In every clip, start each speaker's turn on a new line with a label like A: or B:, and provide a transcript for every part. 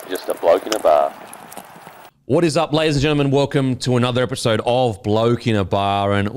A: just a bloke in a bar.
B: What is up, ladies and gentlemen? Welcome to another episode of Bloke in a Bar. And,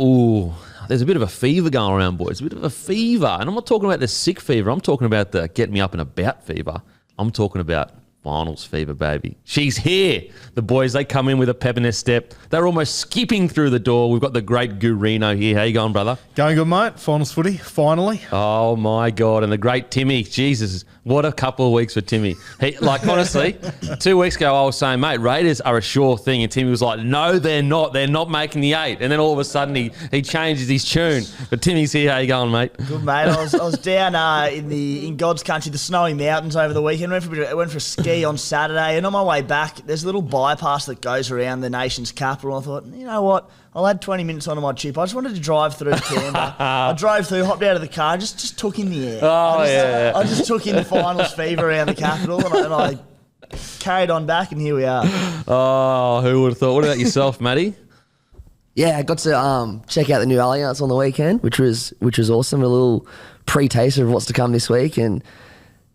B: there's a bit of a fever going around, boys. A bit of a fever. And I'm not talking about the sick fever. I'm talking about the get me up and about fever. I'm talking about finals fever, baby. She's here. The boys, they come in with a pep in their step. They're almost skipping through the door. We've got the great Gurino here. How you going, brother?
C: Going good, mate. Finals footy, finally.
B: Oh, my God. And the great Timmy. Jesus, what a couple of weeks for Timmy. Honestly, 2 weeks ago I was saying, mate, Raiders are a sure thing. And Timmy was like, no, they're not. They're not making the 8. And then all of a sudden he changes his tune. But Timmy's here. How you going, mate?
D: Good, mate. I was down in God's country, the snowy mountains over the weekend. Went for a ski on Saturday. And on my way back, there's a little bypass that goes around the nation's capital. I thought, you know what? I'll add 20 minutes onto my trip. I just wanted to drive through Canberra. I drove through, hopped out of the car, just took in the air. I just took in the finals fever around the capital, and I carried on back, and here we are.
B: Oh, who would have thought? What about yourself, Matty?
E: Yeah, I got to check out the new Allianz on the weekend, which was awesome. A little pre-taster of what's to come this week, and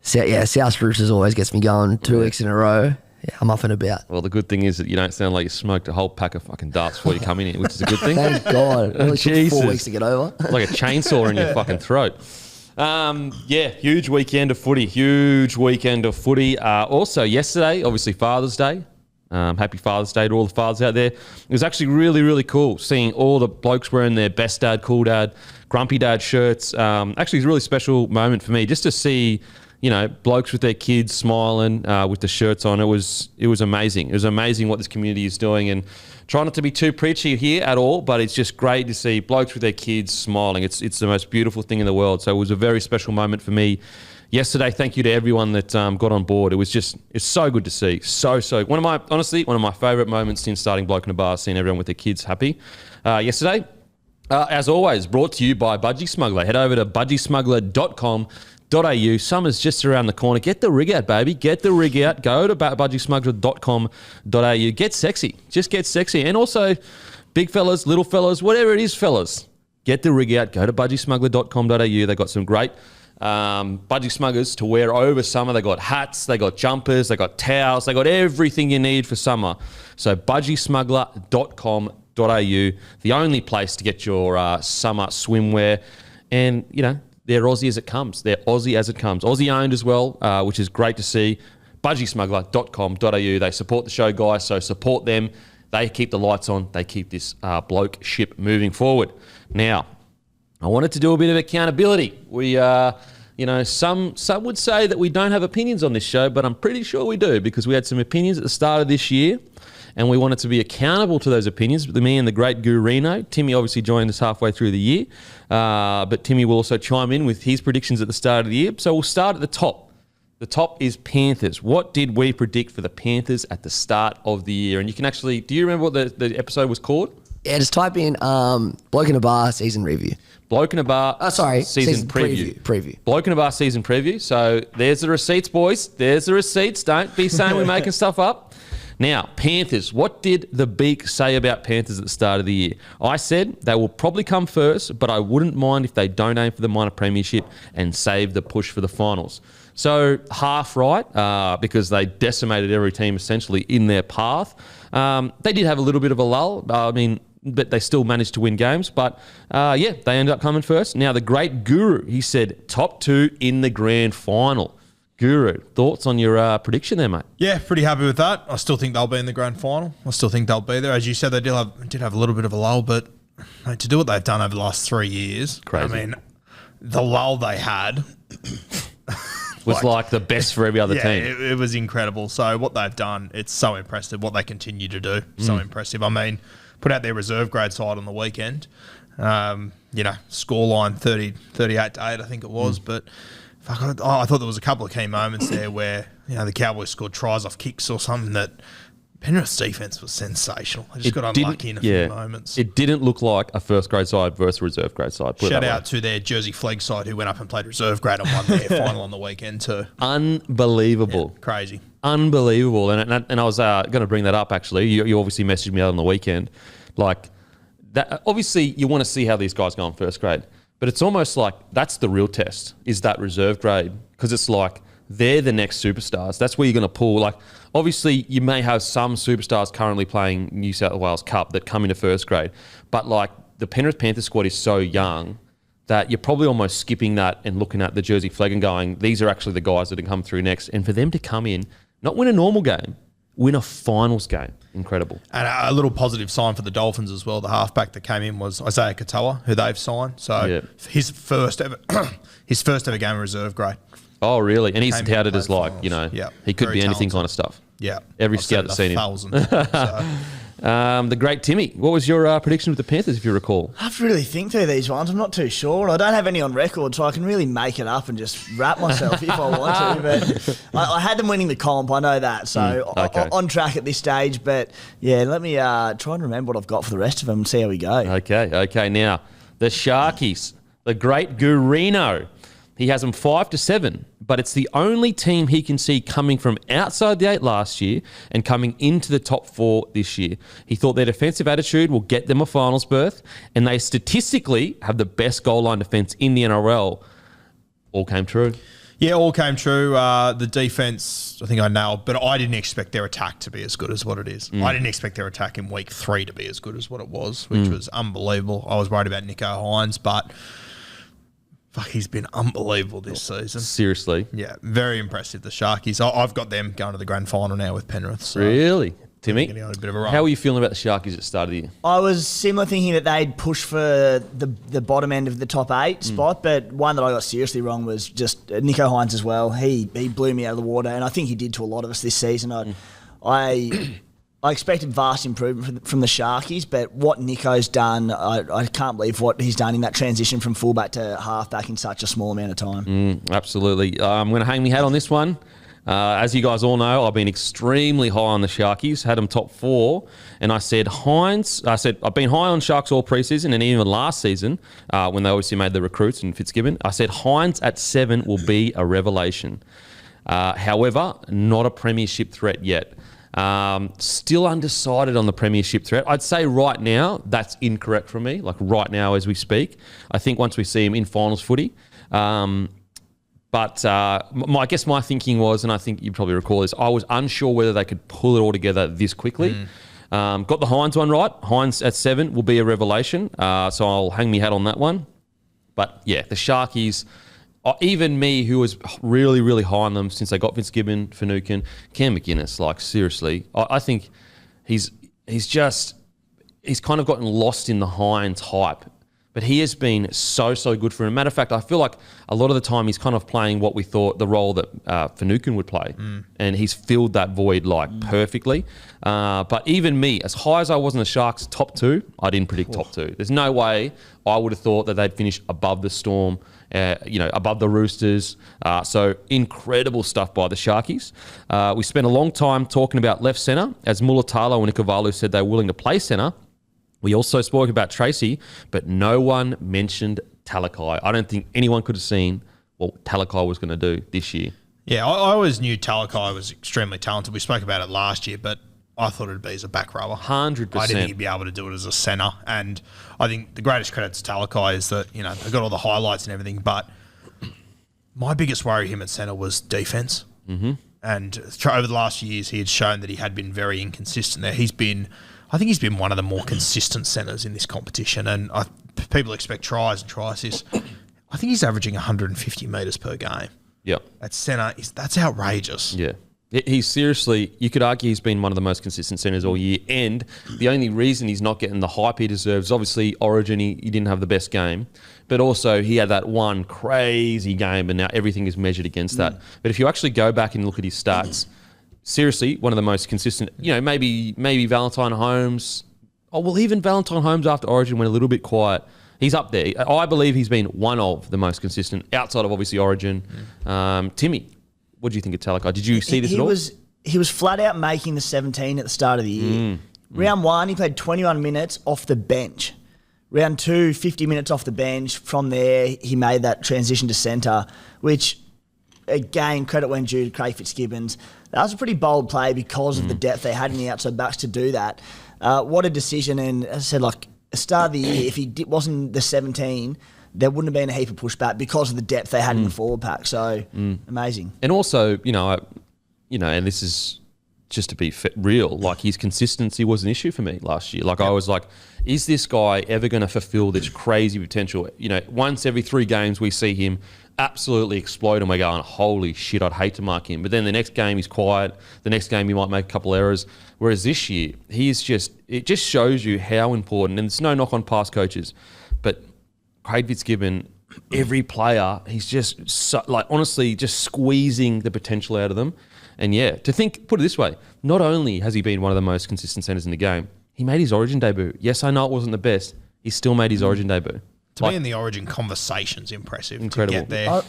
E: South Roosters always gets me going 2 weeks in a row. Yeah, I'm up and about.
B: Well, the good thing is that you don't sound like you smoked a whole pack of fucking darts before you come in here, which is a good thing.
E: Thank God. It only took 4 weeks to get over.
B: Like a chainsaw in your fucking throat. Huge weekend of footy. Huge weekend of footy. Also, yesterday, obviously Father's Day. Happy Father's Day to all the fathers out there. It was actually really, really cool seeing all the blokes wearing their best dad, cool dad, grumpy dad shirts. Actually, it's a really special moment for me just to see, you know, blokes with their kids smiling with the shirts on. It was amazing. It was amazing what this community is doing, and try not to be too preachy here at all, but it's just great to see blokes with their kids smiling. It's the most beautiful thing in the world. So it was a very special moment for me yesterday. Thank you to everyone that got on board. It's so good to see. So one of my favourite moments since starting Bloke in a Bar, seeing everyone with their kids happy. Yesterday, as always, brought to you by Budgie Smuggler. Head over to budgiesmuggler.com.au. Summer's just around the corner. Get the rig out, baby. Get the rig out. Go to budgiesmuggler.com.au. Get sexy. Just get sexy. And also, big fellas, little fellas, whatever it is, fellas, get the rig out. Go to budgiesmuggler.com.au. They've got some great budgie smugglers to wear over summer. They got hats, they got jumpers, they got towels, they got everything you need for summer. So budgiesmuggler.com.au, the only place to get your summer swimwear. And, you know, they're Aussie as it comes. They're Aussie as it comes. Aussie owned as well, which is great to see. Budgiesmuggler.com.au. They support the show, guys, so support them. They keep the lights on. They keep this bloke ship moving forward. Now, I wanted to do a bit of accountability. We, some would say that we don't have opinions on this show, but I'm pretty sure we do, because we had some opinions at the start of this year, and we wanted to be accountable to those opinions. Me and the great Gurino. Timmy obviously joined us halfway through the year, but Timmy will also chime in with his predictions at the start of the year. So we'll start at the top. The top is Panthers. What did we predict for the Panthers at the start of the year? And you can actually, do you remember what the episode was called?
E: Yeah, just type in Bloke in a Bar season review.
B: Bloke in a Bar season preview. Bloke in a Bar season preview. So there's the receipts, boys. There's the receipts. Don't be saying we're making stuff up. Now, Panthers. What did the Beak say about Panthers at the start of the year? I said they will probably come first, but I wouldn't mind if they don't aim for the minor premiership and save the push for the finals. So half right, because they decimated every team essentially in their path. They did have a little bit of a lull. But they still managed to win games. But, they ended up coming first. Now, the great Guru, he said top 2 in the grand final. Guru, thoughts on your prediction there, mate?
C: Yeah, pretty happy with that. I still think they'll be in the grand final. I still think they'll be there. As you said, they did have a little bit of a lull, but mate, to do what they've done over the last 3 years,
B: crazy.
C: I mean, the lull they had
B: was like the best for every other team.
C: It was incredible. So what they've done, it's so impressive. What they continue to do, so impressive. I mean, put out their reserve grade side on the weekend. Scoreline 38-8, I think it was. But I thought there was a couple of key moments there where the Cowboys scored tries off kicks or something that Penrith's defence was sensational. They just got unlucky in a few moments.
B: It didn't look like a first grade side versus a reserve grade side.
C: Shout out to their Jersey Flegg side who went up and played reserve grade and won their final on the weekend too.
B: Unbelievable.
C: Yeah, crazy.
B: Unbelievable. And I was going to bring that up actually. You obviously messaged me out on the weekend. Like, that. Obviously, you want to see how these guys go in first grade. But it's almost like that's the real test, is that reserve grade. Because it's like they're the next superstars. That's where you're going to pull. Like, obviously, you may have some superstars currently playing New South Wales Cup that come into first grade, but like the Penrith Panthers squad is so young that you're probably almost skipping that and looking at the jersey flag and going, these are actually the guys that have come through next. And for them to come in, not win a normal game, win a finals game. Incredible.
C: And a little positive sign for the Dolphins as well. The halfback that came in was Isaiah Katoa, who they've signed. So his first ever game of reserve grade.
B: Oh, really? And he's touted as like,
C: finals.
B: He could be anything
C: talented.
B: kind of stuff.
C: Yeah.
B: Every
C: I've
B: scout that's seen him.
C: 1,000.
B: The great Timmy. What was your prediction with the Panthers, if you recall?
D: I have to really think through these ones. I'm not too sure. I don't have any on record, so I can really make it up and just wrap myself if I want to. But I had them winning the comp. I know that. So on track at this stage. But, yeah, let me try and remember what I've got for the rest of them and see how we go.
B: Okay. Now, the Sharkies, the great Gurino. He has them 5-7, but it's the only team he can see coming from outside the 8 last year and coming into the top 4 this year. He thought their defensive attitude will get them a finals berth, and they statistically have the best goal line defense in the NRL. All came true.
C: Yeah, all came true. The defense, I think I nailed, but I didn't expect their attack to be as good as what it is. I didn't expect their attack in week 3 to be as good as what it was, which was unbelievable. I was worried about Nico Hines, but he's been unbelievable this season.
B: Seriously.
C: Yeah, very impressive, the Sharkies. I've got them going to the grand final now with Penrith. So
B: really? Timmy,
C: getting on a bit of a run.
B: How were you feeling about the Sharkies at the start of the year?
D: I was similar, thinking that they'd push for the bottom end of the top 8 spot, but one that I got seriously wrong was just Nico Hines as well. He blew me out of the water, and I think he did to a lot of us this season. I expected vast improvement from the Sharkies, but what Nico's done, I can't believe what he's done in that transition from fullback to halfback in such a small amount of time.
B: Absolutely. I'm going to hang my hat on this one. As you guys all know, I've been extremely high on the Sharkies, had them top 4, and I said I've been high on Sharks all preseason and even last season when they obviously made the recruits in Fitzgibbon. I said Hines at 7 will be a revelation. However, not a premiership threat yet. Still undecided on the premiership threat. I'd say right now, that's incorrect for me, like right now as we speak. I think once we see him in finals footy. But I guess my thinking was, and I think you probably recall this, I was unsure whether they could pull it all together this quickly. Got the Hines one right. Hines at 7 will be a revelation. So I'll hang my hat on that one. But yeah, the Sharkies... even me, who was really, really high on them since they got Fitzgibbon, Finucane, Cam McInnes, like seriously, I think he's kind of gotten lost in the Hines hype. But he has been so good for him. Matter of fact, I feel like a lot of the time he's kind of playing what we thought the role that Finucane would play. And he's filled that void perfectly. But even me, as high as I was in the Sharks top 2, I didn't predict top 2. There's no way I would have thought that they'd finish above the Storm, above the Roosters. So incredible stuff by the Sharkies. We spent a long time talking about left centre, as Mulatalo and Ikovalu said they were willing to play centre. We also spoke about Tracy, but no one mentioned Talakai. I don't think anyone could have seen what Talakai was going to do this year.
C: Yeah, I always knew Talakai was extremely talented. We spoke about it last year, but I thought it'd be as a back rower.
B: 100%.
C: I didn't think he'd be able to do it as a centre. And I think the greatest credit to Talakai is that, they've got all the highlights and everything, but my biggest worry him at centre was defence. And over the last years, he had shown that he had been very inconsistent there. I think he's been one of the more consistent centres in this competition, and people expect tries and try assists. I think he's averaging 150 metres per game.
B: Yep.
C: At centre, that's outrageous.
B: Yeah. He's seriously, you could argue he's been one of the most consistent centres all year, and the only reason he's not getting the hype he deserves, obviously Origin, he didn't have the best game, but also he had that one crazy game, and now everything is measured against that. But if you actually go back and look at his stats, seriously, one of the most consistent, maybe Valentine Holmes. Oh, well, even Valentine Holmes after Origin went a little bit quiet. He's up there. I believe he's been one of the most consistent outside of obviously Origin. Timmy, what do you think of Talakai? Did you see this at all?
D: He was flat out making the 17 at the start of the year. Round 1, he played 21 minutes off the bench. Round 2, 50 minutes off the bench. From there, he made that transition to centre, which... Again, credit when due to Craig Fitzgibbons. That was a pretty bold play because of the depth they had in the outside backs to do that. What a decision. And as I said, at the start of the year, if he wasn't the 17, there wouldn't have been a heap of pushback because of the depth they had in the forward pack. So amazing.
B: And also, and this is just to be real, like his consistency was an issue for me last year. Like I was like, is this guy ever going to fulfill this crazy potential? Once every 3 games we see him absolutely explode and we're going, holy shit, I'd hate to mark him. But then the next game he's quiet. The next game he might make a couple errors. Whereas this year, it just shows you how important, and it's no knock on past coaches, but Craig Fitzgibbon, every player, he's just honestly just squeezing the potential out of them. And put it this way, not only has he been one of the most consistent centres in the game, he made his Origin debut. Yes, I know it wasn't the best. He still made his Origin debut.
C: To be in the Origin conversation's impressive.
B: Incredible.
C: To get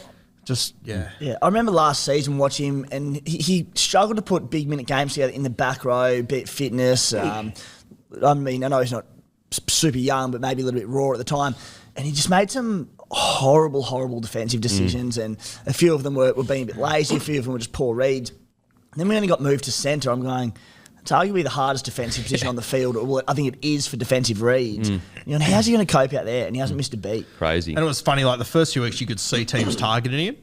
C: there.
D: Yeah, I remember last season watching him, and he struggled to put big minute games together in the back row, bit fitness. I know he's not super young, but maybe a little bit raw at the time. And he just made some horrible defensive decisions, and a few of them were being a bit lazy, a few of them were just poor reads. And then we only got moved to centre. I'm going, it's arguably the hardest defensive position on the field. Well, I think it is for defensive reads. How's he going to cope out there? And he hasn't missed a beat.
B: Crazy.
C: And it was funny, like the first few weeks you could see teams targeting him.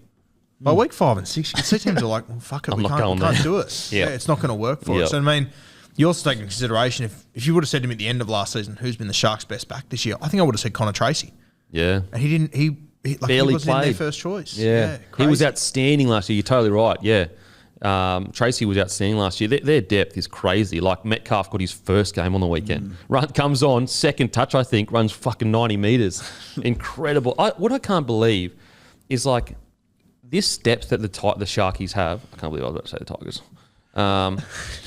C: By week 5 and 6, you could see teams are like, well, fuck it, we can't do it.
B: Yeah.
C: It's not going to work for us. And I mean, you also take into consideration, if you would have said to me at the end of last season, who's been the Sharks' best back this year, I think I would have said Connor Tracy.
B: Yeah.
C: And he didn't, he
B: barely
C: wasn't
B: played.
C: in their first choice.
B: Yeah. He was outstanding last year. You're totally right. Yeah. Tracy was outstanding last year. Their depth is crazy. Like Metcalf got his first game on the weekend. Comes on, second touch, I think, runs fucking 90 metres. Incredible. What I can't believe is like this depth that the Sharkies have. I can't believe I was about to say the Tigers.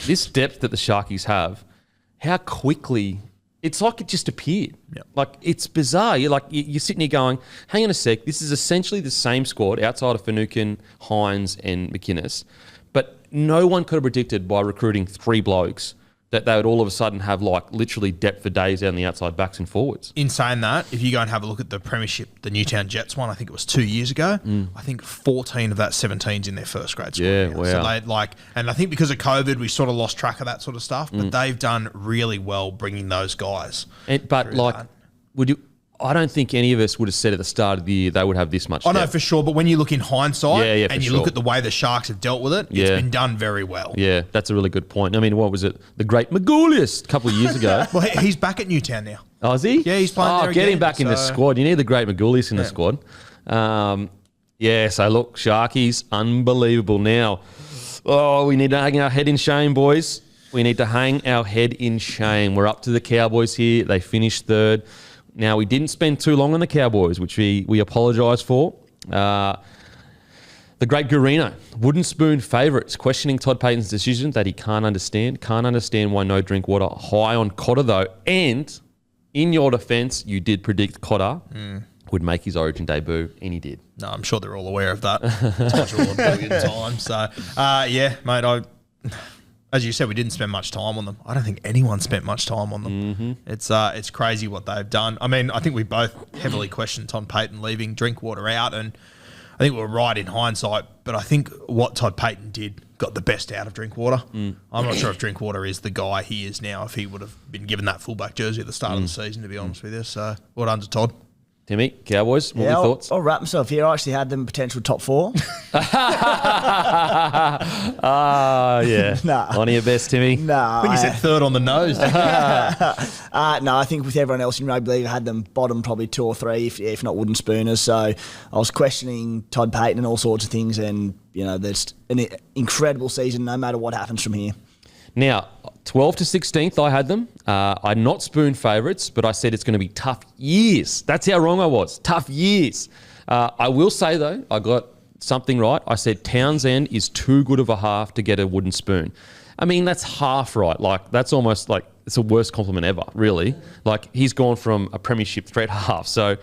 B: This depth that the Sharkies have, how quickly it's like it just appeared.
C: Yep.
B: Like it's bizarre. You're sitting here going, hang on a sec, this is essentially the same squad outside of Finucane, Hines and McInnes. But no one could have predicted by recruiting 3 blokes that they would all of a sudden have like literally depth for days down the outside backs and forwards.
C: In saying that, if you go and have a look at the Premiership, the Newtown Jets one, I think it was 2 years ago, I think 14 of that 17's in their first grade squad.
B: Yeah,
C: now.
B: wow.
C: So they and I think because of COVID, we sort of lost track of that sort of stuff, but they've done really well bringing those guys.
B: I don't think any of us would have said at the start of the year they would have this much depth.
C: I know for sure, but when you look in hindsight and you look
B: sure.
C: at the way the Sharks have dealt with it, it's been done very well.
B: Yeah, that's a really good point. I mean, what was it? The great Magoulias a couple of years ago.
C: Well, he's back at Newtown now.
B: Oh, is he?
C: Yeah, he's playing there
B: get
C: again,
B: him back in the squad. You need the great Magoulias in the squad. So look, Sharkies, unbelievable. Now, we need to hang our head in shame, boys. We need to hang our head in shame. We're up to the Cowboys here. They finished 3rd. Now, we didn't spend too long on the Cowboys, which we apologise for. The great Gurino, wooden spoon favourites, questioning Todd Payten's decision that he can't understand. Can't understand why no drink water. High on Cotter, though. And in your defence, you did predict Cotter would make his Origin debut, and he did.
C: No, I'm sure they're all aware of that. It's all a billion times. So, mate, as you said, we didn't spend much time on them. I don't think anyone spent much time on them. It's crazy what they've done. I mean, I think we both heavily questioned Todd Payten leaving Drinkwater out, and I think we were right in hindsight. But I think what Todd Payten did got the best out of Drinkwater. I'm not sure if Drinkwater is the guy he is now, if he would have been given that fullback jersey at the start of the season, to be honest with you. So, well done to Todd.
B: Timmy, Cowboys, what are your thoughts?
D: I'll wrap myself here. I actually had them potential top 4.
B: Yeah.
D: Nah.
B: One of your best, Timmy.
D: No.
C: I think you said 3rd on the nose.
D: No, I think with everyone else in rugby league, I had them bottom probably 2 or 3, if not wooden spooners. So I was questioning Todd Payten and all sorts of things, and there's an incredible season no matter what happens from here.
B: Now, 12th to 16th, I had them. I'm not spoon favourites, but I said it's going to be tough years. That's how wrong I was. Tough years. I will say, though, I got something right. I said Townsend is too good of a half to get a wooden spoon. I mean, that's half right. Like, that's almost like it's the worst compliment ever, really. Like, he's gone from a premiership threat half. So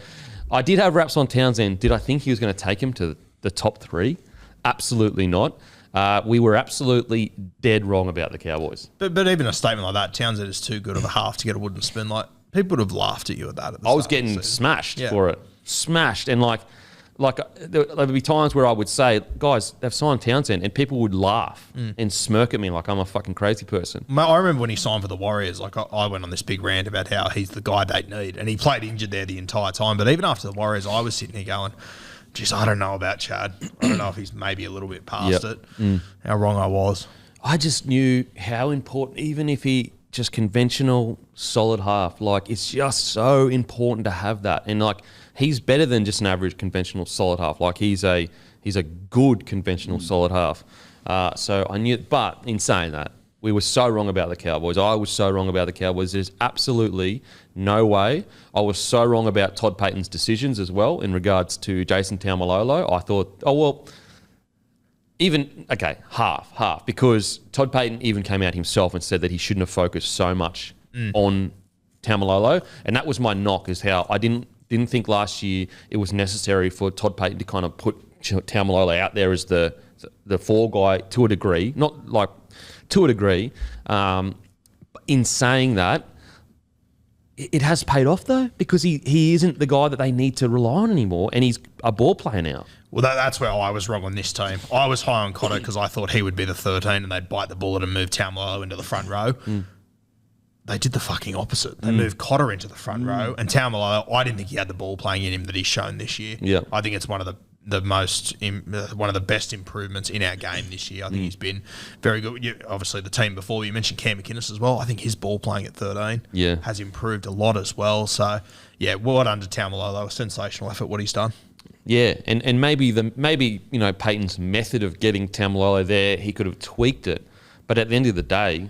B: I did have raps on Townsend. Did I think he was going to take him to the top 3? Absolutely not. We were absolutely dead wrong about the Cowboys.
C: But even a statement like that, Townsend is too good of a half to get a wooden spoon. Like, people would have laughed at you at that. At the
B: I was
C: start of the
B: getting
C: season.
B: smashed for it. Smashed. And like, Like, there would be times where I would say, guys, they've signed Townsend, and people would laugh and smirk at me like I'm a fucking crazy person.
C: I remember when he signed for the Warriors, like I went on this big rant about how he's the guy they need, and he played injured there the entire time. But even after the Warriors, I was sitting here going, geez, I don't know about Chad. I don't know if he's maybe a little bit past it. How wrong I was.
B: I just knew how important, even if he just conventional solid half, like it's just so important to have that. And like he's better than just an average conventional solid half. Like he's a good conventional solid half. So I knew, but in saying that, we were so wrong about the Cowboys. I was so wrong about the Cowboys. There's absolutely no way. I was so wrong about Todd Payten's decisions as well in regards to Jason Taumalolo. I thought, half, because Todd Payten even came out himself and said that he shouldn't have focused so much on Taumalolo. And that was my knock, is how I didn't think last year it was necessary for Todd Payten to kind of put Taumalolo out there as the fall guy to a degree, not like to a degree. In saying that, it has paid off though, because he isn't the guy that they need to rely on anymore, and he's a ball player now.
C: Well, that's where I was wrong on this team. I was high on Cotter because I thought he would be the 13 and they'd bite the bullet and move Taumalolo into the front row. They did the fucking opposite. They moved Cotter into the front row, and Taumalolo, I didn't think he had the ball playing in him that he's shown this year.
B: Yeah.
C: I think it's one of the one of the best improvements in our game this year. I think he's been very good. Obviously, the team before, you mentioned Cam McInnes as well. I think his ball playing at 13 has improved a lot as well. So, yeah, well done to Taumalolo. A sensational effort what he's done.
B: Yeah, and maybe Payton's method of getting Taumalolo there, he could have tweaked it. But at the end of the day,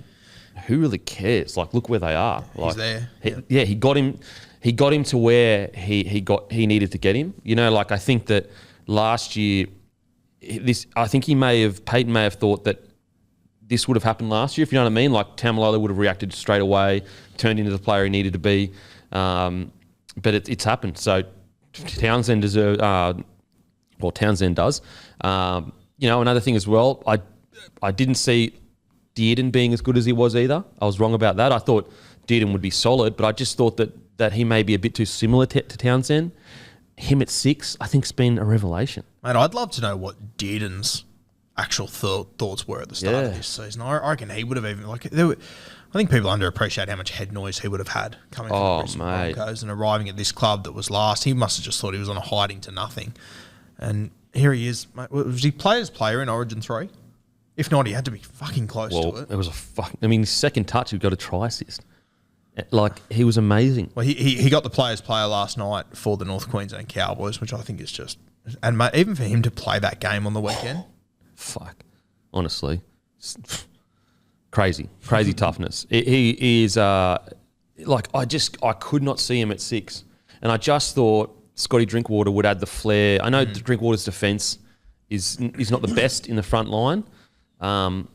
B: who really cares? Like, look where they are. Like,
C: he's there.
B: He got him. He got him to where he needed to get him. Like I think that last year, Payten may have thought that this would have happened last year. If you know what I mean, like Taumalolo would have reacted straight away, turned into the player he needed to be. But it's happened. So Townsend Townsend does. Another thing as well, I didn't see Dearden being as good as he was either. I was wrong about that. I thought Dearden would be solid, but I just thought that he may be a bit too similar to Townsend. Him at 6, I think, has been a revelation.
C: Mate, I'd love to know what Dearden's actual thoughts were at the start of this season. I reckon he would have even I think people underappreciate how much head noise he would have had coming from the Brisbane Broncos and arriving at this club that was last. He must have just thought he was on a hiding to nothing. And here he is. Mate, was he player's player in Origin 3? If not, he had to be fucking close to it.
B: It was his second touch, he got a try assist. Like, he was amazing.
C: Well, he got the player's player last night for the North Queensland Cowboys, which I think is just... And mate, even for him to play that game on the weekend...
B: Fuck. Honestly. Crazy toughness. He is... I could not see him at 6. And I just thought Scotty Drinkwater would add the flair. I know Drinkwater's defence is not the best in the front line. I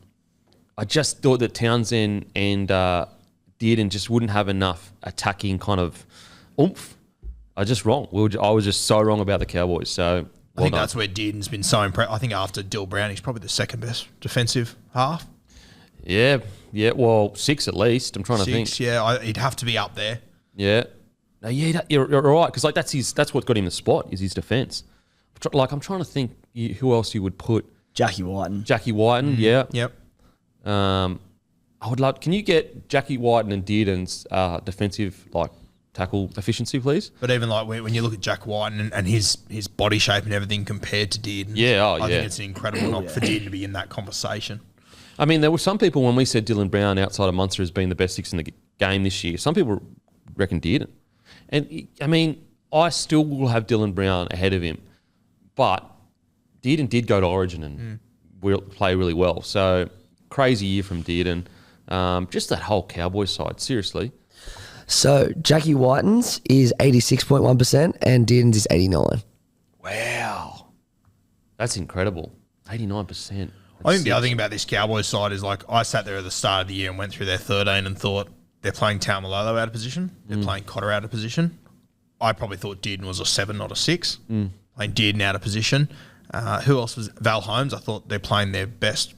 B: just thought that Townsend and Dearden just wouldn't have enough attacking kind of oomph. I was just wrong. I was just so wrong about the Cowboys. So
C: I think that's where Dearden's been so impressed. I think after Dill Brown, he's probably the second best defensive half.
B: Yeah. Well, 6 at least. I'm trying to think.
C: 6, yeah. He'd have to be up there.
B: Yeah. No, yeah, you're right, because like that's what got him the spot is his defence. I'm trying to think who else you would put.
D: Jackie Whiten,
B: yeah.
C: Yep.
B: I would love. Can you get Jackie Whiten and Dearden's defensive tackle efficiency, please?
C: But even when you look at Jack Whiten and his body shape and everything compared to Dearden, I think it's an incredible knock for Dearden to be in that conversation.
B: I mean, there were some people when we said Dylan Brown outside of Munster has been the best 6 in the game this year. Some people reckon Dearden, and I mean, I still will have Dylan Brown ahead of him, but Dearden did go to Origin and play really well. So crazy year from Dearden. Just that whole Cowboys side, seriously.
E: So Jackie Whiten's is 86.1% and Dearden's is 89%.
B: Wow. That's incredible. 89%.
C: I think the other thing about this Cowboys side is I sat there at the start of the year and went through their 13 and thought they're playing Taumalolo out of position. They're playing Cotter out of position. I probably thought Dearden was a 7, not a 6. Playing Dearden out of position. Who else was Val Holmes? I thought they're playing their best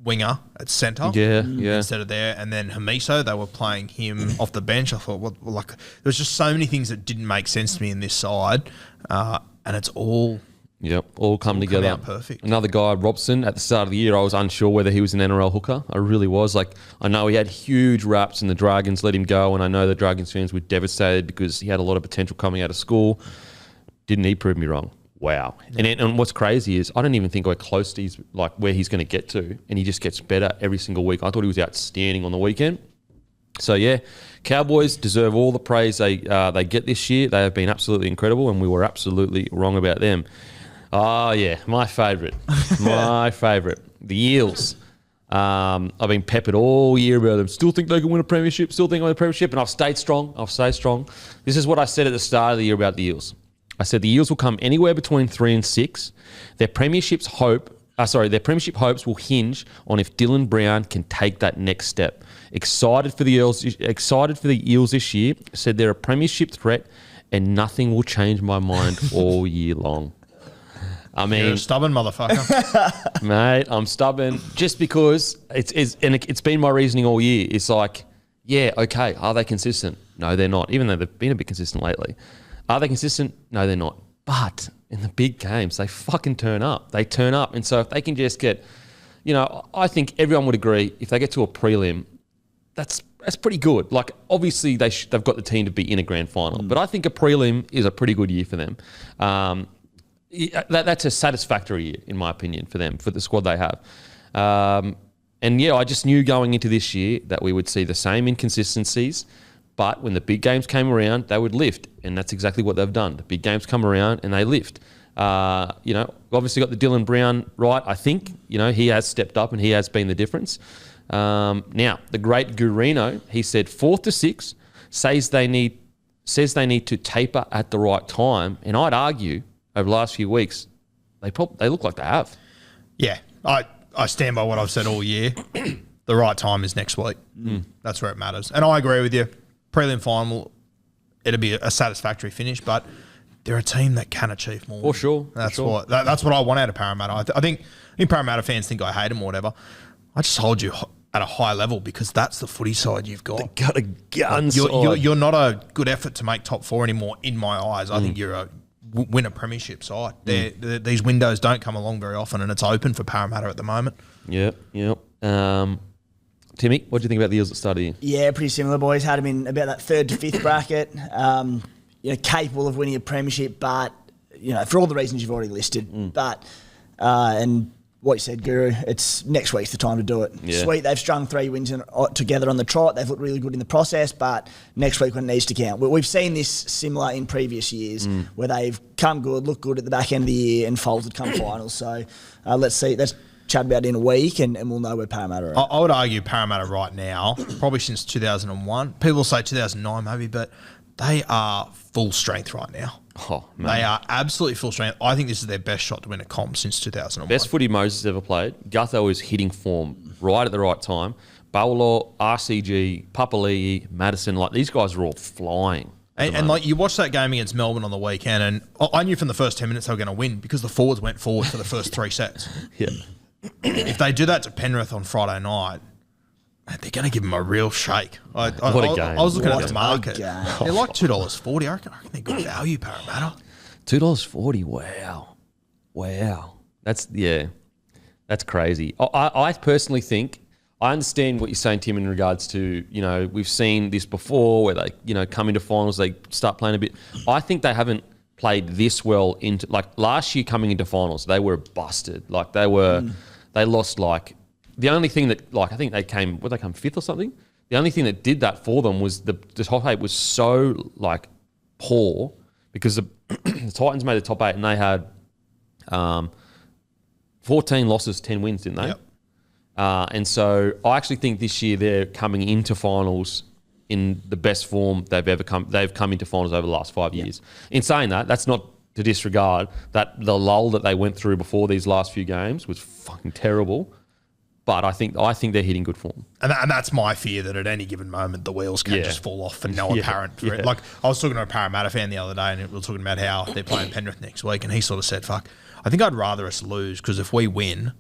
C: winger at centre.
B: Yeah.
C: Instead of there. And then Hamiso, they were playing him off the bench. I thought, there was just so many things that didn't make sense to me in this side. And it's all
B: Yep, all come together.
C: out perfect.
B: Another guy, Robson, at the start of the year, I was unsure whether he was an NRL hooker. I really was. Like, I know he had huge raps and the Dragons let him go, and I know the Dragons fans were devastated because he had a lot of potential coming out of school. Didn't he prove me wrong? Wow. Yeah. And what's crazy is I don't even think we're close to where he's going to get to, and he just gets better every single week. I thought he was outstanding on the weekend. So, yeah, Cowboys deserve all the praise they get this year. They have been absolutely incredible, and we were absolutely wrong about them. Oh, yeah, my favourite. My favourite. The Eels. I've been peppered all year about them. Still think they can win a premiership, and I've stayed strong. This is what I said at the start of the year about the Eels. I said the Eels will come anywhere between 3 and 6. Their premiership hopes will hinge on if Dylan Brown can take that next step. Excited for the Eels this year. Said they're a premiership threat, and nothing will change my mind all year long. I mean,
C: you're a stubborn motherfucker,
B: mate. I'm stubborn just because it's been my reasoning all year. It's like, yeah, okay, are they consistent? No, they're not. Even though they've been a bit consistent lately, are they consistent? No, they're not. But in the big games, they fucking turn up. They turn up, and so if they can just get, I think everyone would agree if they get to a prelim, that's pretty good. Like, obviously they've got the team to be in a grand final, but I think a prelim is a pretty good year for them. That's a satisfactory year, in my opinion, for them, for the squad they have. And yeah, I just knew going into this year that we would see the same inconsistencies, but when the big games came around, they would lift, and that's exactly what they've done. The big games come around and they lift. Obviously got the Dylan Brown right. I think, he has stepped up and he has been the difference. Now, the great Gurino, he said 4th to 6, says they need to taper at the right time, and I'd argue over the last few weeks, they look like they have.
C: Yeah, I stand by what I've said all year. The right time is next week. That's where it matters. And I agree with you. Prelim final, it'll be a satisfactory finish, but they're a team that can achieve more.
B: For sure.
C: That's what I want out of Parramatta. I think Parramatta fans think I hate them or whatever. I just hold you at a high level because that's the footy side you've got.
B: They got a gun side.
C: You're not a good effort to make top 4 anymore in my eyes. I think you're a win a premiership side. These windows don't come along very often, and it's open for Parramatta at the moment.
B: Yep. Timmy, what do you think about the Eels at the start of the year?
D: Yeah, pretty similar, boys. Had them in about that 3rd to 5th bracket. Capable of winning a premiership, but for all the reasons you've already listed. But and what you said, Guru, it's next week's the time to do it.
B: Yeah.
D: Sweet, they've strung 3 wins together on the trot. They've looked really good in the process, but next week when it needs to count. We've seen this similar in previous years where they've come good, looked good at the back end of the year and folded come finals. So let's see. Let's chat about it in a week and we'll know where Parramatta are.
C: I would argue Parramatta right now, probably since 2001. People say 2009 maybe, but they are full strength right now.
B: Oh, man.
C: They are absolutely full strength. I think this is their best shot to win a comp since 2001.
B: Best footy Moses ever played. Gutho is hitting form right at the right time. Bowler, RCG, Papali'i, Madison, these guys are all flying.
C: And you watch that game against Melbourne on the weekend, and I knew from the first 10 minutes they were going to win because the forwards went forward for the first 3 sets.
B: Yeah.
C: If they do that to Penrith on Friday night, they're going to give them a real shake.
B: What a game.
C: I was looking at the market. They're like $2.40. I reckon they're good value, Parramatta.
B: $2.40. Wow. That's crazy. I personally think, I understand what you're saying, Tim, in regards to, we've seen this before where they, come into finals, they start playing a bit. I think they haven't played this well into, last year coming into finals, they were busted. They lost the only thing that, I think they came 5th or something? The only thing that did that for them was the top 8 was so, poor because the Titans made the top 8 and they had 14 losses, 10 wins, didn't they?
C: Yep.
B: And so I actually think this year they're coming into finals in the best form they've come into finals over the last 5 years. In saying that, that's not to disregard that the lull that they went through before these last few games was fucking terrible. But I think they're hitting good form.
C: And that's my fear, that at any given moment the wheels can just fall off for no apparent threat.
B: Yeah.
C: I was talking to a Parramatta fan the other day and we were talking about how they're playing Penrith next week, and he sort of said, fuck, I think I'd rather us lose because if we win,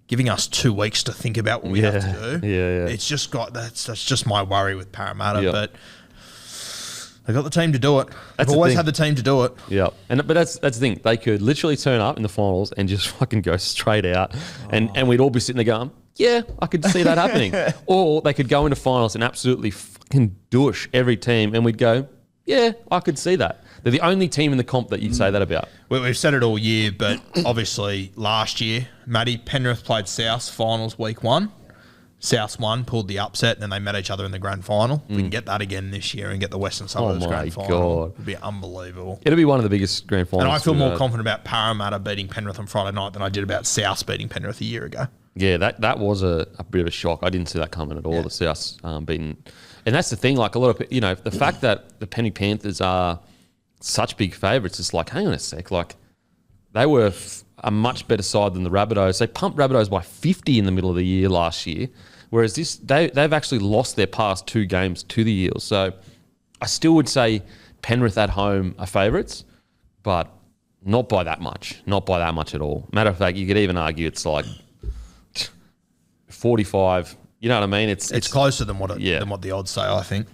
C: giving us 2 weeks to think about what we have to do, it's just that's just my worry with Parramatta.
B: Yeah.
C: But They got the team to do it. They've
B: the
C: always
B: thing.
C: had the team to do it.
B: Yeah, but that's the thing. They could literally turn up in the finals and just fucking go straight out, and we'd all be sitting there going, "Yeah, I could see that happening." Or they could go into finals and absolutely fucking douche every team, and we'd go, "Yeah, I could see that." They're the only team in the comp that you'd say that about.
C: We've said it all year, but obviously last year, Matty, Penrith played South finals week 1. South won, pulled the upset, and then they met each other in the grand final. If we can get that again this year and get the Western Suburbs grand final, it would be unbelievable.
B: It'll be one of the biggest grand finals.
C: And I feel more confident about Parramatta beating Penrith on Friday night than I did about South beating Penrith a year ago.
B: Yeah, that was a bit of a shock. I didn't see that coming at all. Yeah. The South beating, and that's the thing. Like a lot of the fact that the Penny Panthers are such big favourites. It's like, hang on a sec, like they were a much better side than the Rabbitohs. They pumped Rabbitohs by 50 in the middle of the year last year. Whereas they've actually lost their past 2 games to the Eels. So I still would say Penrith at home are favourites, but not by that much. Not by that much at all. Matter of fact, you could even argue it's like 45. You know what I mean? It's
C: closer than what the odds say, I think.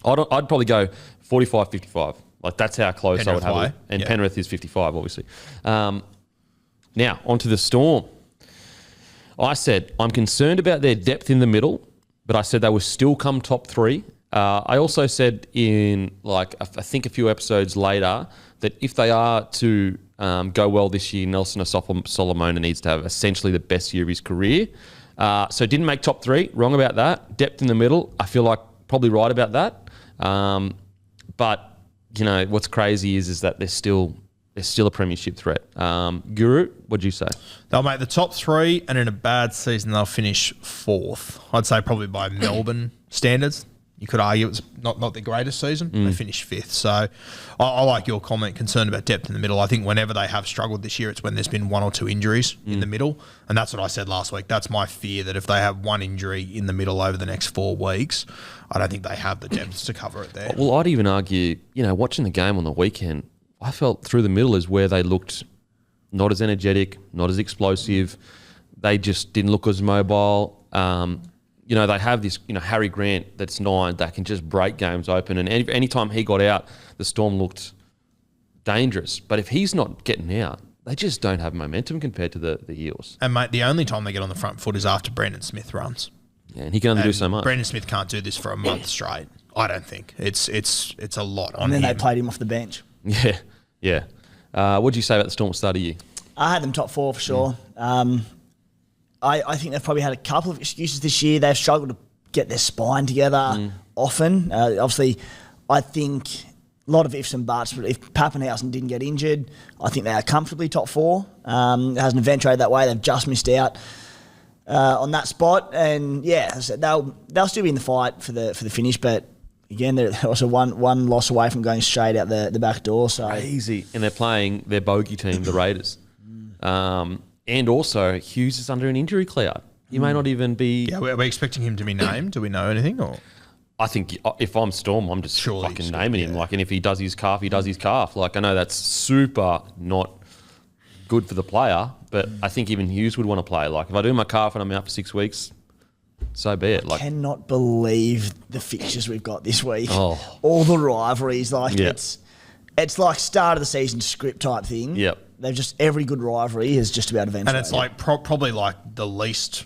B: I'd probably go 45, 55. Like that's how close
C: Penrith
B: I would have it. And Penrith is 55, obviously. Now, onto the Storm. I said, I'm concerned about their depth in the middle, but I said they will still come top 3. I also said in, like, I think a few episodes later that if they are to go well this year, Nelson Solomona needs to have essentially the best year of his career. So didn't make top 3. Wrong about that. Depth in the middle, I feel like probably right about that. But, you know, what's crazy is that they're still a premiership threat. Guru, what'd you say?
C: They'll make the top 3, and in a bad season, they'll finish 4th. I'd say probably by Melbourne standards. You could argue it's not the greatest season. They finished 5th. So I like your comment, concerned about depth in the middle. I think whenever they have struggled this year, it's when there's been 1 or 2 injuries in the middle. And that's what I said last week. That's my fear, that if they have 1 injury in the middle over the next 4 weeks, I don't think they have the depth to cover it there.
B: Well, I'd even argue, watching the game on the weekend, I felt through the middle is where they looked not as energetic, not as explosive. They just didn't look as mobile. They have this, Harry Grant that's 9 that can just break games open. And any time he got out, the Storm looked dangerous. But if he's not getting out, they just don't have momentum compared to the Eels.
C: And, mate, the only time they get on the front foot is after Brandon Smith runs.
B: Yeah, and he can only do so much.
C: Brandon Smith can't do this for a month straight. I don't think. It's a lot on him.
D: And then they played him off the bench.
B: Yeah. What did you say about the Storm at the start of the year?
D: I had them top 4 for sure. I think they've probably had a couple of excuses this year. They've struggled to get their spine together often. Obviously, I think a lot of ifs and buts, but if Pappenhausen didn't get injured, I think they are comfortably top 4. It hasn't eventuated that way. They've just missed out on that spot. And, yeah, as I said, they'll still be in the fight for the finish, but again, they're also one loss away from going straight out the back door. So
B: crazy. And they're playing their bogey team, the Raiders. And also, Hughes is under an injury cloud. He may not even be...
C: Yeah, are we expecting him to be named? Do we know anything? Or
B: I think if I'm Storm, I'm just fucking naming him. Like, and if he does his calf, he does his calf. Like, I know that's super not good for the player, but I think even Hughes would want to play. Like, if I do my calf and I'm out for 6 weeks, so be it.
D: I cannot believe the fixtures we've got this week. Oh. All the rivalries. Like, it's like start of the season script type thing.
B: Yep.
D: They've just, every good rivalry is just about eventually.
C: And it's like probably like the least,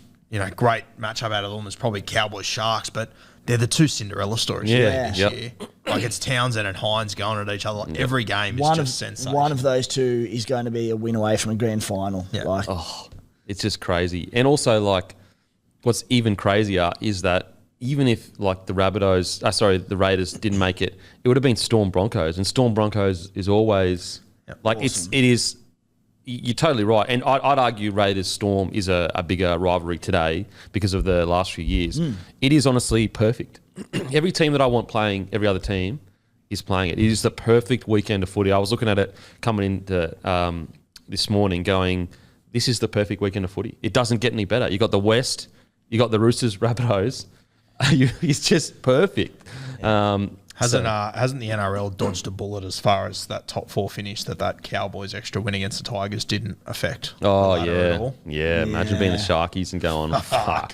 C: great matchup out of them is probably Cowboys Sharks, but they're the 2 Cinderella stories this year. Like it's Townsend and Hines going at each other. Like every game is just sensational.
D: One of those 2 is going to be a win away from a grand final.
C: Yeah.
B: It's just crazy. And also, like, what's even crazier is that even if, like, the Raiders didn't make it, it would have been Storm Broncos. And Storm Broncos is always, awesome. It is... You're totally right. And I'd argue Raiders Storm is a bigger rivalry today because of the last few years. It is honestly perfect. Every team that I want playing every other team is playing it. It is the perfect weekend of footy. I was looking at it coming into this morning going, this is the perfect weekend of footy. It doesn't get any better. You got the West, you got the Roosters, Rabbitohs. It's just perfect.
C: Hasn't the NRL dodged a bullet as far as that top 4 finish that Cowboys extra win against the Tigers didn't affect?
B: Oh, yeah. Imagine being the Sharkies and going, fuck.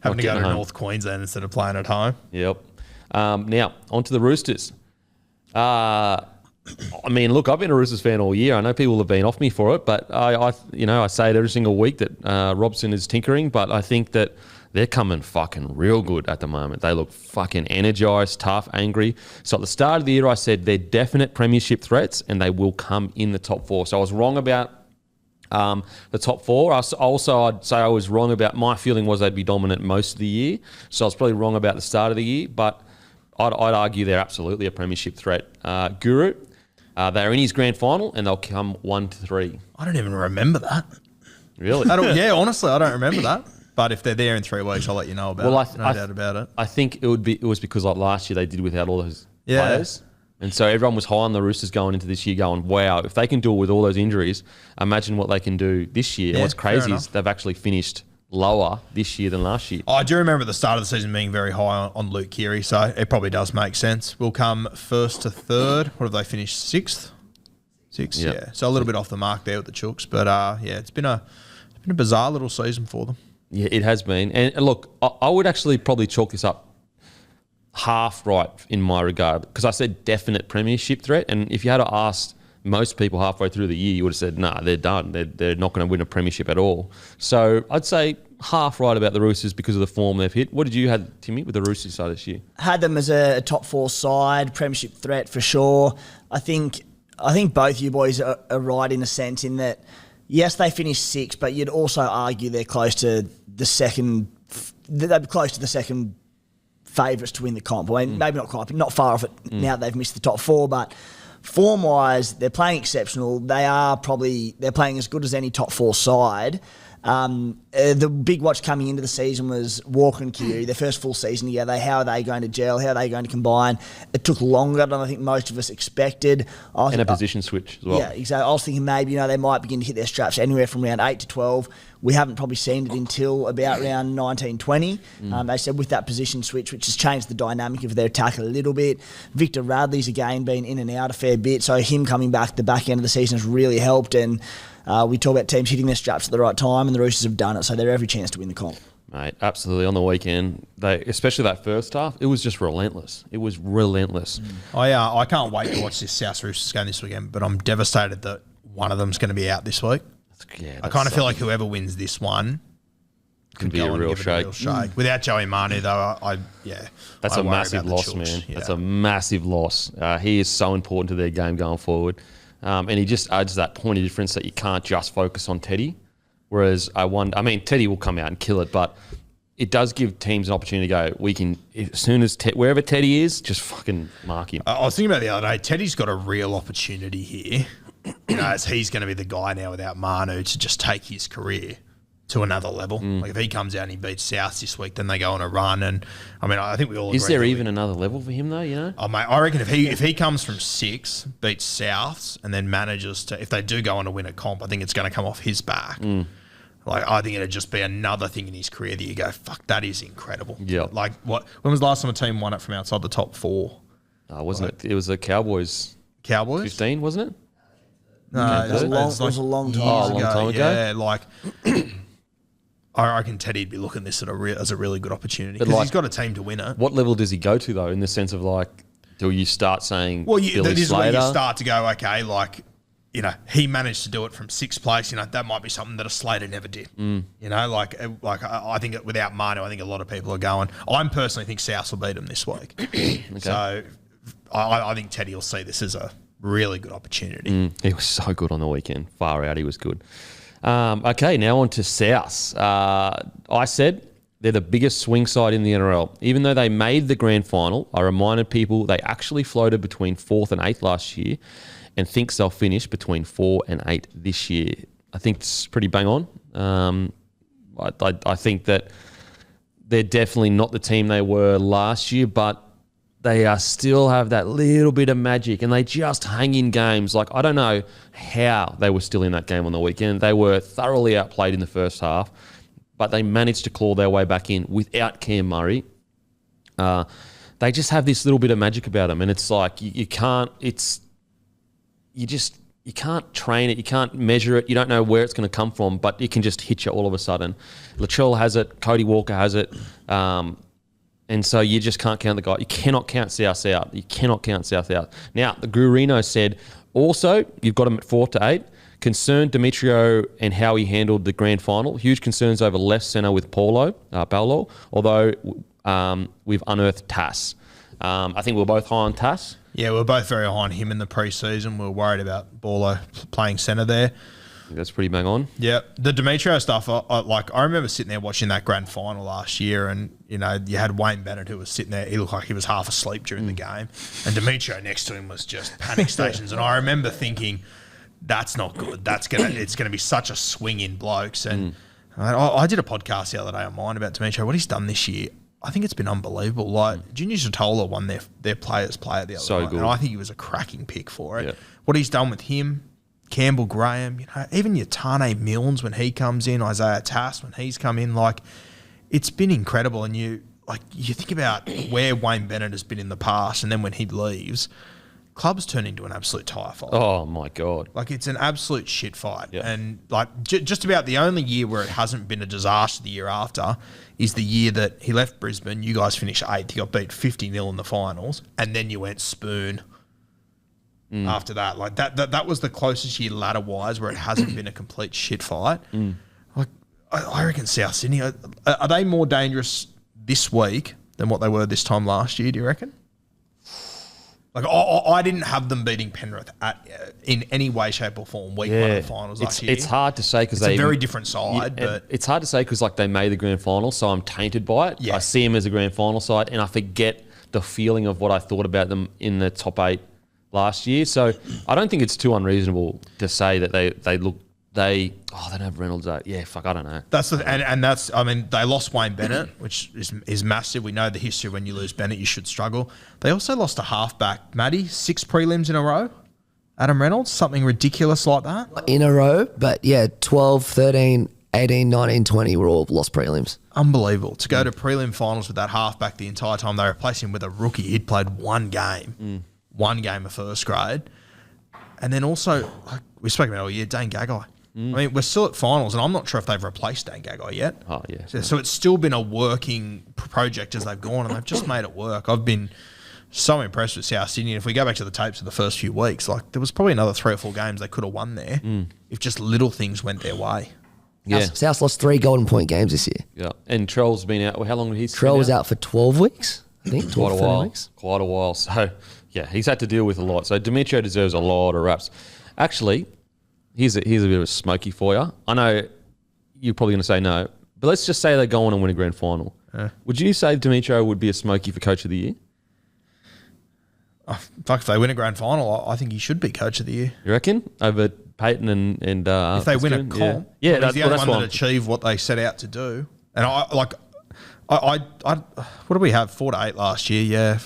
C: Having to go to North Queensland instead of playing at home.
B: Yep. Now, on to the Roosters. I mean, look, I've been a Roosters fan all year. I know people have been off me for it, but I say it every single week that Robson is tinkering, but I think that they're coming fucking real good at the moment. They look fucking energised, tough, angry. So at the start of the year, I said they're definite premiership threats and they will come in the top 4. So I was wrong about the top 4. I'd say I was wrong about, my feeling was they'd be dominant most of the year. So I was probably wrong about the start of the year, but I'd argue they're absolutely a premiership threat. Guru, they're in his grand final and they'll come 1-3.
C: I don't even remember that.
B: Really?
C: Honestly, I don't remember that. But if they're there in 3 weeks, I'll let you know about it. No doubt about it.
B: I think it was because like last year they did without all those players. And so everyone was high on the Roosters going into this year going, wow, if they can do it with all those injuries, imagine what they can do this year. And what's crazy is they've actually finished lower this year than last year.
C: I do remember the start of the season being very high on Luke Keary, so it probably does make sense. We'll come 1st to 3rd. What have they finished? 6th? 6th, yeah. So a little bit off the mark there with the Chooks. But it's been a bizarre little season for them.
B: Yeah, it has been. And look, I would actually probably chalk this up half right in my regard because I said definite premiership threat. And if you had asked most people halfway through the year, you would have said, nah, they're done. They're not going to win a premiership at all. So I'd say half right about the Roosters because of the form they've hit. What did you have, Timmy, with the Roosters side this year?
D: Had them as a top 4 side, premiership threat for sure. I think both you boys are right in a sense in that, yes, they finished 6th, but you'd also argue they're close to the second. They'd be close to the second favourites to win the comp. Well, maybe not quite, but not far off it now that they've missed the top 4. But form-wise, they're playing exceptional. They're playing as good as any top 4 side. The big watch coming into the season was Walker and Keary, their first full season together. How are they going to gel? How are they going to combine? It took longer than I think most of us expected.
B: And a position switch as well.
D: Yeah, exactly. I was thinking maybe they might begin to hit their straps anywhere from round 8 to 12. We haven't probably seen it until about round 19, 20. They said with that position switch, which has changed the dynamic of their attack a little bit. Victor Radley's again been in and out a fair bit, so him coming back the back end of the season has really helped. And we talk about teams hitting their straps at the right time, and the Roosters have done it, so they're every chance to win the comp.
B: Mate, absolutely. On the weekend, especially that first half, it was just relentless. It was relentless.
C: I can't wait to watch this South Roosters game this weekend, but I'm devastated that one of them's going to be out this week. I kind of feel like whoever wins this one
B: can be a real shake.
C: Without Joey Manu, though,
B: that's a massive loss, man. Yeah. That's a massive loss. He is so important to their game going forward. And he just adds that point of difference that you can't just focus on Teddy. Whereas Teddy will come out and kill it, but it does give teams an opportunity to go, we can, as soon as, wherever Teddy is, just fucking mark him.
C: I was thinking about the other day, Teddy's got a real opportunity here, as he's going to be the guy now without Manu to just take his career to another level. Like if he comes out and he beats South this week, then they go on a run. And I think we all agree.
B: Is there even another level for him though?
C: Oh mate, I reckon if he comes from 6, beats Souths, and then manages to, if they do go on to win a comp, I think it's going to come off his back. Like I think it'd just be another thing in his career that you go, fuck, that is incredible.
B: Yeah.
C: Like when was the last time a team won it from outside the top 4?
B: Wasn't it? It was the Cowboys.
C: 15,
B: wasn't it?
C: No,
D: it was a long time
B: ago. A long time ago.
C: Yeah, like I reckon Teddy'd be looking at this as a really good opportunity because he's got a team to win it.
B: What level does he go to though? In the sense of like, do you start saying?
C: Well,
B: Billy
C: this is where
B: Slater?
C: you start to go, okay, like. He managed to do it from 6th place. that might be something that a Slater never did. I think without Manu, I think a lot of people are going. I personally think South will beat them this week. Okay. So I think Teddy will see this as a really good opportunity.
B: He was so good on the weekend. Far out, he was good. Okay, now on to South. I said they're the biggest swing side in the NRL. Even though they made the grand final, I reminded people they actually floated between 4th and 8th last year, and thinks they'll finish between 4 and 8 this year. I think it's pretty bang on. I think that they're definitely not the team they were last year, but they still have that little bit of magic, and they just hang in games. Like, I don't know how they were still in that game on the weekend. They were thoroughly outplayed in the first half, but they managed to claw their way back in without Cam Murray. They just have this little bit of magic about them, and it's like you can't train it, you can't measure it, you don't know where it's going to come from, but it can just hit you all of a sudden. Latrell has it, Cody Walker has it, And so you just can't count the guy. You cannot count South out. You cannot count South out. Now, the Gurino said, also, you've got him at 4-8. Concerned Demetrio and how he handled the grand final. Huge concerns over left centre with Paulo, although we've unearthed Tass. I think we're both high on Tass.
C: Yeah, we're both very high on him in the pre-season. We were worried about Paulo playing centre there.
B: That's pretty bang on.
C: Yeah, the Demetrio stuff. I remember sitting there watching that grand final last year, and you had Wayne Bennett who was sitting there. He looked like he was half asleep during the game, and Demetrio next to him was just panic stations. And I remember thinking, that's not good. It's gonna be such a swing in blokes. And I did a podcast the other day on mine about Demetrio. What he's done this year, I think it's been unbelievable. Like Junior Satola won their players player the other night,
B: good.
C: and I think he was a cracking pick for it.
B: Yeah.
C: What he's done with him. Campbell Graham, even your Tane Milnes when he comes in, Isaiah Tass when he's come in, it's been incredible. And you think about where Wayne Bennett has been in the past, and then when he leaves, clubs turn into an absolute tyre fight.
B: Oh my God!
C: It's an absolute shit fight,
B: yeah.
C: And just about the only year where it hasn't been a disaster the year after is the year that he left Brisbane. You guys finished 8th. He got beat 50-0 in the finals, and then you went spoon. After that, that was the closest year ladder wise where it hasn't been a complete shit fight. I reckon South Sydney are they more dangerous this week than what they were this time last year? Do you reckon? I didn't have them beating Penrith in any way, shape, or form week 1 of the finals last year.
B: It's hard to say because
C: it's a very different side, but
B: it's hard to say because they made the grand final, so I'm tainted by it.
C: Yeah.
B: I see them as a grand final side, and I forget the feeling of what I thought about them in the top 8 last year. So I don't think it's too unreasonable to say that they don't have Reynolds out. Yeah, I don't know.
C: They lost Wayne Bennett, which is massive. We know the history. When you lose Bennett, you should struggle. They also lost a halfback, Matty, 6 prelims in a row. Adam Reynolds, something ridiculous like that.
E: In a row, but yeah, 12, 13, 18, 19, 20 were all lost prelims.
C: Unbelievable. To go to prelim finals with that halfback the entire time. They replaced him with a rookie. He'd played one game of first grade. And then also, we spoke about it all year, Dane Gagai. I mean, we're still at finals, and I'm not sure if they've replaced Dane Gagai yet.
B: Oh, yeah.
C: So it's still been a working project as they've gone, and they've just made it work. I've been so impressed with South Sydney. And if we go back to the tapes of the first few weeks, there was probably another 3 or 4 games they could have won there if just little things went their way.
B: Yeah.
E: South lost 3 golden point games this year.
B: Yeah. And Trell's been out. How long did he spend
E: Trell was out for 12 weeks, I think. 12, 13 weeks.
B: Quite a while. So, yeah, he's had to deal with a lot. So, Demetrio deserves a lot of raps. Actually, here's a bit of a smoky for you. I know you're probably going to say no, but let's just say they go on and win a grand final. Would you say Demetrio would be a smoky for Coach of the Year?
C: If they win a grand final, I think he should be Coach of the Year.
B: You reckon? Over Peyton and
C: if they win a comp,
B: yeah,
C: that's the only one that achieved what they set out to do. And what do we have? 4-8 last year. Yeah,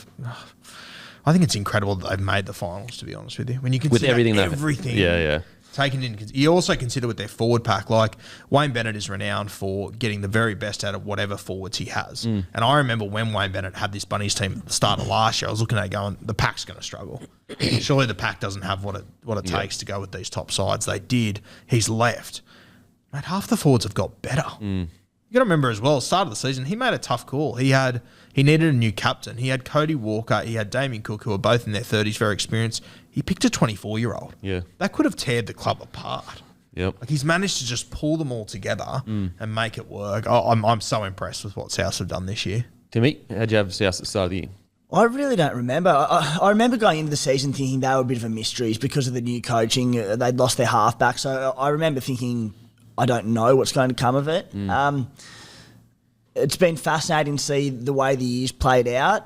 C: I think it's incredible that they've made the finals. To be honest with you, when you consider everything,
B: yeah.
C: Taken in, you also consider with their forward pack, Wayne Bennett is renowned for getting the very best out of whatever forwards he has. And I remember when Wayne Bennett had this Bunnies team at the start of last year, I was looking at it going, the pack's going to struggle. Surely the pack doesn't have what it takes to go with these top sides. They did. He's left. Mate, half the forwards have got better. You got to remember as well, start of the season, he made a tough call. He needed a new captain. He had Cody Walker, he had Damien Cook, who are both in their 30s, very experienced. He picked a 24-year-old.
B: Yeah. That
C: could have teared the club apart.
B: Yep.
C: He's managed to just pull them all together and make it work. I'm so impressed with what South have done this year.
B: Timmy, how'd you have South at the start of the year?
D: I really don't remember. I remember going into the season thinking they were a bit of a mystery because of the new coaching. They'd lost their halfback. So I remember thinking, I don't know what's going to come of it. It's been fascinating to see the way the year's played out.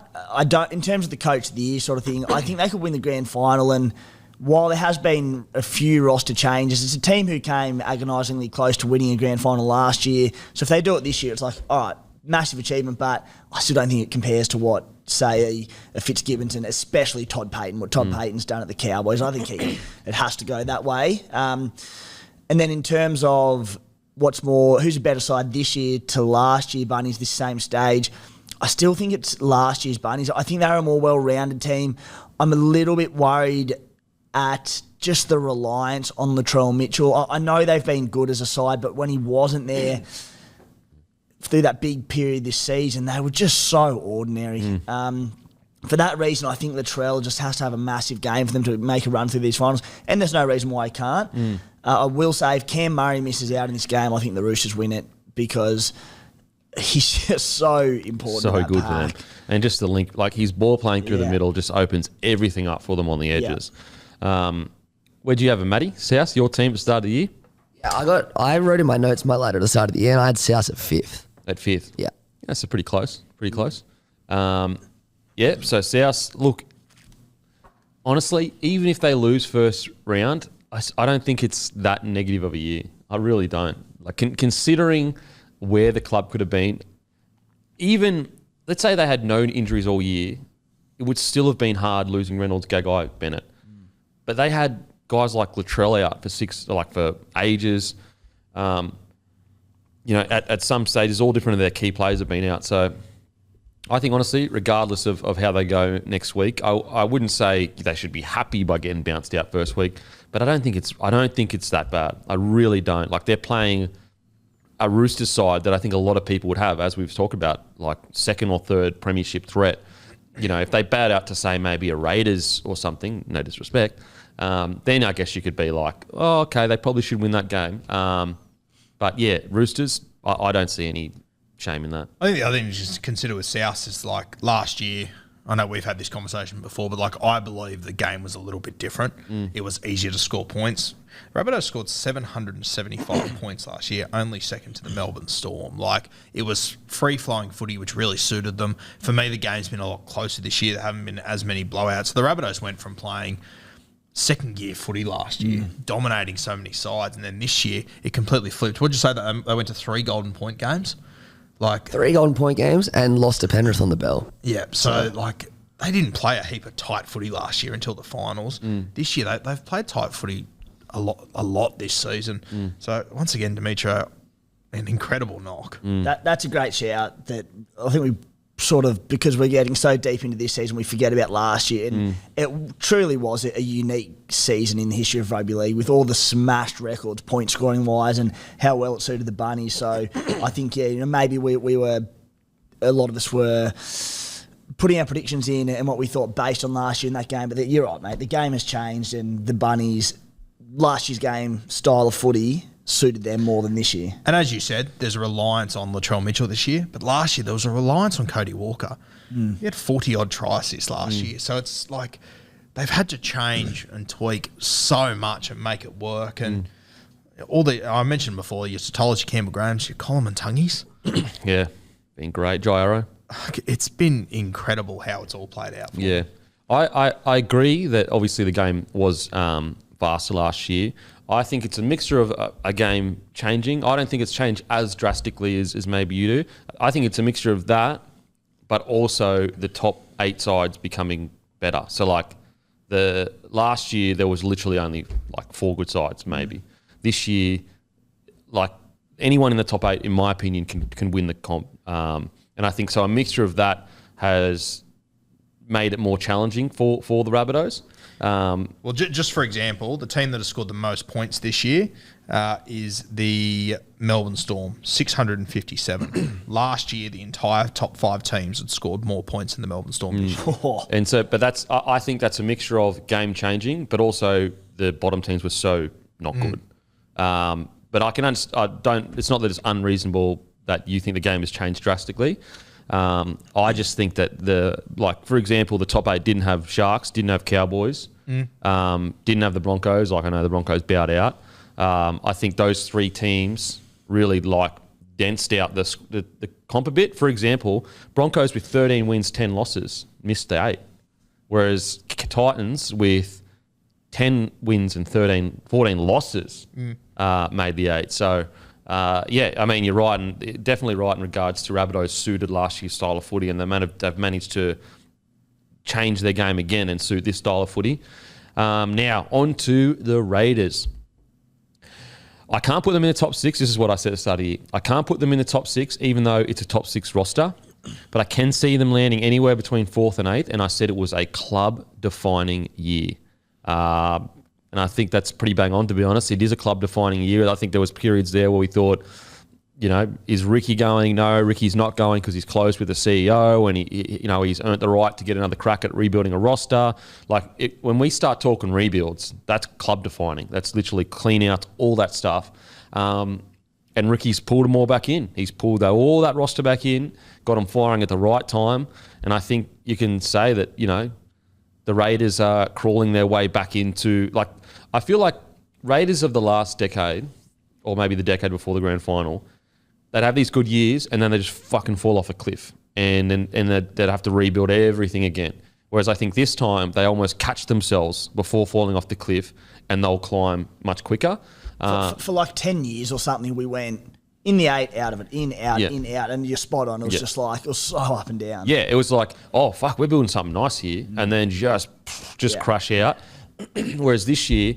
D: In terms of the coach of the year sort of thing, I think they could win the grand final. And while there has been a few roster changes, it's a team who came agonisingly close to winning a grand final last year. So if they do it this year, it's all right, massive achievement, but I still don't think it compares to what, say, a Fitzgibbons, especially Todd Payton, what Todd Payton's done at the Cowboys. I think it has to go that way. And then in terms of who's a better side this year to last year, Bunnies, this same stage, I still think it's last year's Bunnies. I think they're a more well-rounded team. I'm a little bit worried at just the reliance on Latrell Mitchell. I know they've been good as a side, but when he wasn't there, through that big period this season, they were just so ordinary. For that reason, I think Latrell just has to have a massive game for them to make a run through these finals, and there's no reason why he can't. I will say, if Cam Murray misses out in this game, I think the Roosters win it because he's just so important.
B: So
D: to that
B: good
D: pack.
B: for them. And just the link, like his ball playing through the middle just opens everything up for them on the edges. Where do you have him, Matty? South, your team at the start of the year?
E: Yeah, I wrote in my notes my later at the start of the year, and I had South at 5th.
B: At 5th?
E: Yeah.
B: That's pretty close. Pretty close. Yeah, so South, look, honestly, even if they lose first round, I don't think it's that negative of a year. I really don't. Like considering where the club could have been, even, let's say they had no injuries all year, it would still have been hard losing Reynolds, Gagai, Bennett. But they had guys like Latrell out for ages. At some stages, all different of their key players have been out. So I think, honestly, regardless of how they go next week, I wouldn't say they should be happy by getting bounced out first week, but I don't think it's that bad. I really don't. Like, they're playing a Roosters side that I think a lot of people would have, as we've talked about, like second or third premiership threat. If they bowed out to, say, maybe a Raiders or something, no disrespect, then I guess you could be like, oh, okay, they probably should win that game. But yeah, Roosters, I don't see any shame in that.
C: I think the other thing to just consider with South is like last year, I know we've had this conversation before, but like I believe the game was a little bit different. It was easier to score points. Rabbitohs scored 775 points last year, only second to the Melbourne Storm. Like, it was free-flowing footy, which really suited them. For me, the game's been a lot closer this year. There haven't been as many blowouts. So the Rabbitohs went from playing second-gear footy last year, dominating so many sides, and then this year it completely flipped. What did you say? That they went to 3 golden point games? Like
E: 3 golden point games and lost to Penrith on the bell.
C: Yeah, so like they didn't play a heap of tight footy last year until the finals. This year they've played tight footy a lot this season. So once again, Demetrio, an incredible knock.
D: That's a great shout. That I think we sort of, because we're getting so deep into this season, we forget about last year. And it truly was a unique season in the history of rugby league, with all the smashed records, point scoring wise, and how well it suited the Bunnies. So I think, maybe we were, a lot of us were putting our predictions in and what we thought based on last year in that game. But you're right, mate. The game has changed, and the Bunnies, last year's game style of footy suited them more than this year.
C: And as you said, there's a reliance on Latrell Mitchell this year, but last year there was a reliance on Cody Walker. He had 40-odd try assists last year. So it's like they've had to change and tweak so much and make it work. And I mentioned before, your Suaalii, your Campbell Grahams, your Coleman Tungies.
B: Yeah, been great. Jairo.
C: It's been incredible how it's all played out.
B: Yeah. I agree that obviously the game was faster last year. I think it's a mixture of a game changing. I don't think it's changed as drastically as maybe you do. I think it's a mixture of that, but also the top 8 sides becoming better. So like the last year, there was literally only like 4 good sides maybe. This year, like anyone in the top 8, in my opinion, can win the comp. And I think so a mixture of that has made it more challenging for the Rabbitohs.
C: Well, just for example, the team that has scored the most points this year is the Melbourne Storm, 657. Last year, the entire top 5 teams had scored more points than the Melbourne Storm this year.
B: And so, but I think that's a mixture of game changing, but also the bottom teams were so not good. But I can understand. It's not that it's unreasonable that you think the game has changed drastically. I just think that for example, the top 8 didn't have Sharks, didn't have Cowboys, didn't have the Broncos. Like, I know the Broncos bowed out. I think those 3 teams really densed out the comp a bit. For example, Broncos with 13 wins, 10 losses missed the 8, whereas Titans with 10 wins and 14 losses made the 8. So. I mean, you're right, and definitely right in regards to Rabbitohs suited last year's style of footy, and they've managed to change their game again and suit this style of footy. Now, on to the Raiders. I can't put them in the top 6. This is what I said at the start of the year. I can't put them in the top 6, even though it's a top 6 roster, but I can see them landing anywhere between 4th and 8th, and I said it was a club-defining year. And I think that's pretty bang on, to be honest. It is a club-defining year. I think there was periods there where we thought, is Ricky going? No, Ricky's not going because he's closed with the CEO and he's earned the right to get another crack at rebuilding a roster. When we start talking rebuilds, that's club defining. That's literally clean out all that stuff. And Ricky's pulled them all back in. He's pulled all that roster back in, got them firing at the right time. And I think you can say that, the Raiders are crawling their way back into, I feel like Raiders of the last decade, or maybe the decade before the grand final, they'd have these good years and then they just fucking fall off a cliff and they'd have to rebuild everything again. Whereas I think this time they almost catch themselves before falling off the cliff and they'll climb much quicker.
D: For 10 years or something, we went in the 8, out of it, in, out, and you're spot on. It was just it was so up and down.
B: Yeah, it was like, oh, fuck, we're building something nice here, and then just crash out. Whereas this year,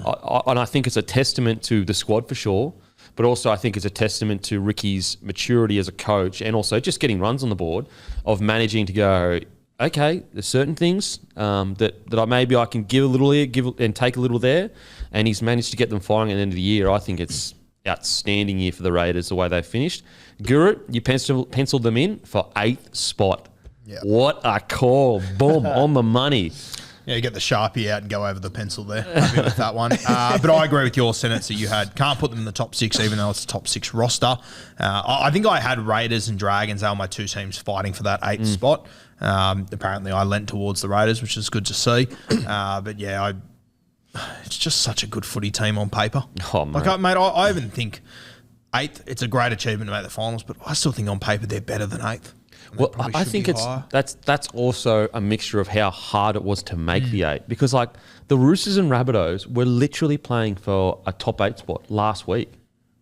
B: I think it's a testament to the squad for sure, but also I think it's a testament to Ricky's maturity as a coach and also just getting runs on the board of managing to go, okay, there's certain things that I can give a little here, and take a little there, and he's managed to get them firing at the end of the year. I think it's outstanding year for the Raiders, the way they finished. Guru, you penciled them in for 8th spot.
C: Yep.
B: What a call. Boom, on the money.
C: Yeah, you get the Sharpie out and go over the pencil there. Happy with that one. But I agree with your sentence that you can't put them in the top 6, even though it's a top 6 roster. I think I had Raiders and Dragons. They were my two teams fighting for that 8th spot. Apparently I leant towards the Raiders, which is good to see. But yeah, it's just such a good footy team on paper.
B: Oh, mate.
C: I even think 8th, it's a great achievement to make the finals, but I still think on paper they're better than 8th.
B: Well, I think that's also a mixture of how hard it was to make the 8, because the Roosters and Rabbitohs were literally playing for a top 8 spot last week.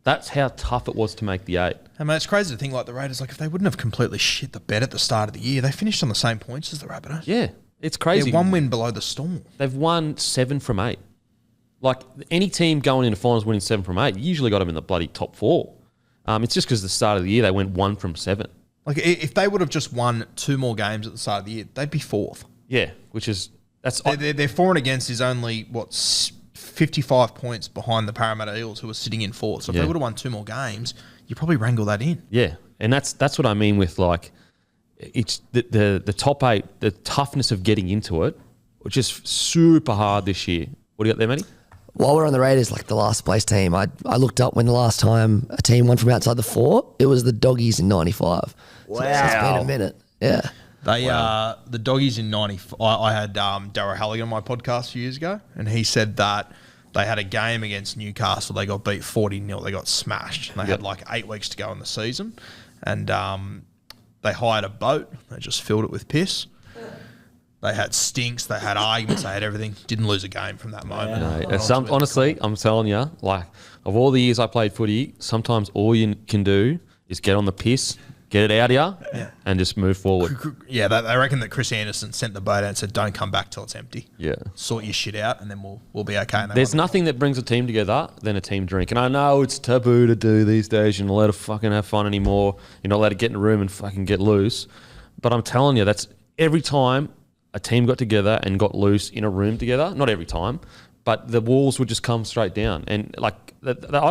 B: That's how tough it was to make the 8.
C: I mean, it's crazy to think the Raiders, if they wouldn't have completely shit the bed at the start of the year, they finished on the same points as the Rabbitohs.
B: Yeah, it's crazy.
C: They're 1 win below the Storm.
B: They've won 7 from 8. Any team going into finals winning 7 from 8, you usually got them in the bloody top 4. It's just because the start of the year they went 1 from 7.
C: If they would have just won 2 more games at the start of the year, they'd be 4th.
B: Yeah,
C: Their for and against is only 55 points behind the Parramatta Eels, who are sitting in 4th. So if they would have won 2 more games, you probably wrangle that in.
B: Yeah, and that's what I mean with it's the top 8, the toughness of getting into it, which is super hard this year. What do you got there, Matty?
E: While we're on the Raiders, the last place team, I looked up when the last time a team won from outside the 4, it was the Doggies in 95.
D: Wow.
E: So it's been a minute. Yeah.
C: The Doggies in 95. I had Darryl Halligan on my podcast a few years ago, and he said that they had a game against Newcastle. They got beat 40-0. They got smashed. And they had 8 weeks to go in the season, and they hired a boat. They just filled it with piss. They had stinks, they had arguments, they had everything. Didn't lose a game from that moment.
B: No, honestly, I'm telling you, of all the years I played footy, sometimes all you can do is get on the piss, get it out of you, and just move forward.
C: Yeah, they reckon that Chris Anderson sent the boat out and said, don't come back till it's empty.
B: Yeah.
C: Sort your shit out, and then we'll be okay. And
B: there's nothing that brings a team together than a team drink. And I know it's taboo to do these days. You're not allowed to fucking have fun anymore. You're not allowed to get in a room and fucking get loose. But I'm telling you, that's every time a team got together and got loose in a room together. Not every time, but the walls would just come straight down. And I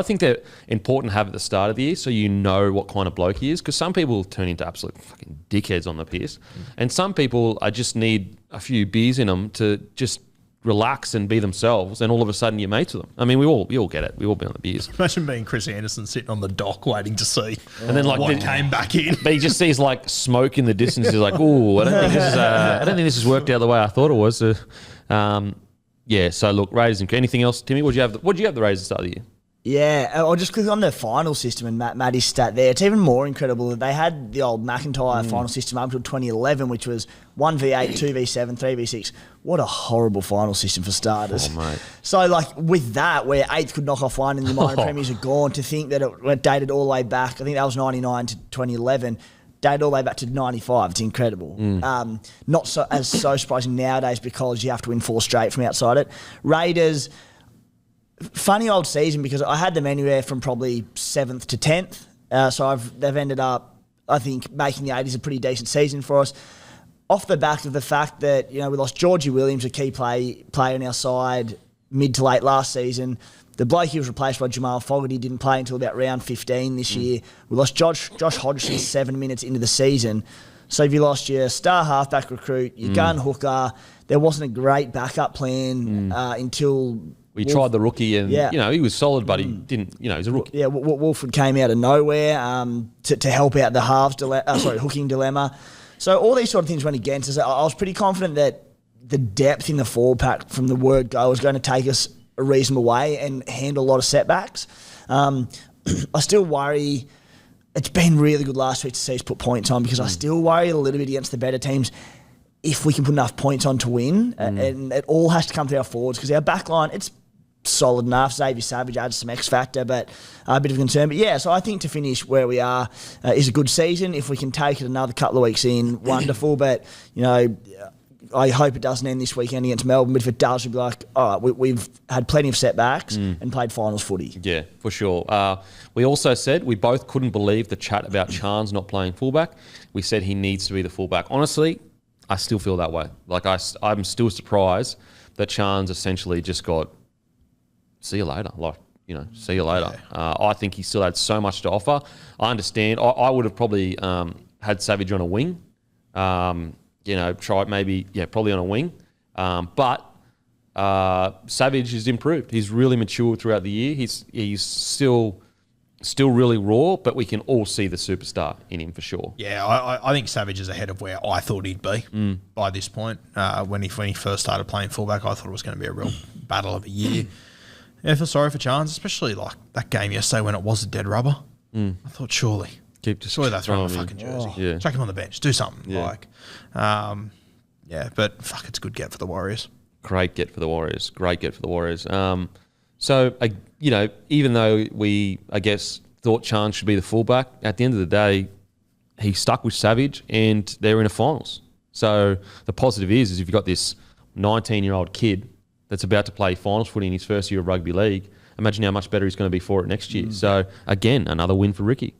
B: think they're important to have at the start of the year so you know what kind of bloke he is, because some people turn into absolute fucking dickheads on the piss, and some people just need a few beers in them to just relax and be themselves, and all of a sudden you're mates with them. I mean, we all get it. We all be on the beers.
C: Imagine being Chris Anderson sitting on the dock waiting to see
B: and then
C: what came back in.
B: But he just sees smoke in the distance. He's like, "Ooh, I don't think this has worked out the way I thought it was." So look, Raiders. Anything else, Timmy? What do you have the Raiders at the start of the year?
D: Yeah, I'll just click on the final system and Matty's stat there. It's even more incredible that they had the old McIntyre final system up until 2011, which was 1v8, 2v7, 3v6. What a horrible final system for starters.
B: Oh, mate.
D: So, with that, where 8th could knock off 1 and the minor premiers are gone, to think that it went dated all the way back, I think that was 99 to 2011, dated all the way back to 95. It's incredible. Not so surprising nowadays because you have to win 4 straight from outside it. Raiders... Funny old season because I had them anywhere from probably 7th to 10th. So they've ended up, I think, making the 80s a pretty decent season for us. Off the back of the fact that, we lost Georgie Williams, a key player on our side, mid to late last season. The bloke he was replaced by, Jamal Fogarty, didn't play until about round 15 this year. We lost Josh Hodgson 7 minutes into the season. So if you lost your star halfback recruit, your gun hooker, there wasn't a great backup plan until...
B: We tried the rookie and, he was solid, but he didn't, he's a rookie.
D: Yeah, Wolford came out of nowhere to help out the hooking dilemma. So all these sort of things went against us. I was pretty confident that the depth in the forward pack from the word go was going to take us a reasonable way and handle a lot of setbacks. I still worry... It's been really good last week to see us put points on because I still worry a little bit against the better teams if we can put enough points on to win. And it all has to come through our forwards because our back line, it's solid enough. Xavier Savage adds some X factor, but a bit of a concern. But yeah, so I think to finish where we are is a good season. If we can take it another couple of weeks in, wonderful. But, I hope it doesn't end this weekend against Melbourne. But if it does, we'll be like, all right, we've had plenty of setbacks and played finals footy.
B: Yeah, for sure. We also said we both couldn't believe the chat about Chance not playing fullback. We said he needs to be the fullback. Honestly, I still feel that way. Like I'm still surprised that Chance essentially just got, see you later. See you later. Yeah. I think he still had so much to offer. I understand. I would have probably had Savage on a wing. Try maybe, probably on a wing. But Savage has improved. He's really matured throughout the year. He's still really raw, but we can all see the superstar in him for sure.
C: Yeah, I think Savage is ahead of where I thought he'd be by this point. When he first started playing fullback, I thought it was going to be a real battle of a year. Yeah, I feel sorry for Chance, especially like that game yesterday when it was a dead rubber. I thought surely they throw him a fucking jersey. Yeah. Chuck him on the bench. Do something.
B: Yeah.
C: But fuck, it's a good get for the Warriors.
B: Great get for the Warriors. Even though we, I guess, thought Chance should be the fullback, at the end of the day, he stuck with Savage and they're in a finals. So the positive is if you've got this 19-year-old kid that's about to play finals footy in his first year of rugby league, imagine how much better he's going to be for it next year. So, again, another win for Ricky.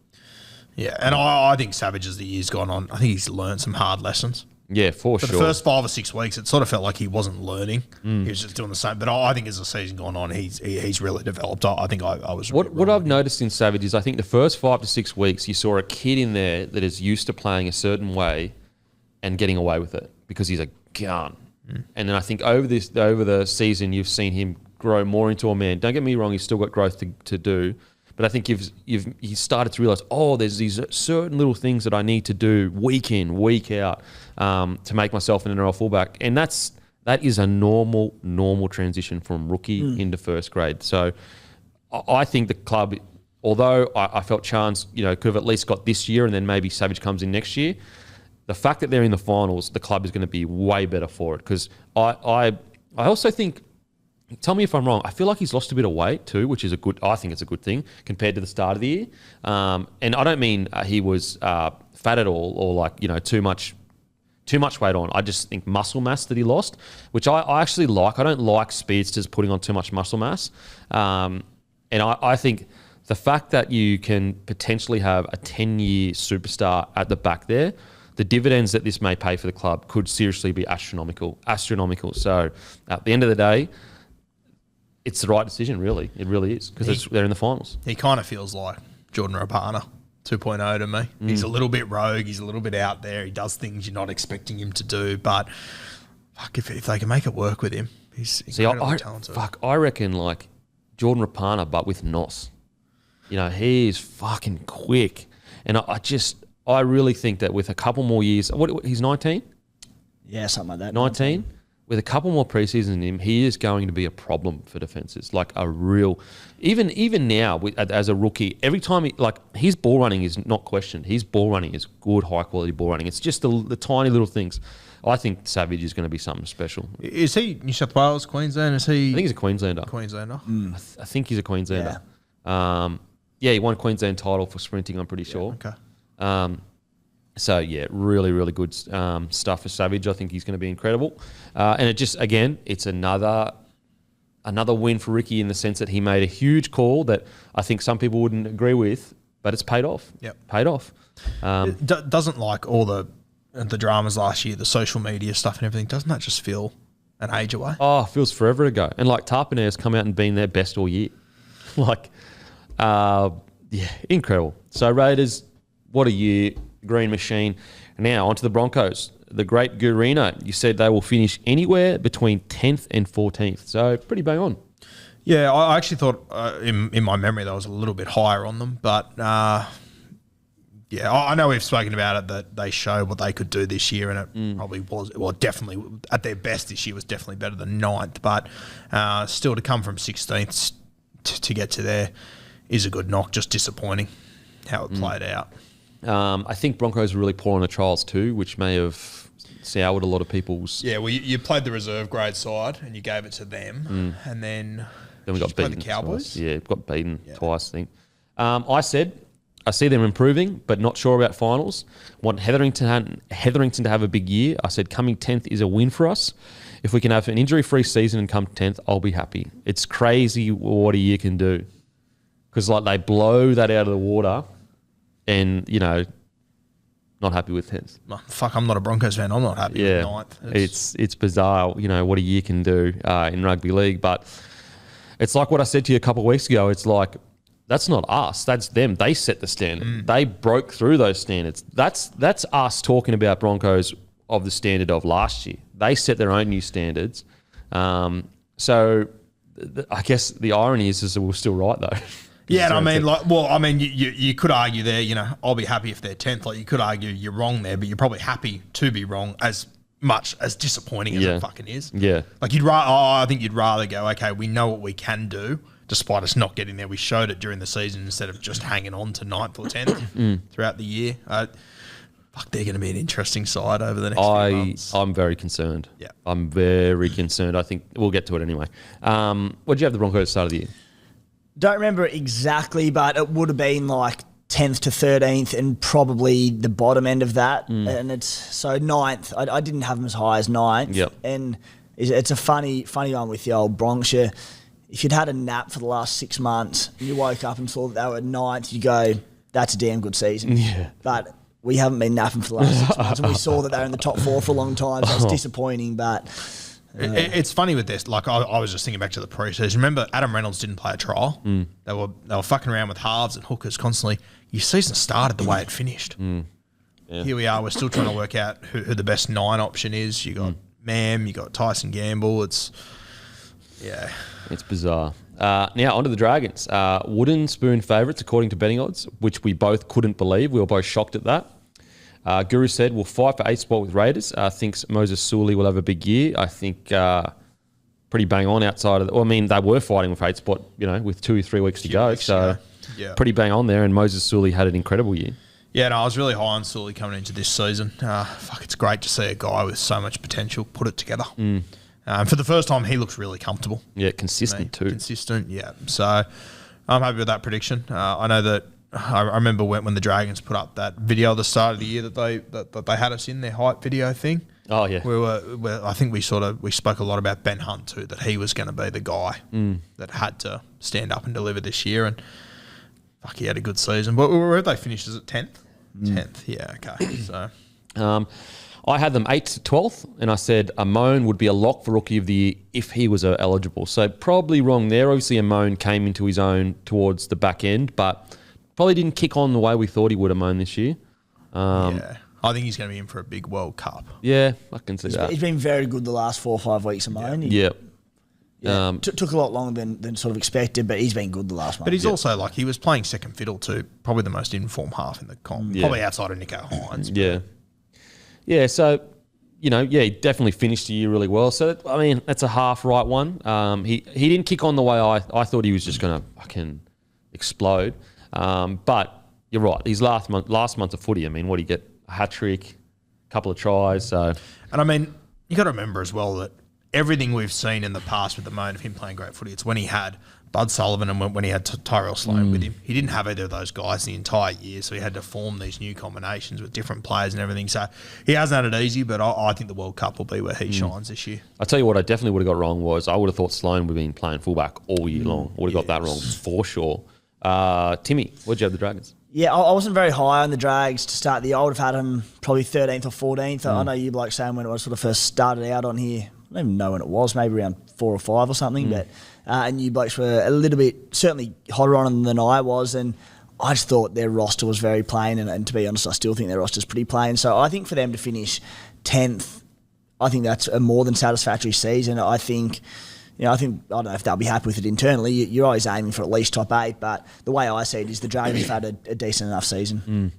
C: Yeah, and I think Savage, as the year's gone on, I think he's learned some hard lessons.
B: Yeah, for
C: sure. The first 5 or 6 weeks, it sort of felt like he wasn't learning. He was just doing the same. But I think as the season gone on, he's really developed. I think I was...
B: What I've noticed in Savage is I think the first 5 to 6 weeks, you saw a kid in there that is used to playing a certain way and getting away with it because he's a gun. And then I think over the season, you've seen him grow more into a man. Don't get me wrong, he's still got growth to do. But I think you started to realise, there's these certain little things that I need to do week in, week out to make myself an NRL fullback. And that is a normal transition from rookie into first grade. So I think the club, although I felt Chance, could have at least got this year and then maybe Savage comes in next year, the fact that they're in the finals, the club is going to be way better for it. Because I also think, tell me if I'm wrong, I feel like he's lost a bit of weight too, which is I think it's a good thing compared to the start of the year. And I don't mean he was fat at all or like, too much weight on. I just think muscle mass that he lost, which I actually like. I don't like speedsters putting on too much muscle mass. And I think the fact that you can potentially have a 10-year superstar at the back there, the dividends that this may pay for the club could seriously be astronomical. So at the end of the day, it's the right decision, really. It really is, because they're in the finals.
C: He kind of feels like Jordan Rapana 2.0 to me. He's a little bit rogue. He's a little bit out there. He does things you're not expecting him to do. But fuck, if they can make it work with him, he's incredibly talented.
B: Fuck, I reckon like Jordan Rapana, but with Nos. He is fucking quick. And I really think that with a couple more years, he's 19?
D: Yeah, something like that.
B: 19? With a couple more preseasons in him, he is going to be a problem for defences. Like a real, even now as a rookie, every time his ball running is not questioned. His ball running is good, high quality ball running. It's just the tiny little things. I think Savage is going to be something special.
C: Is he New South Wales, Queensland?
B: I think he's a Queenslander. I think he's a Queenslander. Yeah. He won a Queensland title for sprinting, I'm pretty sure.
C: Okay.
B: So, yeah, really, really good stuff for Savage. I think he's going to be incredible. And it just, again, it's another win for Ricky in the sense that he made a huge call that I think some people wouldn't agree with, but it's paid off.
C: Yep.
B: Paid off.
C: Doesn't like all the dramas last year, the social media stuff and everything, doesn't that just feel an age away?
B: Oh, it feels forever ago. And like Tarpanay's come out and been their best all year. Incredible. So Raiders, what a year, green machine. Now onto the Broncos. The great Gurino, you said they will finish anywhere between 10th and 14th. So pretty bang on.
C: Yeah, I actually thought in my memory that was a little bit higher on them, but I know we've spoken about it that they showed what they could do this year, and it probably was, well, definitely at their best this year was definitely better than 9th, but still to come from 16th to get to there is a good knock. Just disappointing how it played out.
B: I think Broncos were really poor on the trials too, which may have soured a lot of people's.
C: Yeah, well, you played the reserve grade side and you gave it to them, and then
B: we got beaten
C: the Cowboys.
B: Twice. Yeah, got beaten twice, I think. I said I see them improving, but not sure about finals. Want Hetherington to have a big year. I said coming 10th is a win for us. If we can have an injury-free season and come 10th, I'll be happy. It's crazy what a year can do, because like they blow that out of the water. And, not happy with 10th.
C: Fuck, I'm not a Broncos fan. I'm not happy with 9th.
B: It's bizarre, what a year can do in rugby league. But it's like what I said to you a couple of weeks ago. It's like, that's not us. That's them. They set the standard. They broke through those standards. That's us talking about Broncos of the standard of last year. They set their own new standards. So I guess the irony is that we're still right, though.
C: Yeah, and you could argue there, I'll be happy if they're 10th. Like, you could argue you're wrong there, but you're probably happy to be wrong as much as disappointing as it fucking is.
B: Yeah.
C: Like, I think you'd rather go, okay, we know what we can do, despite us not getting there. We showed it during the season instead of just hanging on to 9th or 10th throughout the year. They're going to be an interesting side over the next few months.
B: I'm very concerned.
C: Yeah.
B: I'm very concerned. I think we'll get to it anyway. What did you have the Broncos at the start of the year?
D: Don't remember it exactly, but it would have been like 10th to 13th and probably the bottom end of that. And it's so 9th. I didn't have them as high as 9th.
B: Yep.
D: And it's a funny one with the old Bronx. If you'd had a nap for the last 6 months and you woke up and saw that they were at 9th, you go, that's a damn good season.
B: Yeah.
D: But we haven't been napping for the last 6 months, and we saw that they were in the top 4 for a long time. So it's disappointing, but...
C: It's funny with this. Like, I was just thinking back to the preseason. Remember, Adam Reynolds didn't play a trial. They were fucking around with halves and hookers constantly. Your season started the way it finished. Yeah. Here we are. We're still trying to work out who the best 9 option is. You got Mam. You got Tyson Gamble. It's
B: bizarre. Now onto the Dragons. Wooden spoon favourites according to betting odds, which we both couldn't believe. We were both shocked at that. Guru said we'll fight for 8th spot with Raiders. Thinks Moses Suaalii will have a big year. I think pretty bang on outside of they were fighting for 8th spot, with 2 or 3 weeks to go. So pretty bang on there. And Moses Suaalii had an incredible year.
C: Yeah, no, I was really high on Suaalii coming into this season. It's great to see a guy with so much potential put it together. For the first time, he looks really comfortable.
B: Yeah, consistent too.
C: Consistent, yeah. So I'm happy with that prediction. I know that I remember when the Dragons put up that video at the start of the year that they had us in their hype video thing.
B: Oh yeah,
C: I think we spoke a lot about Ben Hunt too, that he was going to be the guy that had to stand up and deliver this year, and he had a good season. But where did they finish? Is it 10th? 10th, yeah, okay. So,
B: I had them 8th to 12th, and I said Amon would be a lock for Rookie of the Year if he was eligible. So probably wrong there. Obviously, Amon came into his own towards the back end, but probably didn't kick on the way we thought he would, Amon, this year.
C: I think he's going to be in for a big World Cup.
B: Yeah, I can see that.
D: He's been very good the last 4 or 5 weeks, Amon.
B: Yeah.
D: Took a lot longer than sort of expected, but he's been good the last month.
C: But he's also he was playing second fiddle to probably the most informed half in the comp, probably outside of Nico Hines.
B: Yeah, so, he definitely finished the year really well. So, that's a half right one. He didn't kick on the way I thought he was just going to fucking explode. But you're right. His last month of footy, what do you get? A hat-trick, a couple of tries. So.
C: And, you got to remember as well that everything we've seen in the past with the moment of him playing great footy, it's when he had Bud Sullivan and when he had Tyrell Sloan with him. He didn't have either of those guys the entire year, so he had to form these new combinations with different players and everything. So he hasn't had it easy, but I think the World Cup will be where he shines this year.
B: I'll tell you what I definitely would have got wrong was I would have thought Sloan would have been playing fullback all year long. Would have got that wrong for sure. Timmy, what did you have the Dragons?
D: Yeah, I wasn't very high on the Drags to start the year. I would have had him probably 13th or 14th. I know you saying when it was sort of first started out on here, don't even know when it was, maybe around 4 or 5 or something. But and you blokes were a little bit certainly hotter on them than I was, and I just thought their roster was very plain. And to be honest, I still think their roster's pretty plain. So I think for them to finish 10th, I think that's a more than satisfactory season. I think. I don't know if they'll be happy with it internally. You're always aiming for at least top 8, but the way I see it is the Dragons have had a decent enough season.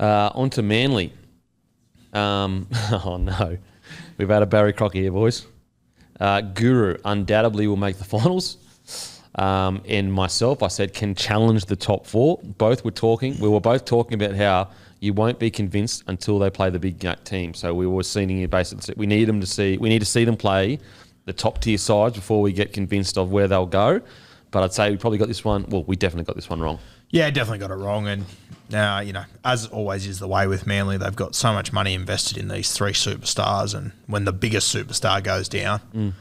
B: On to Manly. Oh no, we've had a Barry Crocker here, boys. Guru undoubtedly will make the finals. And myself, I said, can challenge the top 4. We were both talking about how you won't be convinced until they play the big team. So we were seeing it basically. We need to see them play the top tier sides before we get convinced of where they'll go. But I'd say we probably got this one. Well, we definitely got this one wrong.
C: Yeah, definitely got it wrong. And now, as always is the way with Manly, they've got so much money invested in these 3 superstars. And when the biggest superstar goes down,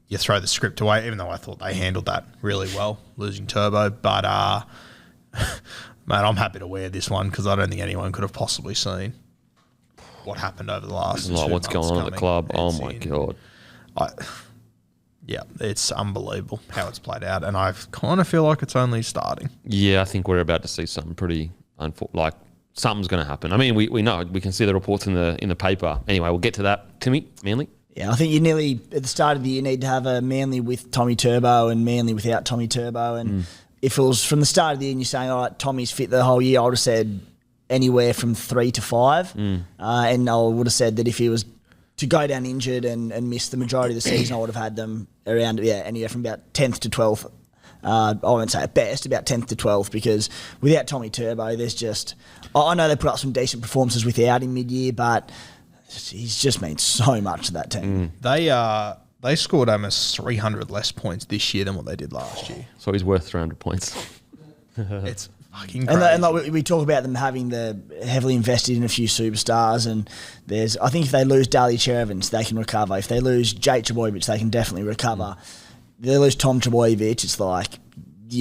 C: you throw the script away, even though I thought they handled that really well, losing Turbo. But, mate, I'm happy to wear this one because I don't think anyone could have possibly seen what happened over the last 2 months.
B: What's going on at the club. Oh, my God.
C: Yeah, it's unbelievable how it's played out, and I kind of feel like it's only starting.
B: Yeah, I think we're about to see something pretty something's going to happen. I mean, we know, we can see the reports in the paper. Anyway, we'll get to that. Timmy, Manly?
D: Yeah, I think you nearly, at the start of the year, need to have a Manly with Tommy Turbo and Manly without Tommy Turbo. And if it was from the start of the year and you're saying, all right, Tommy's fit the whole year, I would have said anywhere from 3 to 5. And I would have said that if he was to go down injured and miss the majority of the season, I would have had them around, anywhere from about 10th to 12th. I won't say at best, about 10th to 12th, because without Tommy Turbo, there's just... I know they put up some decent performances without him mid-year, but he's just meant so much to that team.
C: They scored almost 300 less points this year than what they did last year.
B: So he's worth 300 points.
C: It's fucking crazy.
D: And like we talk about them having heavily invested in a few superstars, and I think if they lose Daly Cherevins, they can recover. If they lose Jake Trbojevic, they can definitely recover. If they lose Tom Trbojevic, it's like,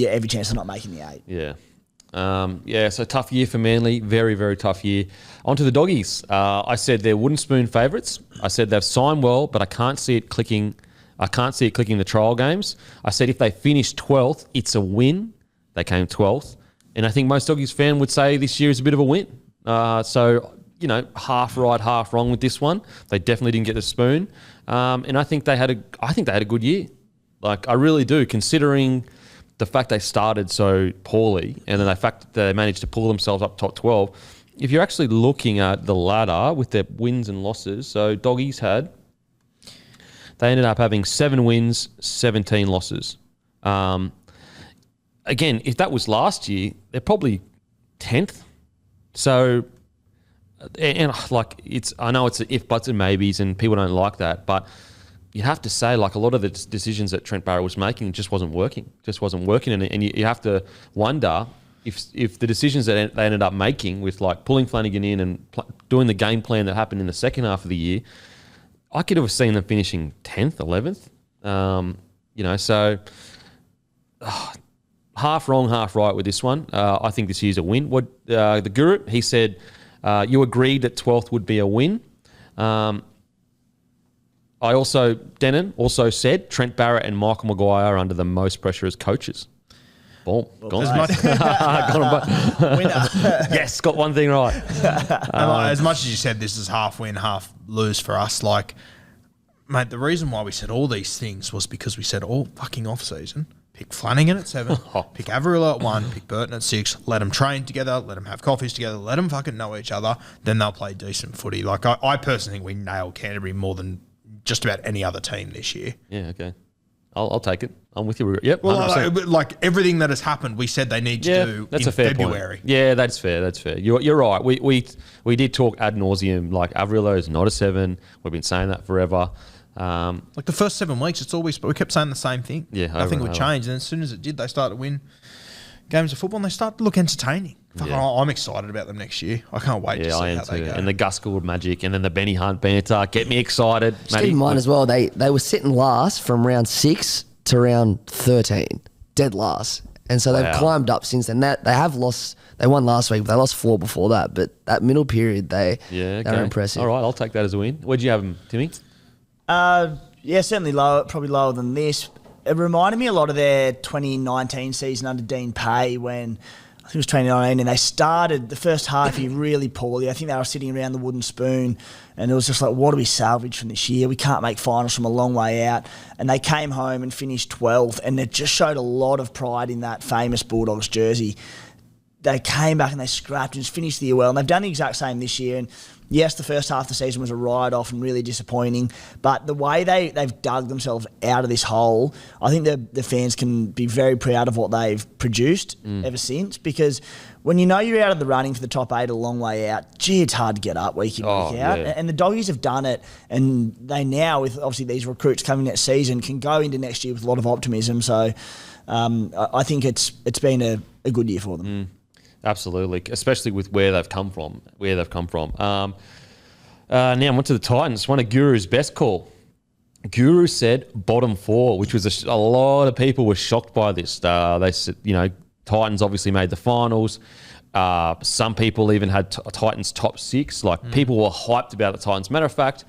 D: every chance they're not making the 8.
B: Yeah. So tough year for Manly. Very, very tough year. On to the Doggies. I said they're wooden spoon favourites. I said they've signed well, but I can't see it clicking. I can't see it clicking the trial games. I said if they finish 12th, it's a win. They came 12th. And I think most Doggies fan would say this year is a bit of a win. So, half right, half wrong with this one. They definitely didn't get the spoon. And I think they had a good year. Like, I really do, considering the fact they started so poorly and then the fact that they managed to pull themselves up top 12. If you're actually looking at the ladder with their wins and losses, so Doggies they ended up having 7 wins, 17 losses. Again, if that was last year, they're probably 10th. So, and I know it's if, buts and maybes and people don't like that, but you have to say, like, a lot of the decisions that Trent Barrett was making just wasn't working. And you have to wonder if the decisions that they ended up making with, like, pulling Flanagan in and doing the game plan that happened in the second half of the year, I could have seen them finishing 10th, 11th. So half wrong, half right with this one. I think this year's a win. The Guru, he said, you agreed that 12th would be a win. Denon also said Trent Barrett and Michael Maguire are under the most pressure as coaches. Boom. Gone.
D: Winner.
B: Yes, got one thing right.
C: As much as you said this is half win, half lose for us, like, mate, the reason why we said all these things was because we said all fucking off-season, pick Flanagan at 7, pick Averill at 1, pick Burton at 6, let them train together, let them have coffees together, let them fucking know each other, then they'll play decent footy. Like, I personally think we nailed Canterbury more than just about any other team this year.
B: Yeah, okay. I'll take it. I'm with you. Yep.
C: Well, like everything that has happened, we said they need to do
B: that's
C: in
B: a fair
C: February.
B: Point. Yeah, that's fair. You're right. We did talk ad nauseum. Like, Avrillo is not a 7. We've been saying that forever.
C: Like the first 7 weeks, but we kept saying the same thing.
B: Yeah,
C: nothing would change. And as soon as it did, they started to win games of football and they started to look entertaining. I'm excited about them next year. I can't wait to see how they go.
B: And the Gus Gould magic and then the Benny Hunt banter. Get me excited.
E: Just keep in mind as well, they were sitting last from round 6 to round 13. Dead last. And so they've climbed up since then. They have lost. They won last week, but they lost 4 before that. But that middle period, they're impressive.
B: All right, I'll take that as a win. Where'd you have them, Timmy?
D: Yeah, certainly lower, probably lower than this. It reminded me a lot of their 2019 season under Dean Pay when, I think it was 2019, and they started the first half year really poorly. I think they were sitting around the wooden spoon, and it was just like, what do we salvage from this year? We can't make finals from a long way out. And they came home and finished 12th, and it just showed a lot of pride in that famous Bulldogs jersey. They came back and they scrapped and just finished the year well, and they've done the exact same this year. And yes, the first half of the season was a ride-off and really disappointing, but the way they've dug themselves out of this hole, I think the fans can be very proud of what they've produced ever since, because when you know you're out of the running for the top 8 a long way out, gee, it's hard to get up week in, week out. Yeah. And the Doggies have done it, and they now, with obviously these recruits coming next season, can go into next year with a lot of optimism. So I think it's been a good year for them.
B: Absolutely, especially with where they've come from. Now on to the Titans. One of Guru's best call. Guru said bottom 4, which was a lot of people were shocked by this. They said, Titans obviously made the finals. Some people even had Titans top 6. People were hyped about the Titans. Matter of fact,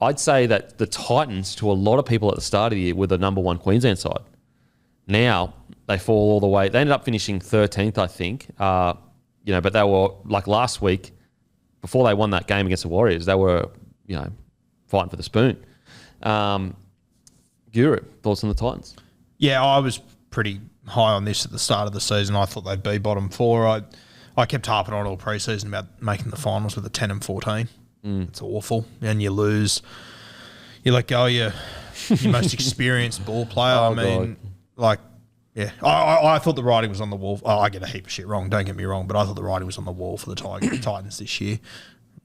B: I'd say that the Titans, to a lot of people at the start of the year, were the number 1 Queensland side. Now they fall all the way. They ended up finishing 13th, I think. But they were, like last week, before they won that game against the Warriors, they were, fighting for the spoon. Guru, thoughts on the Titans?
C: Yeah, I was pretty high on this at the start of the season. I thought they'd be bottom 4. I kept harping on all preseason about making the finals with a 10-14. It's awful. And you lose. You let go of your most experienced ball player. I thought the writing was on the wall. I get a heap of shit wrong, don't get me wrong, but I thought the writing was on the wall for the Titans this year.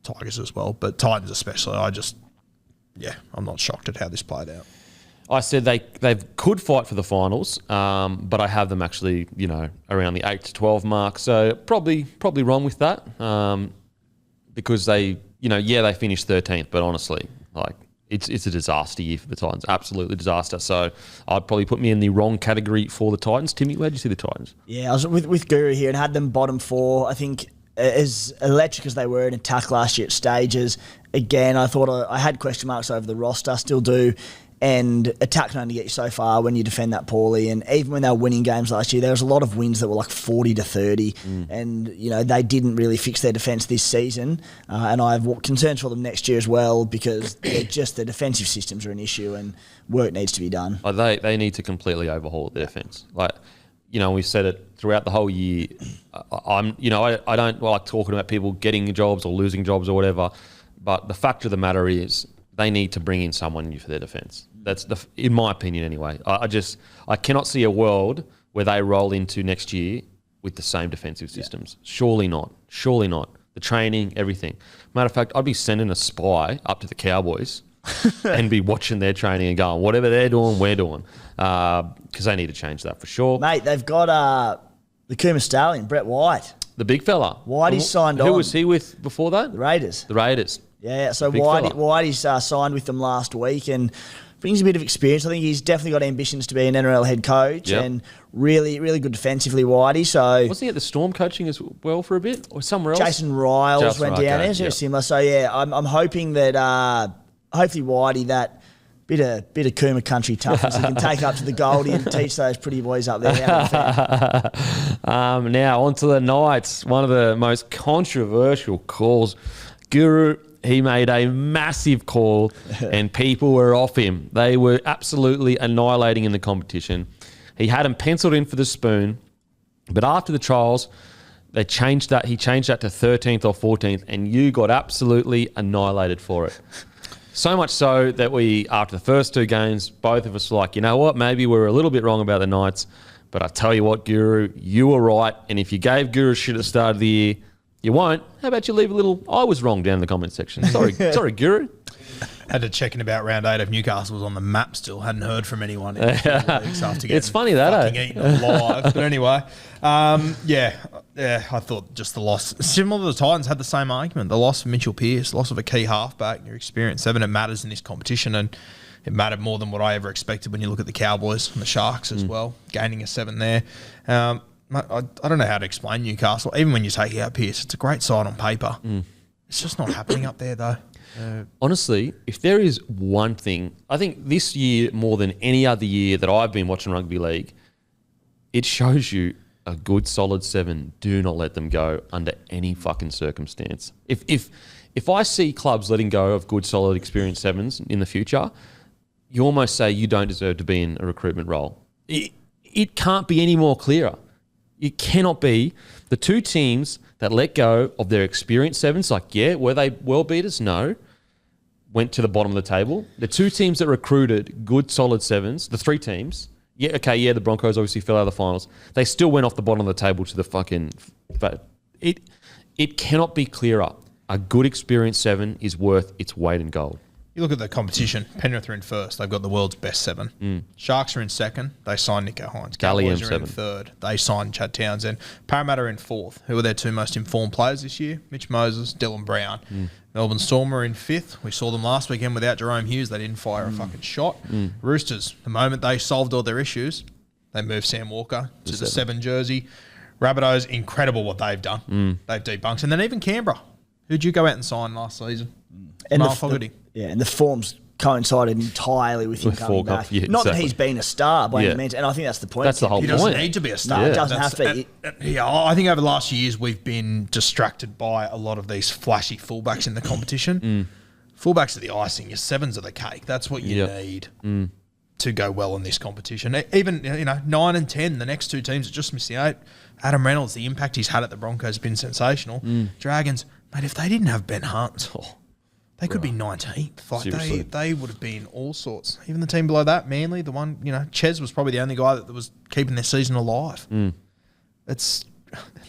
C: Tigers as well, but Titans especially. I'm not shocked at how this played out.
B: I said they could fight for the finals, but I have them actually, around the 8 to 12 mark. So probably wrong with that, because they finished 13th, but honestly, it's a disaster year for the Titans, absolutely disaster. So I'd probably put me in the wrong category for the Titans. Timmy, where did you see the Titans?
D: Yeah, I was with Guru here and had them bottom 4. I think as electric as they were in attack last year at stages, again, I thought I had question marks over the roster, still do. And attack can only get you so far when you defend that poorly. And even when they were winning games last year, there was a lot of wins that were like 40-30. And, they didn't really fix their defence this season. And I have concerns for them next year as well, because their defensive systems are an issue and work needs to be done.
B: They need to completely overhaul their defence. We've said it throughout the whole year. I don't like talking about people getting jobs or losing jobs or whatever. But the fact of the matter is, they need to bring in someone new for their defence. That's in my opinion anyway. I cannot see a world where they roll into next year with the same defensive systems. Surely not. The training, everything. Matter of fact, I'd be sending a spy up to the Cowboys and be watching their training and going, whatever they're doing, we're doing. Because they need to change that for sure.
D: Mate, they've got the Kuma Stallion, Brett White.
B: The big fella.
D: Whitey's signed on.
B: Who was he with before that?
D: The Raiders. Yeah, so Whitey's signed with them last week and brings a bit of experience. I think he's definitely got ambitions to be an NRL head coach and really, really good defensively, Whitey. So
B: wasn't he at the Storm coaching as well for a bit or somewhere else?
D: Jason Riles went down there, so similar. So yeah, I'm hoping that hopefully Whitey, that bit of Kuma country toughness, he can take up to the Goldie and teach those pretty boys up there.
B: Now on to the Knights. One of the most controversial calls. Guru, he made a massive call and people were off him. They were absolutely annihilating in the competition. He had him penciled in for the spoon, but after the trials, he changed that to 13th or 14th, and you got absolutely annihilated for it. So much so that after the first 2 games, both of us were like, you know what, maybe we were a little bit wrong about the Knights, but I tell you what, Guru, you were right, and if you gave Guru shit at the start of the year, you won't. How about you leave a little, I was wrong down in the comment section. Sorry, Guru.
C: Had to check in about round 8 if Newcastle was on the map still. Hadn't heard from anyone in the weeks after getting
B: it's funny that,
C: eaten alive. But anyway, I thought just the loss. Similar to the Titans had the same argument. The loss of Mitchell Pearce, loss of a key halfback, your experience 7, it matters in this competition. And it mattered more than what I ever expected when you look at the Cowboys and the Sharks as well, gaining a 7 there. I don't know how to explain Newcastle. Even when you take out Pearce, it's a great side on paper. It's just not happening up there, though.
B: Honestly, if there is one thing, I think this year more than any other year that I've been watching rugby league, it shows you a good solid 7. Do not let them go under any fucking circumstance. If I see clubs letting go of good solid experienced 7s in the future, you almost say you don't deserve to be in a recruitment role. It can't be any more clearer. It cannot be. The 2 teams that let go of their experienced 7s, like, yeah, were they world beaters? No. Went to the bottom of the table. The 2 teams that recruited good solid 7s, the 3 teams, the Broncos obviously fell out of the finals. They still went off the bottom of the table to the fucking... It cannot be clearer. A good experienced 7 is worth its weight in gold.
C: You look at the competition. Penrith are in first. They've got the world's best 7. Sharks are in second. They signed Nico Hines. Cowboys are in third. They signed Chad Townsend. Parramatta are in fourth. Who are their 2 most informed players this year? Mitch Moses, Dylan Brown. Melbourne Storm are in fifth. We saw them last weekend without Jerome Hughes. They didn't fire a fucking shot. Roosters, the moment they solved all their issues, they moved Sam Walker to the 7 jersey. Rabbitohs, incredible what they've done. They've debunked. And then even Canberra. Who'd you go out and sign last season?
D: And
C: Mark Fogarty.
D: And the form's coincided entirely with him coming back. Not that he's been a star by any means, and I think that's the point.
B: That's the whole point.
C: He doesn't need to be a star.
D: He doesn't have to.
C: I think over the last few years we've been distracted by a lot of these flashy fullbacks in the competition. Fullbacks are the icing. Your 7s are the cake. That's what you need to go well in this competition. Even 9 and 10, the next 2 teams that just missed the 8. Adam Reynolds, the impact he's had at the Broncos has been sensational. Dragons, mate, if they didn't have Ben Hunt... They could be 19th. Like they would have been all sorts. Even the team below that, Manly, the one, Ches was probably the only guy that was keeping their season alive. It's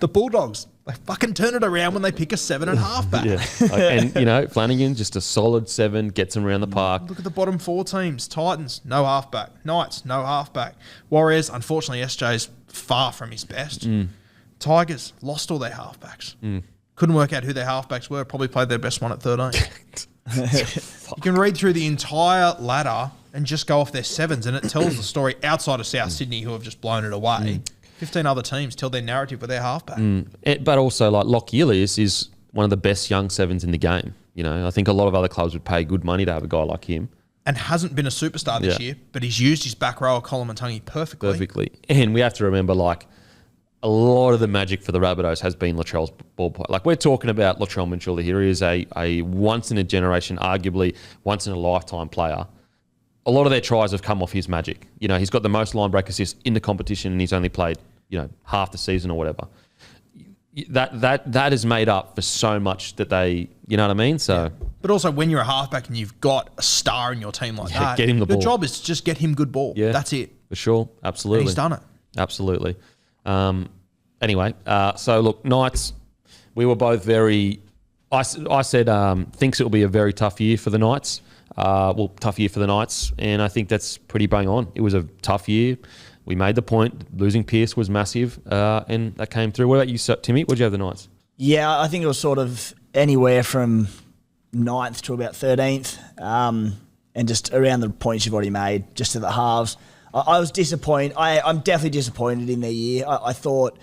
C: the Bulldogs. They fucking turn it around when they pick a 7 and halfback.
B: And Flanagan, just a solid 7, gets them around the park.
C: Look at the bottom 4 teams. Titans, no halfback. Knights, no halfback. Warriors, unfortunately, SJ's far from his best. Tigers, lost all their halfbacks. Couldn't work out who their halfbacks were. Probably played their best one at 13. You can read through the entire ladder and just go off their 7s, and it tells the story outside of South Sydney, who have just blown it away. 15 other teams tell their narrative with their halfback.
B: But also, like, Locke Ilias is one of the best young 7s in the game. I think a lot of other clubs would pay good money to have a guy like him.
C: And hasn't been a superstar this year, but he's used his back row of Colomatungi perfectly.
B: And we have to remember, like, a lot of the magic for the Rabbitohs has been Latrell's ball play. Like, we're talking about Latrell Mitchell here. He is a once-in-a-generation, arguably once-in-a-lifetime player. A lot of their tries have come off his magic. He's got the most line break assists in the competition, and he's only played, half the season or whatever. That is made up for so much that they, you know what I mean? So,
C: but also when you're a halfback and you've got a star in your team like that,
B: get him the ball.
C: Your job is to just get him good ball. Yeah, that's it.
B: For sure, absolutely.
C: And he's done it.
B: Absolutely. Anyway, so look, Knights, we were both very... I said thinks it will be a very tough year for the Knights. Tough year for the Knights, and I think that's pretty bang on. It was a tough year. We made the point. Losing Pearce was massive, and that came through. What about you, Timmy? What did you have the Knights?
D: Yeah, I think it was sort of anywhere from 9th to about 13th, and just around the points you've already made, just to the halves. I was disappointed. I'm definitely disappointed in their year. I thought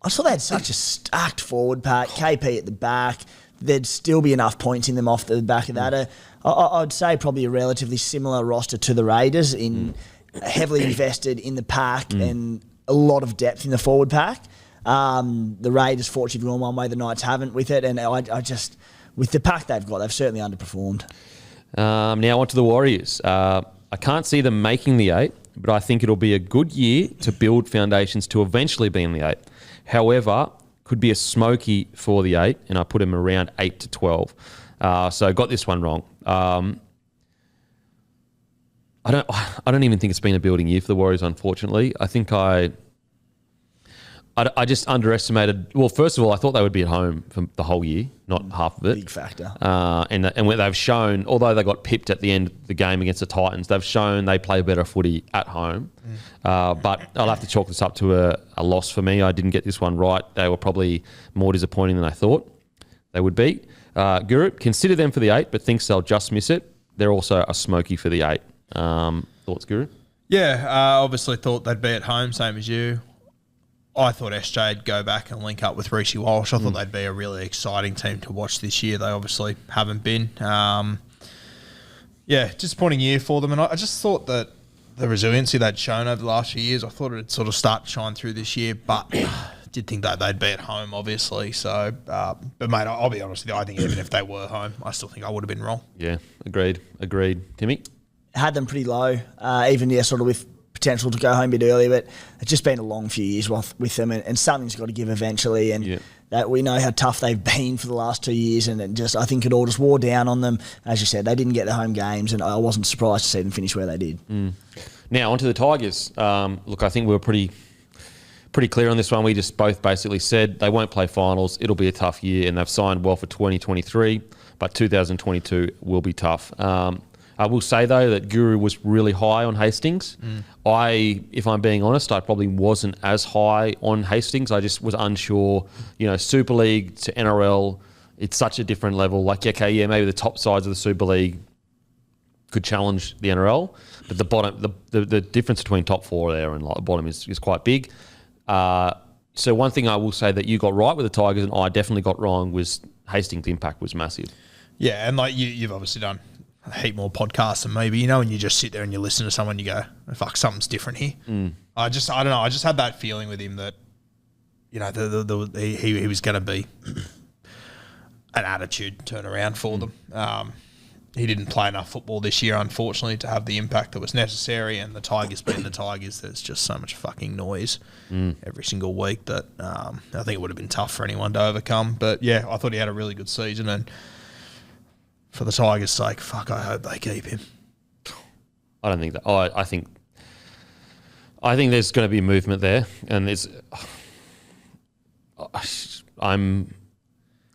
D: they had such a stacked forward pack, KP at the back. There'd still be enough points in them off the back of that. I'd say probably a relatively similar roster to the Raiders, in heavily invested in the pack and a lot of depth in the forward pack. The Raiders fortunately gone one way, the Knights haven't with it, and I just, with the pack they've got, they've certainly underperformed.
B: Now on to the Warriors. I can't see them making the 8, but I think it'll be a good year to build foundations to eventually be in the 8. However, could be a smoky for the 8, and I put him around 8 to 12. So I got this one wrong. I don't even think it's been a building year for the Warriors, unfortunately. I think I just underestimated. Well, first of all, I thought they would be at home for the whole year, not half of it.
D: Big factor.
B: And where they've shown, although they got pipped at the end of the game against the Titans, they've shown they play better footy at home. But I'll have to chalk this up to a loss for me. I didn't get this one right. They were probably more disappointing than I thought they would be. Guru, consider them for the 8, but thinks they'll just miss it. They're also a smoky for the 8. Thoughts, Guru?
C: Yeah, obviously thought they'd be at home, same as you. I thought SJ would go back and link up with Reece Walsh. I thought they'd be a really exciting team to watch this year. They obviously haven't been. Disappointing year for them. And I just thought that the resiliency they'd shown over the last few years, I thought it'd sort of start to shine through this year. But did think that they'd be at home, obviously. So, but mate, I'll be honest with you. I think even if they were home, I still think I would have been wrong.
B: Yeah, agreed. Timmy?
D: Had them pretty low, even sort of with potential to go home a bit early, but it's just been a long few years with them, and something's got to give eventually. And that we know how tough they've been for the last 2 years, and I think it all just wore down on them. As you said, they didn't get the home games, and I wasn't surprised to see them finish where they did.
B: Now onto the Tigers. Look, I think we were pretty clear on this one. We just both basically said they won't play finals. It'll be a tough year, and they've signed well for 2023, but 2022 will be tough. I will say, though, that Guru was really high on Hastings. If I'm being honest, I probably wasn't as high on Hastings. I just was unsure. Super League to NRL, it's such a different level. Like, okay, yeah, maybe the top sides of the Super League could challenge the NRL, but the bottom, the difference between top four there and the bottom is quite big. So one thing I will say that you got right with the Tigers and I definitely got wrong was Hastings' impact was massive.
C: Yeah, and like you've obviously done a heap more podcasts than me, but when you just sit there and you listen to someone, you go, fuck, something's different here. I don't know. I just had that feeling with him that, he was going to be an attitude turnaround for them. He didn't play enough football this year, unfortunately, to have the impact that was necessary. And the Tigers being the Tigers, there's just so much fucking noise every single week that I think it would have been tough for anyone to overcome. But yeah, I thought he had a really good season, and for the Tigers' sake, fuck, I hope they keep him.
B: I don't think that. I think there's going to be movement there, and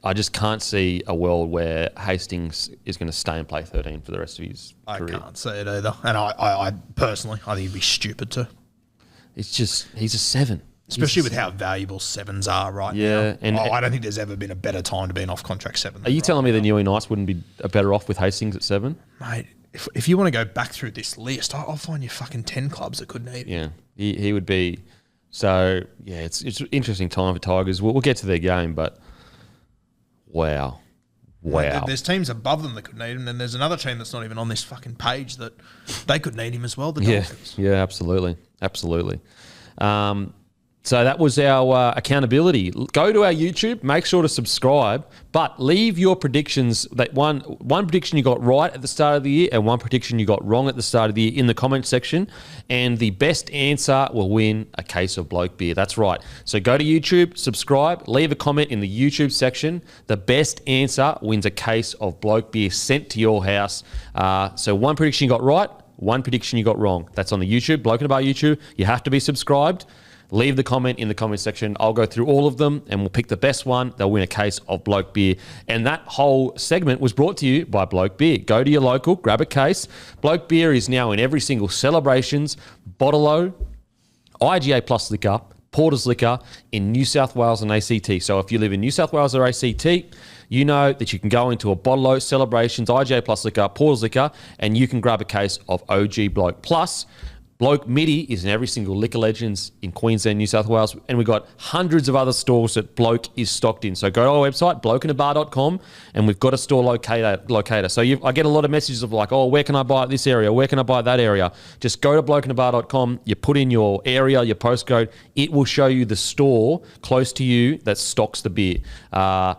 B: I just can't see a world where Hastings is going to stay and play 13 for the rest of his career.
C: I can't see it either, and I personally, I think he'd be stupid to.
B: It's just he's a 7.
C: Especially with how valuable 7s are now. And I don't think there's ever been a better time to be an off-contract 7.
B: Are you telling me the Newey Knights wouldn't be better off with Hastings at 7?
C: Mate, if you want to go back through this list, I'll find you fucking 10 clubs that could need him.
B: Yeah, he would be. So, yeah, it's an interesting time for Tigers. We'll get to their game, but wow.
C: There's teams above them that could need him, and there's another team that's not even on this fucking page that they could need him as well, the Dolphins.
B: Yeah, absolutely. So that was our accountability. Go to our YouTube, make sure to subscribe, but leave your predictions. That one prediction you got right at the start of the year and one prediction you got wrong at the start of the year in the comment section, and the best answer will win a case of Bloke beer. That's right. So go to YouTube, subscribe, leave a comment in the YouTube section. The best answer wins a case of Bloke beer sent to your house. So one prediction you got right, one prediction you got wrong. That's on the YouTube, Bloke and a Bar YouTube. You have to be subscribed. Leave the comment in the comment section. I'll go through all of them and we'll pick the best one. They'll win a case of Bloke beer. And that whole segment was brought to you by Bloke beer. Go to your local, grab a case. Bloke beer is now in every single celebrations, bottle-o, IGA Plus liquor, Porter's liquor in New South Wales and ACT. So if you live in New South Wales or ACT, you know that you can go into a bottle-o, celebrations, IGA Plus liquor, Porter's liquor, and you can grab a case of OG Bloke. Plus, Bloke Midi is in every single Liquor Legends in Queensland, New South Wales, and we've got hundreds of other stores that Bloke is stocked in. So go to our website, blokeandabar.com, and we've got a store locator. So I get a lot of messages of like, oh, where can I buy it this area? Where can I buy that area? Just go to blokeandabar.com, you put in your area, your postcode, it will show you the store close to you that stocks the beer.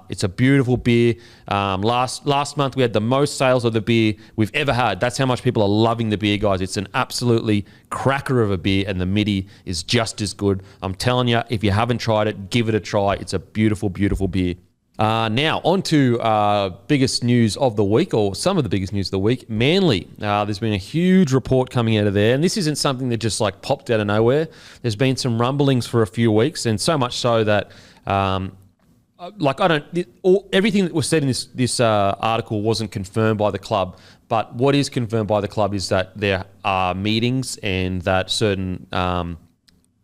B: It's a beautiful beer. Last month we had the most sales of the beer we've ever had. That's how much people are loving the beer, guys. It's an absolutely cracker of a beer, and the Midi is just as good. I'm telling you, if you haven't tried it, give it a try. It's a beautiful, beautiful beer. Now, on to biggest news of the week, or some of the biggest news of the week. Manly. There's been a huge report coming out of there, and this isn't something that just like popped out of nowhere. There's been some rumblings for a few weeks, and so much so that everything that was said in this article wasn't confirmed by the club. But what is confirmed by the club is that there are meetings and that certain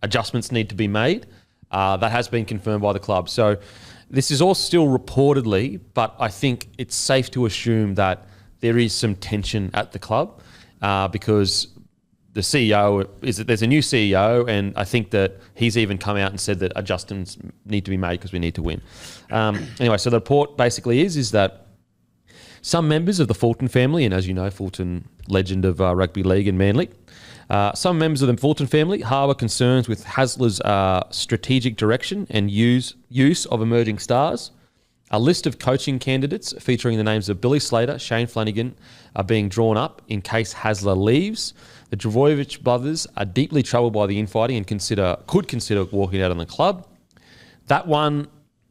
B: adjustments need to be made. That has been confirmed by the club. So this is all still reportedly, but I think it's safe to assume that there is some tension at the club because the CEO is that there's a new CEO, and I think that he's even come out and said that adjustments need to be made because we need to win. Anyway, so the report basically is that some members of the Fulton family, and as you know, Fulton, legend of rugby league and Manly, some members of the Fulton family harbour concerns with Hasler's strategic direction and use of emerging stars. A list of coaching candidates featuring the names of Billy Slater, Shane Flanagan are being drawn up in case Hasler leaves. The Trbojevic brothers are deeply troubled by the infighting and could consider walking out on the club. That one,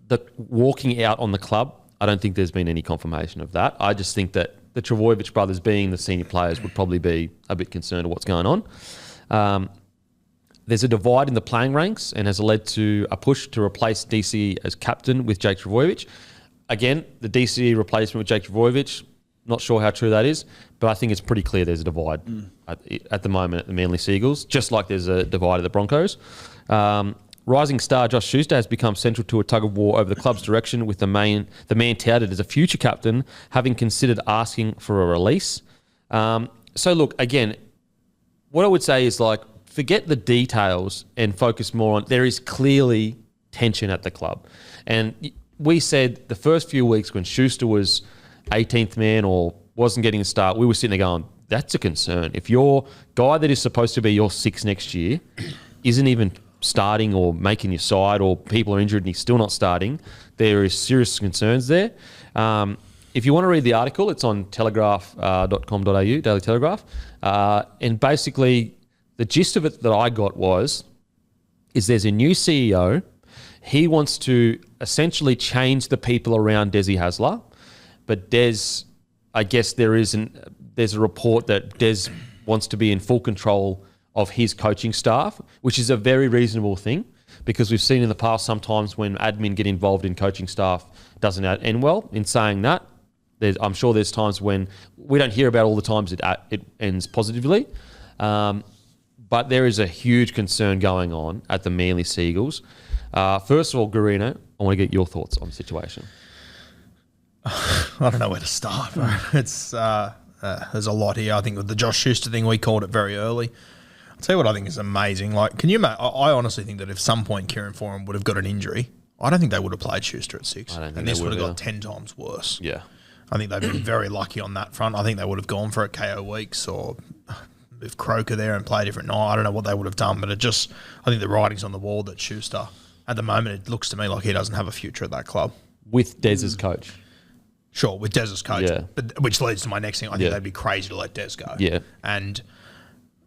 B: the walking out on the club, I don't think there's been any confirmation of that. I just think that the Trbojevic brothers, being the senior players, would probably be a bit concerned of what's going on. There's a divide in the playing ranks and has led to a push to replace DCE as captain with Jake Trbojevic. Again, the DCE replacement with Jake Trbojevic, not sure how true that is, but I think it's pretty clear there's a divide at the moment at the Manly Seagulls, just like there's a divide at the Broncos. Rising star Josh Schuster has become central to a tug-of-war over the club's direction, with the man touted as a future captain having considered asking for a release. So look, again, what I would say is, like, forget the details and focus more on, there is clearly tension at the club. And we said the first few weeks when Schuster was 18th man or wasn't getting a start, we were sitting there going, that's a concern. If your guy that is supposed to be your sixth next year isn't even starting or making your side, or people are injured and he's still not starting, there is serious concerns there. If you want to read the article, it's on telegraph.com.au, Daily Telegraph. And basically, the gist of it that I got is there's a new CEO. He wants to essentially change the people around Desi Hasler. But Des, I guess there's a report that Des wants to be in full control of his coaching staff, which is a very reasonable thing, because we've seen in the past sometimes when admin get involved in coaching staff doesn't end well. In saying that, I'm sure there's times when we don't hear about all the times it ends positively. But there is a huge concern going on at the Manly Seagulls. First of all, Garino, I want to get your thoughts on the situation.
C: I don't know where to start, bro. It's there's a lot here. I think with the Josh Schuster thing, we called it very early. I'll tell you what I think is amazing. Like, can you? I honestly think that if some point Kieran Foran would have got an injury, I don't think they would have played Schuster at 6, and this would have got 10 times worse.
B: Yeah,
C: I think they've been very lucky on that front. I think they would have gone for it KO Weeks or if Croker there and play a different night. I don't know what they would have done, but I think the writing's on the wall that Schuster, at the moment, it looks to me like he doesn't have a future at that club.
B: With Des as coach.
C: Sure, with Des as coach.
B: Yeah.
C: But which leads to my next thing. I think they'd be crazy to let Des go.
B: Yeah.
C: And,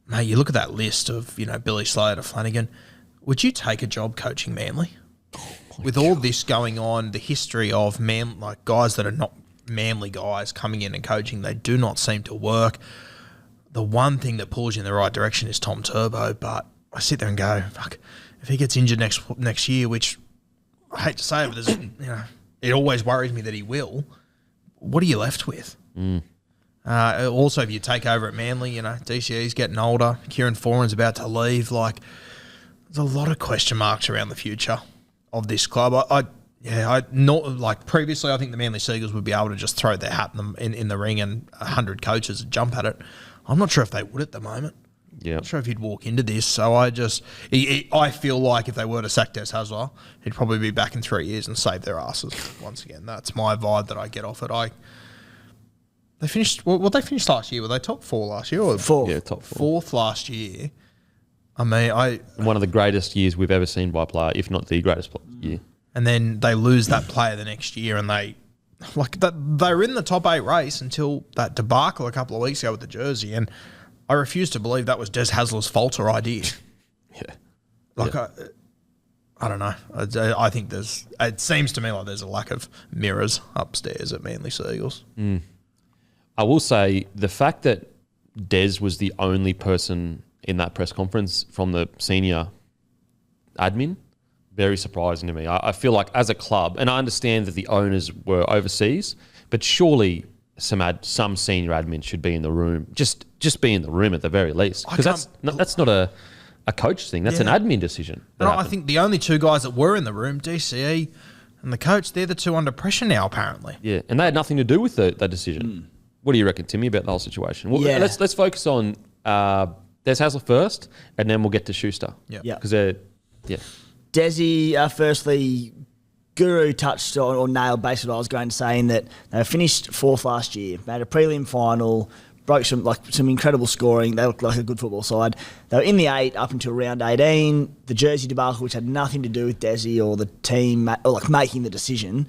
C: mate, you look at that list of, Billy Slater, Flanagan. Would you take a job coaching Manly? With all this going on, the history of guys that are not Manly guys coming in and coaching, they do not seem to work. The one thing that pulls you in the right direction is Tom Turbo, but I sit there and go, fuck, if he gets injured next year, which I hate to say it, but it always worries me that he will. What are you left with? Also, if you take over at Manly, DCE's getting older, Kieran Foran's about to leave. There's a lot of question marks around the future of this club. Previously, I think the Manly Seagulls would be able to just throw their hat in the ring and 100 coaches would jump at it. I'm not sure if they would at the moment.
B: Yeah.
C: Not sure if he'd walk into this. So I feel like if they were to sack Des Hasler, he'd probably be back in 3 years and save their asses once again. That's my vibe that I get off it. They finished. What they finished last year? Were they top 4 last year? Or
D: 4.
B: Yeah, top 4.
C: 4th last year. I mean,
B: one of the greatest years we've ever seen by a player, if not the greatest year.
C: And then they lose that player the next year, and they were in the top 8 race until that debacle a couple of weeks ago with the jersey, and I refuse to believe that was Des Hasler's fault or idea.
B: Yeah.
C: I don't know. I think it seems to me like there's a lack of mirrors upstairs at Manly Seagulls.
B: I will say the fact that Des was the only person in that press conference from the senior admin, very surprising to me. I feel like as a club, and I understand that the owners were overseas, but surely some senior admin should be in the room. Just be in the room at the very least, because that's not a coach thing. That's an admin decision.
C: I think the only 2 guys that were in the room, DCE and the coach, they're the 2 under pressure now, apparently.
B: Yeah, and they had nothing to do with that decision. What do you reckon, Timmy, about the whole situation? Well, let's focus on Des Hasler first, and then we'll get to Schuster.
C: Yeah.
D: Yeah.
B: Because they're, yeah.
D: Desi, firstly, Guru touched on or nailed basically what I was going to say in that they finished 4th last year, made a prelim final, broke some incredible scoring. They looked like a good football side. They were in the 8 up until round 18. The jersey debacle, which had nothing to do with Desi or the team, or like making the decision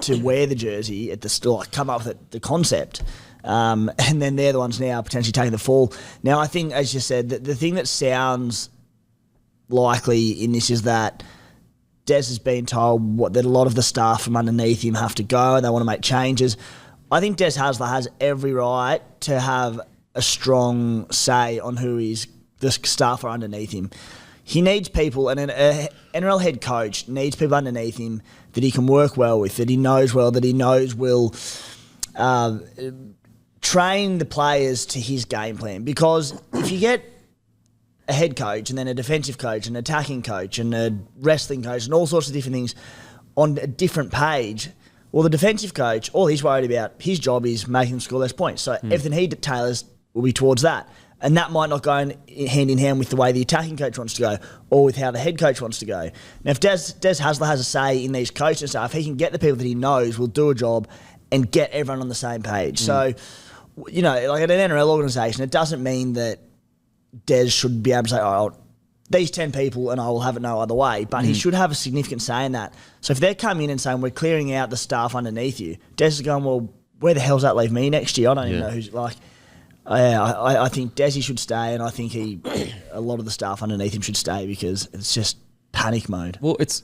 D: to wear the jersey at the store, like come up with the concept. And then they're the ones now potentially taking the fall. Now, I think, as you said, the thing that sounds likely in this is that Des has been told that a lot of the staff from underneath him have to go and they want to make changes. I think Des Hasler has every right to have a strong say on who the staff are underneath him. He needs people, and an NRL head coach needs people underneath him that he can work well with, that he knows well, that he knows will train the players to his game plan. Because if you get a head coach and then a defensive coach, an attacking coach and a wrestling coach and all sorts of different things on a different page, well, the defensive coach, all he's worried about, his job is making them score less points. So everything he tailors will be towards that. And that might not go hand in hand with the way the attacking coach wants to go or with how the head coach wants to go. Now, if Des Hasler has a say in these coaches and stuff, he can get the people that he knows will do a job and get everyone on the same page. So, you know, like at an NRL organisation, it doesn't mean that Des should be able to say, oh, these 10 people and I will have it no other way. But he should have a significant say in that. So if they're coming in and saying, we're clearing out the staff underneath you, Des is going, well, where the hell's that leave me next year? I don't even know who's like... I think Desi should stay, and I think a lot of the staff underneath him should stay because it's just panic mode.
B: Well, it's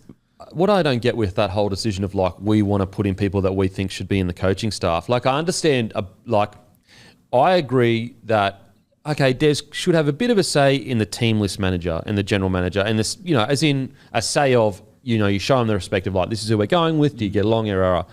B: what I don't get with that whole decision of like we want to put in people that we think should be in the coaching staff. Like I understand, I agree that okay, Des should have a bit of a say in the team list manager and the general manager, and this, you know, as in a say of, you know, you show them the respect of like this is who we're going with. Do you get along, error?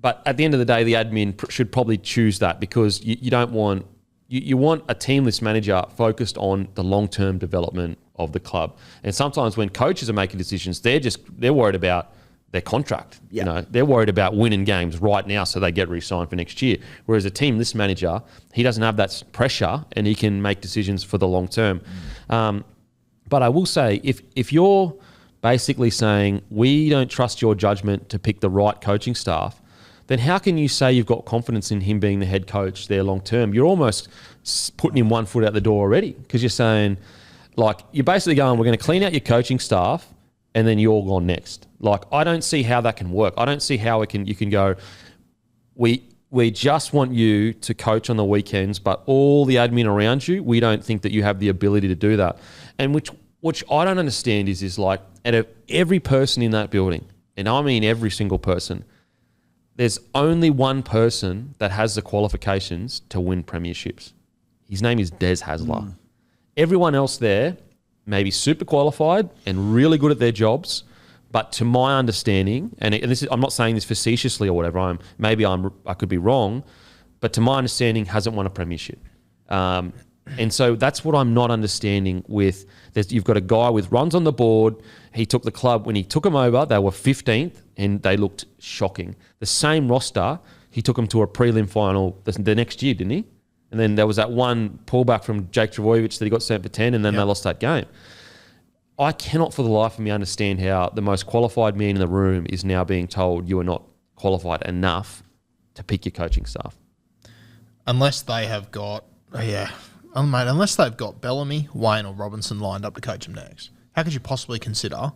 B: But at the end of the day, the admin should probably choose that because you don't want you want a team list manager focused on the long-term development of the club. And sometimes when coaches are making decisions, they're worried about their contract.
D: Yeah.
B: You know, they're worried about winning games right now so they get re-signed for next year. Whereas a team list manager, he doesn't have that pressure and he can make decisions for the long term. But I will say, if you're basically saying we don't trust your judgment to pick the right coaching staff, then how can you say you've got confidence in him being the head coach there long term? You're almost putting him one foot out the door already because you're saying, like, you're basically going, we're going to clean out your coaching staff and then you're gone next. Like, I don't see how that can work. I don't see how you can go, we just want you to coach on the weekends, but all the admin around you, we don't think that you have the ability to do that. And which I don't understand is like, out of every person in that building, and I mean every single person, there's only one person that has the qualifications to win premierships. His name is Des Hasler. Everyone else there may be super qualified and really good at their jobs, but to my understanding, and this is, I'm not saying this facetiously or whatever, I could be wrong, but to my understanding, hasn't won a premiership. And so that's what I'm not understanding with this. You've got a guy with runs on the board. He took the club, when he took them over, they were 15th and they looked shocking. The same roster, he took them to a prelim final the next year, didn't he? And then there was that one pullback from Jake Trbojevic that he got sent for 10 and then they lost that game. I cannot for the life of me understand how the most qualified man in the room is now being told you are not qualified enough to pick your coaching staff.
C: Unless they have got... unless they've got Bellamy, Wayne or Robinson lined up to coach them next. How could you possibly consider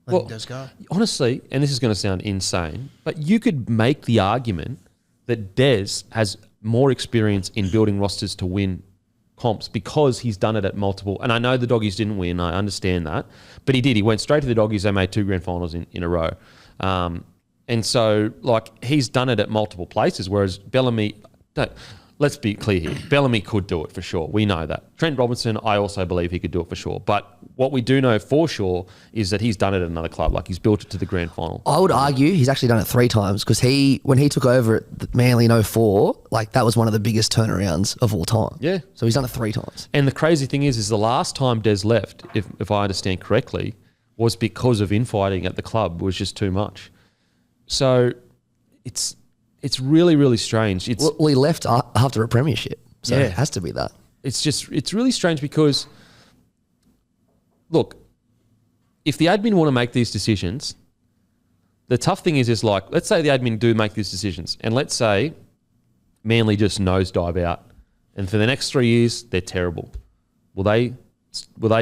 C: letting Des go?
B: Honestly, and this is going to sound insane, but you could make the argument that Des has more experience in building rosters to win comps because he's done it at multiple... And I know the Doggies didn't win, I understand that, but he did. He went straight to the Doggies. They made 2 grand finals in a row. And so, like, he's done it at multiple places, whereas Bellamy... Let's be clear here. Bellamy could do it for sure. We know that. Trent Robinson, I also believe he could do it for sure. But what we do know for sure is that he's done it at another club. Like, he's built it to the grand final.
E: I would argue he's actually done it 3 times because when he took over at Manly in 04, like, that was one of the biggest turnarounds of all time.
B: Yeah.
E: So he's done it 3 times.
B: And the crazy thing is the last time Des left, if I understand correctly, was because of infighting at the club was just too much. So it's really, really strange.
E: Well, he left after a premiership, so it has to be that.
B: it's really strange because, look, if the admin want to make these decisions, the tough thing is like, let's say the admin do make these decisions, and let's say Manly just nosedive out, and for the next 3 years they're terrible. Will they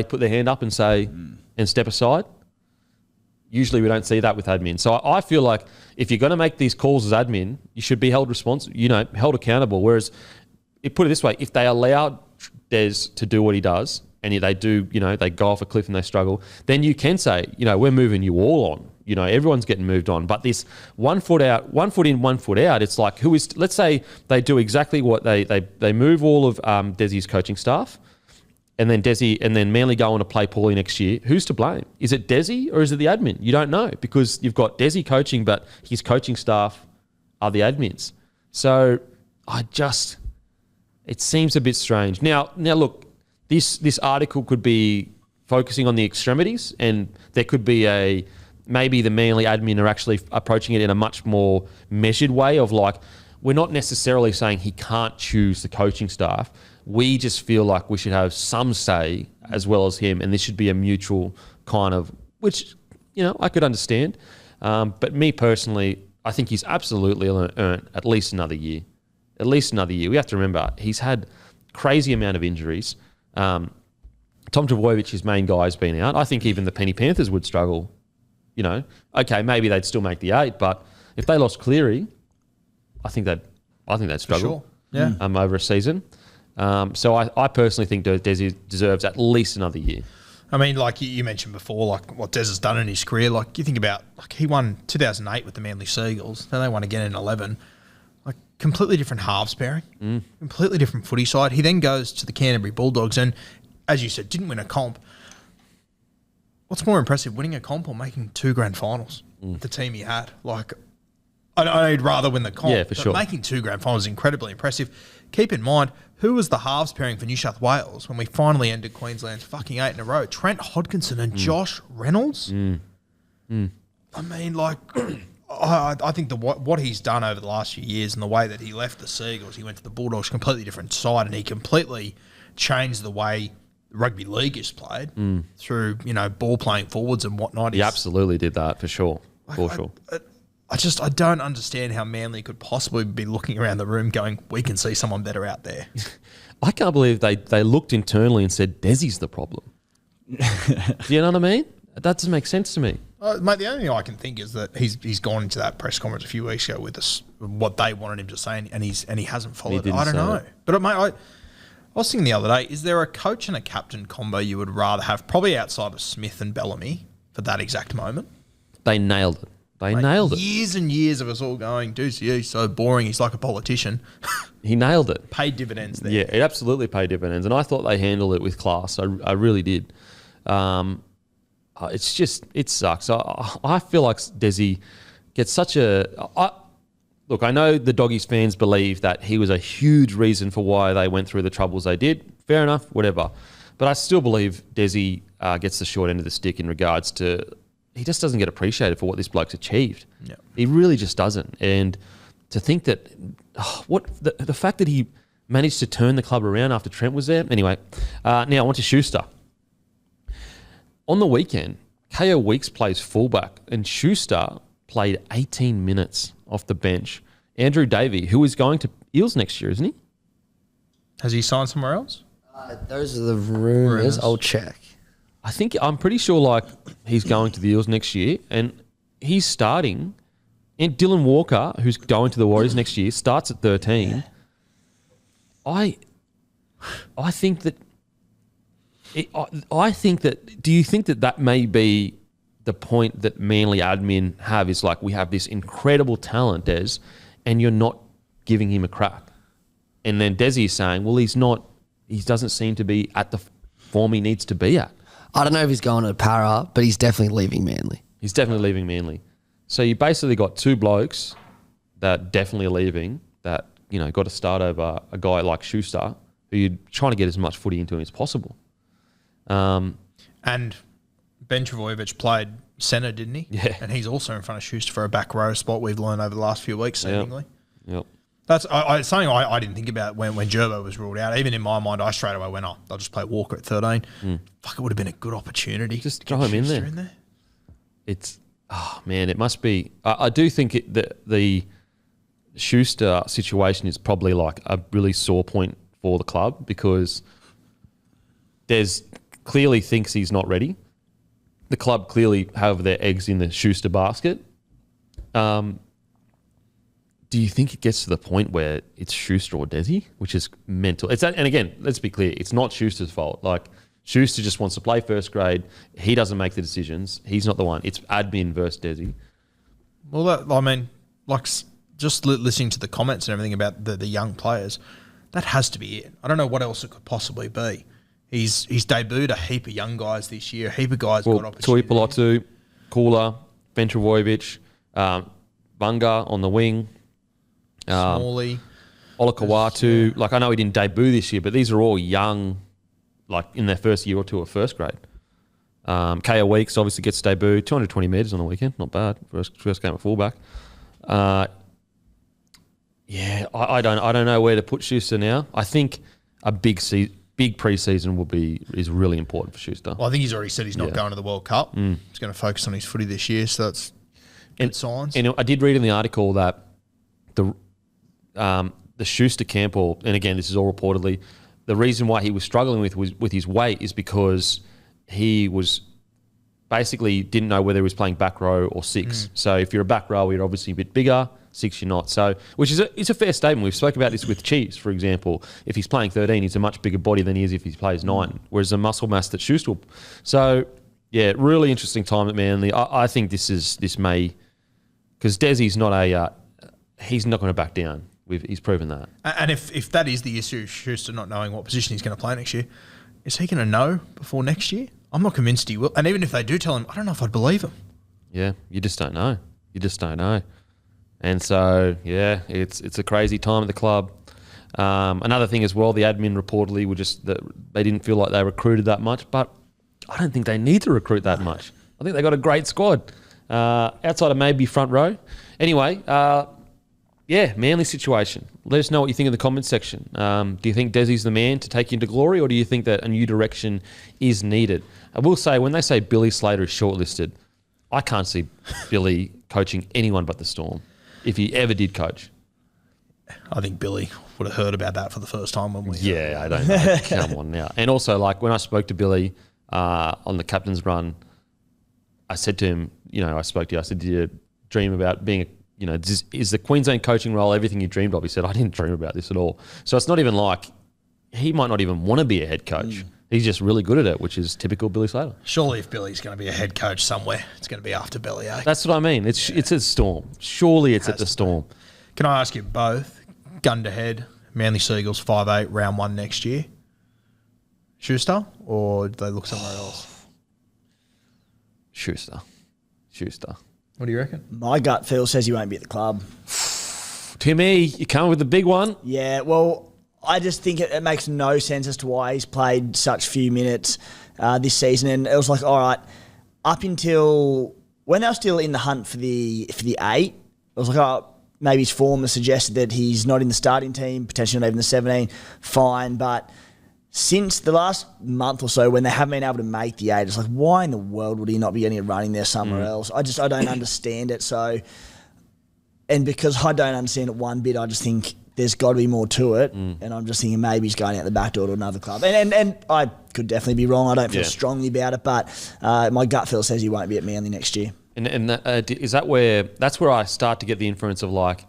B: put their hand up and say and step aside? Usually we don't see that with admin. So I feel like if you're going to make these calls as admin, you should be held responsible, held accountable. Whereas, put it this way, if they allow Des to do what he does and they do, they go off a cliff and they struggle, then you can say, we're moving you all on. Everyone's getting moved on. But this 1 foot out, 1 foot in, 1 foot out, it's like, let's say they do exactly what they move all of Desi's coaching staff, and then Manly go on to play poorly next year. Who's to blame? Is it Desi or is it the admin? You don't know, because you've got Desi coaching, but his coaching staff are the admins. So it seems a bit strange. Now look, this article could be focusing on the extremities, and there could be maybe the Manly admin are actually approaching it in a much more measured way of like, we're not necessarily saying he can't choose the coaching staff. We just feel like we should have some say as well as him, and this should be a mutual kind of, which, I could understand. But me personally, I think he's absolutely earned at least another year. At least another year. We have to remember, he's had crazy amount of injuries. Tom Trbojevic, his main guy, has been out. I think even the Penny Panthers would struggle. Okay, maybe they'd still make the 8, but if they lost Cleary, I think they'd struggle.
C: For sure. Yeah.
B: Over a season. So I personally think Desi deserves at least another year.
C: I mean, like you mentioned before, like what Des has done in his career. Like you think about, like he won 2008 with the Manly Seagulls. Then they won again in 11. Like completely different halves pairing, completely different footy side. He then goes to the Canterbury Bulldogs and, as you said, didn't win a comp. What's more impressive, winning a comp or making 2 grand finals with the team he had? Like, I'd rather win the comp.
B: Yeah, for sure.
C: Making 2 grand finals is incredibly impressive. Keep in mind, who was the halves pairing for New South Wales when we finally ended Queensland's fucking 8 in a row? Trent Hodkinson and Josh Reynolds? I mean, like, I think what he's done over the last few years and the way that he left the Seagulls, he went to the Bulldogs, completely different side, and he completely changed the way rugby league is played through, ball playing forwards and whatnot.
B: He absolutely did that, for sure.
C: I don't understand how Manly could possibly be looking around the room going, we can see someone better out there.
B: I can't believe they looked internally and said, Desi's the problem. Do you know what I mean? That doesn't make sense to me.
C: Mate, the only thing I can think is that he's gone into that press conference a few weeks ago with us, what they wanted him to say, and he hasn't followed it. I don't know. But, mate, I was thinking the other day, is there a coach and a captain combo you would rather have, probably outside of Smith and Bellamy, for that exact moment?
B: They nailed it. Nailed it.
C: Years and years of us all going, Deuce, he's so boring, he's like a politician.
B: He nailed it.
C: Paid dividends there.
B: Yeah, it absolutely paid dividends. And I thought they handled it with class. I really did. It's just, it sucks. I feel like Desi gets such look, I know the Doggies fans believe that he was a huge reason for why they went through the troubles they did. Fair enough, whatever. But I still believe Desi gets the short end of the stick in regards to, he just doesn't get appreciated for what this bloke's achieved.
C: Yeah.
B: He really just doesn't. And to think that, the fact that he managed to turn the club around after Trent was there. Anyway, now I want to Schuster. On the weekend, KO Weeks plays fullback, and Schuster played 18 minutes off the bench. Andrew Davey, who is going to Eels next year, isn't he?
C: Has he signed somewhere else?
E: Those are the rumours. I'll check.
B: I'm pretty sure like he's going to the Eels next year, and he's starting. And Dylan Walker, who's going to the Warriors next year, starts at 13. Yeah. I think that. I think that. Do you think that may be the point that Manly admin have? Is like, we have this incredible talent, Des, and you're not giving him a crack. And then Desi is saying, well, he's not. He doesn't seem to be at the form he needs to be at.
E: I don't know if he's going to Para, but he's definitely leaving Manly.
B: He's definitely leaving Manly. So you basically got 2 blokes that definitely are leaving, that, got to start over a guy like Schuster, who you're trying to get as much footy into him as possible.
C: And Ben Trbojevic played centre, didn't he?
B: Yeah.
C: And he's also in front of Schuster for a back row spot, we've learned over the last few weeks, seemingly.
B: Yep.
C: That's something I didn't think about when Gerbo was ruled out. Even in my mind, I straight away went, they'll just play Walker at 13. Fuck, it would have been a good opportunity.
B: Just throw him in there. It's, it must be. I do think the Schuster situation is probably like a really sore point for the club because Des clearly thinks he's not ready. The club clearly have their eggs in the Schuster basket. Do you think it gets to the point where it's Schuster or Desi, which is mental? And again, let's be clear, it's not Schuster's fault. Like, Schuster just wants to play first grade. He doesn't make the decisions. He's not the one. It's admin versus Desi.
C: Well, just listening to the comments and everything about the young players, that has to be it. I don't know what else it could possibly be. He's debuted a heap of young guys this year. A heap of guys got opportunity.
B: Tuipulotu, Kula, Ventravojevic, Bunga on the wing.
C: Suaalii.
B: Olakawatu. Like, I know he didn't debut this year, but these are all young, like in their first year or two of first grade. Kaya Weeks obviously gets debut, 220 metres on the weekend. Not bad. First game at fullback. I don't know where to put Schuster now. I think a big pre-season is really important for Schuster.
C: Well, I think he's already said he's not going to the World Cup. He's going to focus on his footy this year, so that's good signs.
B: And I did read in the article that the Schuster camp, and again, this is all reportedly, the reason why he was struggling with his weight is because he was basically didn't know whether he was playing back row or six. So if you're a back row, you're obviously a bit bigger. Six, you're not. So, it's a fair statement. We've spoken about this with Cheese, for example. If he's playing 13, he's a much bigger body than he is if he plays 9, whereas the muscle mass that Schuster will. So, yeah, really interesting time at Manly. I think this may, because Desi's not he's not going to back down. He's proven that.
C: And if that is the issue, Schuster not knowing what position he's going to play next year, is he going to know before next year? I'm not convinced he will. And even if they do tell him, I don't know if I'd believe him.
B: Yeah, you just don't know. And so, yeah, it's a crazy time at the club. Another thing as well, the admin reportedly were they didn't feel like they recruited that much, but I don't think they need to recruit that much. I think they got a great squad outside of maybe front row. Anyway, Manly situation. Let us know what you think in the comments section. Do you think Desi's the man to take you into glory, or do you think that a new direction is needed? I will say, when they say Billy Slater is shortlisted, I can't see Billy coaching anyone but the Storm, if he ever did coach.
C: I think Billy would have heard about that for the first time when we...
B: Yeah, I don't know. Come on now. And also, like, when I spoke to Billy on the captain's run, I said to him, I spoke to you, I said, did you dream about being is the Queensland coaching role everything you dreamed of? He said, I didn't dream about this at all. So it's not even like, he might not even want to be a head coach. He's just really good at it, which is typical Billy Slater.
C: Surely if Billy's going to be a head coach somewhere, it's going to be after Bellyache.
B: That's what I mean. It's at Storm. Surely it's at the Storm.
C: Can I ask you both, gun to head, Manly Seagulls 5'8", round 1 next year? Schuster, or do they look somewhere else?
B: Schuster.
C: What do you reckon?
D: My gut feel says he won't be at the club.
B: Timmy, you come with the big one.
D: Yeah, well, I just think it makes no sense as to why he's played such few minutes this season. And it was like, all right, up until when they were still in the hunt for the 8, it was like, maybe his form has suggested that he's not in the starting team, potentially not even the 17. Fine, but since the last month or so when they haven't been able to make the 8, it's like, why in the world would he not be getting a running there somewhere else? I don't understand it. So, and because I don't understand it one bit, I just think there's got to be more to it. And I'm just thinking maybe he's going out the back door to another club. And I could definitely be wrong. I don't feel strongly about it, but my gut feel says he won't be at Manly next year.
B: And that's where I start to get the inference of, like,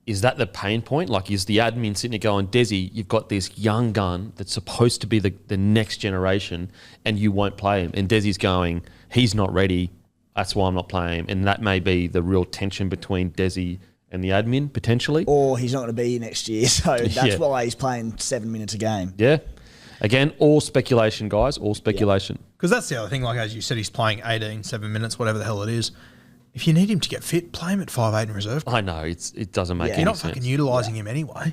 B: is that the pain point? Like, is the admin sitting there going, Desi, you've got this young gun that's supposed to be the next generation and you won't play him. And Desi's going, he's not ready. That's why I'm not playing him. And that may be the real tension between Desi and the admin, potentially.
D: Or he's not going to be here next year. So that's why he's playing 7 minutes a game.
B: Yeah. Again, all speculation, guys. All speculation.
C: Because that's the other thing. Like, as you said, he's playing 7 minutes, whatever the hell it is. If you need him to get fit, play him at 5'8" in reserve.
B: I know, it doesn't make any sense.
C: You're not fucking utilising him anyway.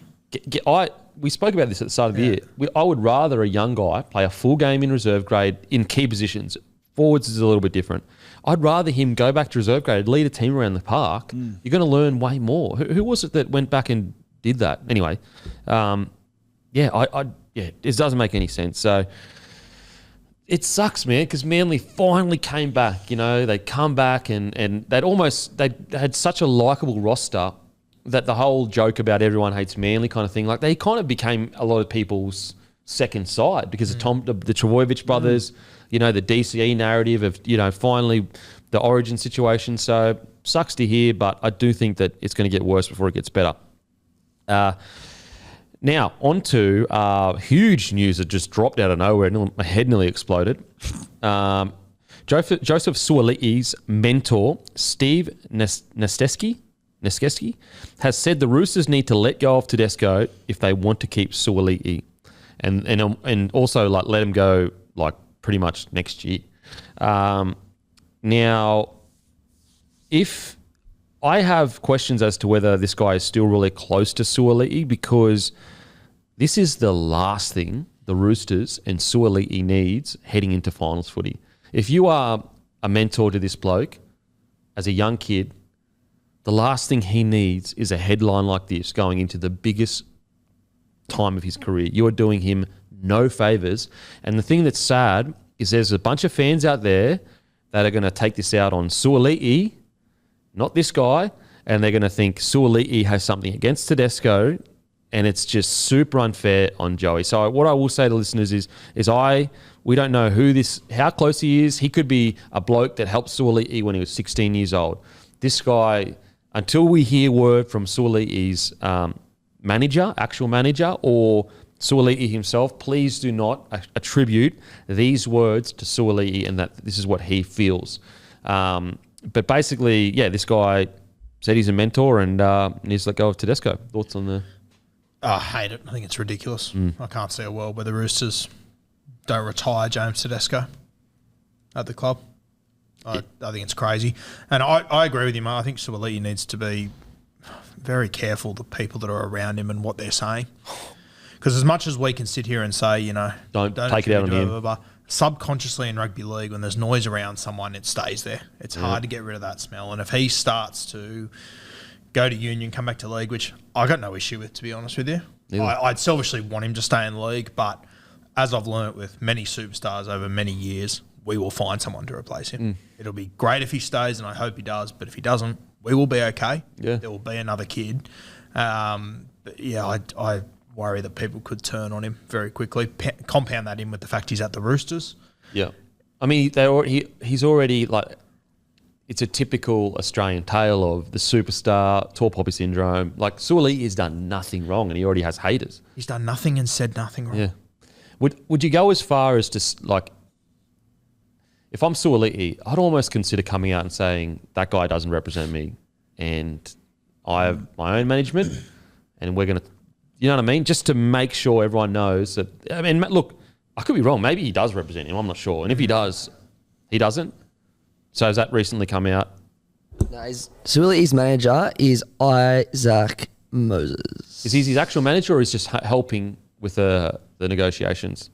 B: We spoke about this at the start of the year. I would rather a young guy play a full game in reserve grade in key positions. Forwards is a little bit different. I'd rather him go back to reserve grade, lead a team around the park. You're going to learn way more. Who was it that went back and did that. Anyway, it doesn't make any sense. So it sucks, man, because Manly finally came back. You know, they come back and they had such a likeable roster that the whole joke about everyone hates Manly kind of thing, like they kind of became a lot of people's second side because of the Trbojevic brothers, you know, the DCE narrative of, you know, finally the origin situation. So sucks to hear, but I do think that it's going to get worse before it gets better. Now, on to huge news that just dropped out of nowhere. My head nearly exploded. Joseph Suaalii's mentor, Steve Nesteski, has said the Roosters need to let go of Tedesco if they want to keep Suaalii, and also like let him go like pretty much next year. Now, if I have questions as to whether this guy is still really close to Suaalii, because this is the last thing the Roosters and Suaalii needs heading into finals footy. If you are a mentor to this bloke as a young kid, the last thing he needs is a headline like this going into the biggest time of his career. You are doing him no favours. And the thing that's sad is there's a bunch of fans out there that are going to take this out on Suaalii, not this guy, and they're going to think Suaalii has something against Tedesco, and it's just super unfair on Joey. So what I will say to listeners is we don't know how close he is. He could be a bloke that helped Suaalii when he was 16 years old. This guy, until we hear word from Suaalii's actual manager, or Suaalii himself, please do not attribute these words to Suaalii and that this is what he feels. But basically, this guy said he's a mentor and needs to let go of Tedesco. Thoughts on the...
C: I hate it. I think it's ridiculous. I can't see a world where the Roosters don't retire James Tedesco at the club. I think it's crazy. And I agree with you, mate. I think Suaalii needs to be very careful, the people that are around him and what they're saying. Because as much as we can sit here and say, you know,
B: don't take it out on him.
C: Subconsciously in rugby league, when there's noise around someone, it stays there. It's hard to get rid of that smell. And if he starts to go to union, come back to league, which I got no issue with, to be honest with you. I'd selfishly want him to stay in the league, but as I've learnt with many superstars over many years, we will find someone to replace him. It'll be great if he stays, and I hope he does, but if he doesn't, we will be okay. Yeah. There will be another kid. But yeah, I worry that people could turn on him very quickly. Compound that in with the fact he's at the Roosters.
B: Yeah. I mean, he's already like... It's a typical Australian tale of the superstar, tall poppy syndrome. Like, Suaalii has done nothing wrong and he already has haters.
C: He's done nothing and said nothing wrong.
B: Yeah. Would you go as far as to, like, if I'm Suaalii, I'd almost consider coming out and saying, that guy doesn't represent me and I have my own management and we're going to, you know what I mean? Just to make sure everyone knows that, I mean, look, I could be wrong. Maybe he does represent him. I'm not sure. And if he does, he doesn't. So has that recently come out?
E: No, Suaalii's manager is Isaac Moses.
B: Is he his actual manager, or is just helping with the negotiations?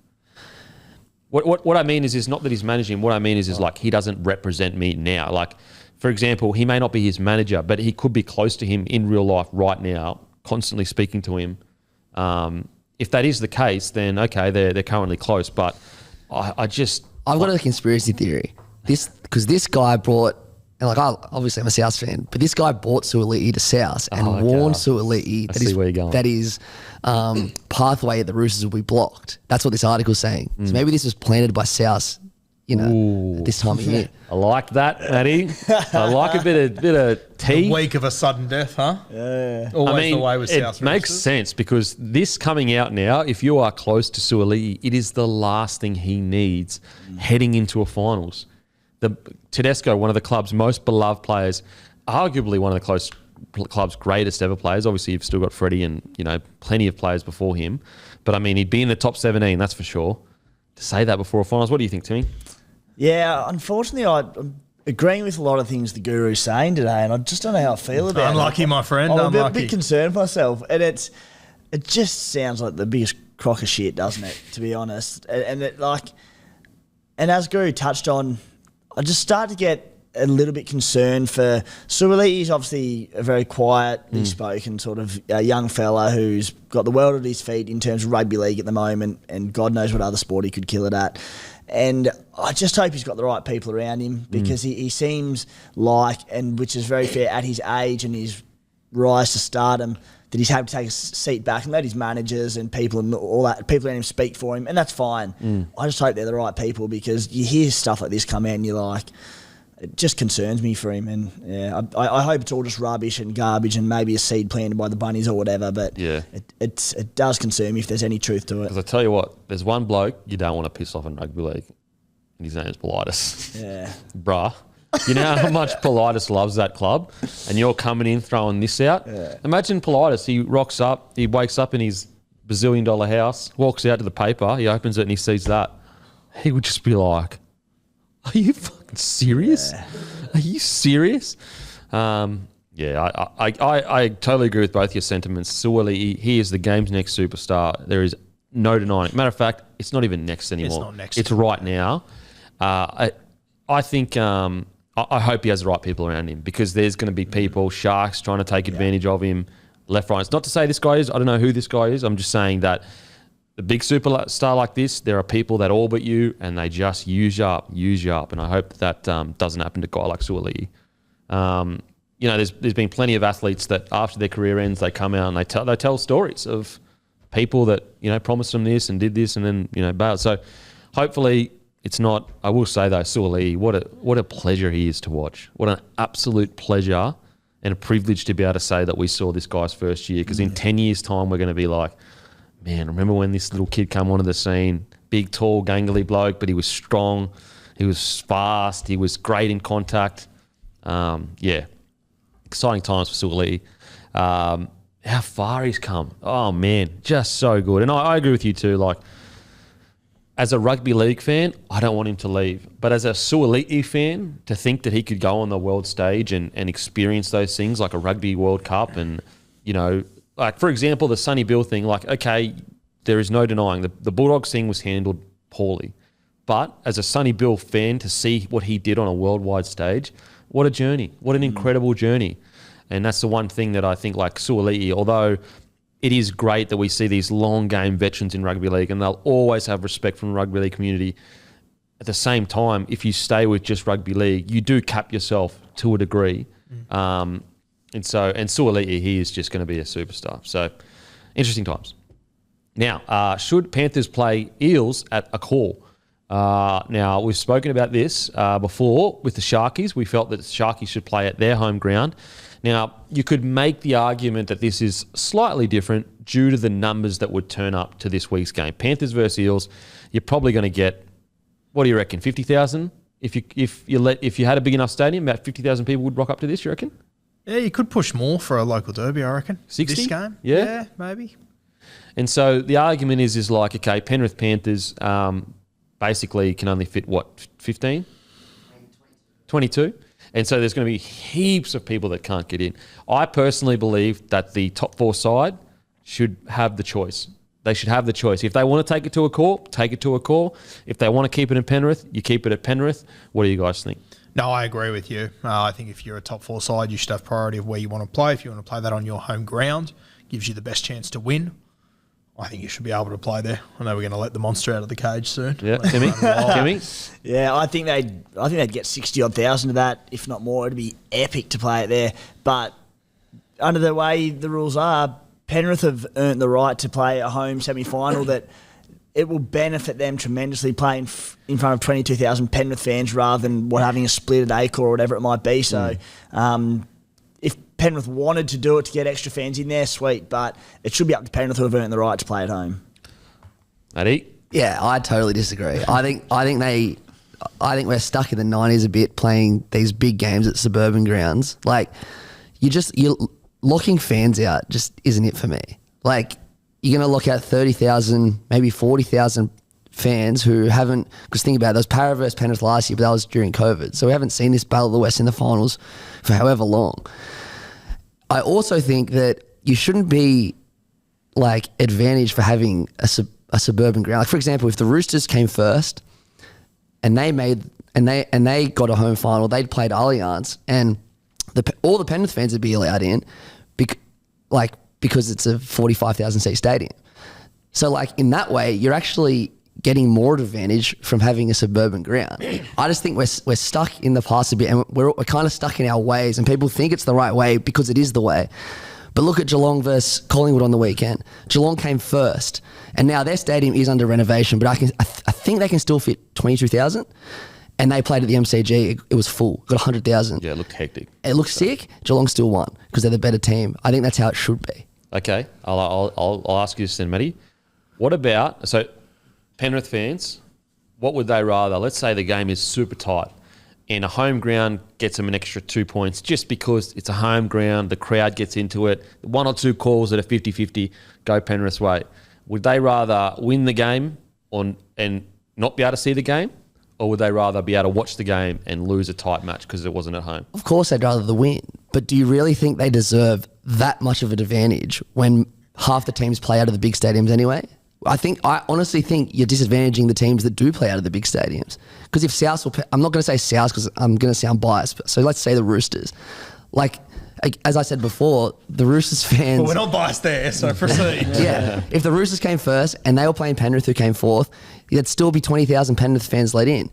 B: What I mean is not that he's managing. What I mean is like he doesn't represent me now. Like, for example, he may not be his manager, but he could be close to him in real life right now, constantly speaking to him. If that is the case, then okay, they're currently close. But I've
E: got a conspiracy theory. Because this guy brought, and like obviously I'm a South fan, but this guy brought Suaalii to South and warned Suaalii that his pathway at the Roosters will be blocked. That's what this article's saying. So maybe this was planted by South, at this time of year.
B: I like that, Matty. I like a bit of tea.
C: The week of a sudden death, huh?
D: Yeah.
C: Always the way with South.
B: It makes sense because this coming out now, if you are close to Suaalii, it is the last thing he needs heading into a finals. Tedesco, one of the club's most beloved players, arguably one of the club's greatest ever players. Obviously, you've still got Freddie and, plenty of players before him. But, I mean, he'd be in the top 17, that's for sure. To say that before a finals, what do you think, Timmy?
D: Yeah, unfortunately, I'm agreeing with a lot of things the Guru's saying today, and I just don't know how I feel about it.
C: Unlucky, my friend,
D: I'm
C: unlucky.
D: a bit concerned for myself. And it just sounds like the biggest crock of shit, doesn't it, to be honest? And as Guru touched on, I just start to get a little bit concerned for Suaalii. He's obviously a very quietly spoken sort of young fella who's got the world at his feet in terms of rugby league at the moment, and God knows what other sport he could kill it at. And I just hope he's got the right people around him, because he seems like, and which is very fair at his age and his rise to stardom, that he's had to take a seat back and let his managers and people and all that, people around him speak for him, and that's fine. I just hope they're the right people, because you hear stuff like this come out and you're like, it just concerns me for him. And yeah, I hope it's all just rubbish and garbage and maybe a seed planted by the bunnies or whatever, but it does concern me if there's any truth to it.
B: Because I tell you what, there's one bloke you don't want to piss off in rugby league, and his name is Politis.
D: Yeah.
B: Bruh. You know how much Politis loves that club, and you're coming in throwing this out?
D: Yeah.
B: Imagine Politis, he rocks up, he wakes up in his bazillion-dollar house, walks out to the paper, he opens it and he sees that. He would just be like, are you fucking serious? Yeah. Are you serious? I totally agree with both your sentiments. Suaalii, he is the game's next superstar. There is no denying it. Matter of fact, it's not even next anymore.
C: It's not next.
B: It's right now. I think I hope he has the right people around him, because there's going to be people, sharks, trying to take advantage of him left, right. It's not to say this guy is. I don't know who this guy is. I'm just saying that the big superstar like this, there are people that orbit you and they just use you up. And I hope that doesn't happen to a guy like Suaalii. There's been plenty of athletes that after their career ends, they come out and they tell stories of people that, promised them this and did this and then, bailed. So hopefully it's not. I will say though, Suaalii, what a pleasure he is to watch. What an absolute pleasure and a privilege to be able to say that we saw this guy's first year, because in 10 years' time we're going to be like, man, remember when this little kid came onto the scene? Big, tall, gangly bloke, but he was strong. He was fast. He was great in contact. Exciting times for Suaalii. How far he's come. Oh, man, just so good. And I agree with you too. Like, as a rugby league fan, I don't want him to leave. But as a Suaalii fan, to think that he could go on the world stage and experience those things like a Rugby World Cup and, like, for example, the Sonny Bill thing, like, okay, there is no denying the Bulldogs thing was handled poorly. But as a Sonny Bill fan, to see what he did on a worldwide stage, what a journey. What an incredible journey. And that's the one thing that I think, like Suaalii, although it is great that we see these long game veterans in rugby league and they'll always have respect from the rugby league community. At the same time, if you stay with just rugby league, you do cap yourself to a degree. And Suaalii, he is just going to be a superstar. So, interesting times. Now, should Panthers play Eels at a call? Now, we've spoken about this before with the Sharkies. We felt that the Sharkies should play at their home ground. Now, you could make the argument that this is slightly different due to the numbers that would turn up to this week's game. Panthers versus Eels, you're probably going to get, what do you reckon, 50,000? If you had a big enough stadium, about 50,000 people would rock up to this, you reckon?
C: Yeah, you could push more for a local derby, I reckon.
B: 60?
C: This game?
B: Yeah,
C: maybe.
B: And so the argument is like, okay, Penrith Panthers basically can only fit, 15? 22? And so there's going to be heaps of people that can't get in. I personally believe that the top four side should have the choice. They should have the choice. If they want to take it to a call, take it to a call. If they want to keep it in Penrith, you keep it at Penrith. What do you guys think?
C: No, I agree with you. I think if you're a top four side, you should have priority of where you want to play. If you want to play that on your home ground, gives you the best chance to win. I think you should be able to play there. I know we're going to let the monster out of the cage soon.
B: Yeah, Timmy?
D: Yeah, I think they'd get 60-odd thousand of that, if not more. It'd be epic to play it there. But under the way the rules are, Penrith have earned the right to play a home semi-final that it will benefit them tremendously playing in front of 22,000 Penrith fans rather than having a split at Acor or whatever it might be. So if Penrith wanted to do it to get extra fans in there, sweet, but it should be up to Penrith who have earned the right to play at home.
B: Addy?
E: Yeah, I totally disagree. I think we're stuck in the 90s a bit playing these big games at suburban grounds. Like, you're locking fans out just isn't it for me. Like, you're going to lock out 30,000, maybe 40,000 fans who haven't, because think about it, there was Para versus Penrith last year, but that was during COVID. So we haven't seen this Battle of the West in the finals for however long. I also think that you shouldn't be like advantaged for having a suburban ground. Like, for example, if the Roosters came first and they made and they got a home final. They'd played Allianz, and all the Penrith fans would be allowed in, because it's a 45,000 seat stadium. So like in that way, you're actually getting more advantage from having a suburban ground. I just think we're stuck in the past a bit, and we're kind of stuck in our ways, and people think it's the right way because it is the way. But look at Geelong versus Collingwood on the weekend. Geelong came first, and now their stadium is under renovation, but I think they can still fit 22,000. And they played at the MCG. It was full. Got 100,000.
B: Yeah, it looked hectic.
E: It looked sick. Geelong still won because they're the better team. I think that's how it should be.
B: Okay, I'll ask you this then, Matty. What about, so Penrith fans, what would they rather? Let's say the game is super tight and a home ground gets them an extra 2 points just because it's a home ground, the crowd gets into it, 1 or 2 calls that are 50-50 go Penrith's way. Would they rather win the game and not be able to see the game? Or would they rather be able to watch the game and lose a tight match because it wasn't at home?
E: Of course they'd rather the win. But do you really think they deserve that much of an advantage when half the teams play out of the big stadiums anyway? I honestly think you're disadvantaging the teams that do play out of the big stadiums. Because if South I'm not going to say South because I'm going to sound biased, but so let's say the Roosters. Like, as I said before, the Roosters fans...
C: Well, we're not biased there, so proceed.
E: Yeah. If the Roosters came first and they were playing Penrith who came fourth, there'd still be 20,000 Penrith fans let in.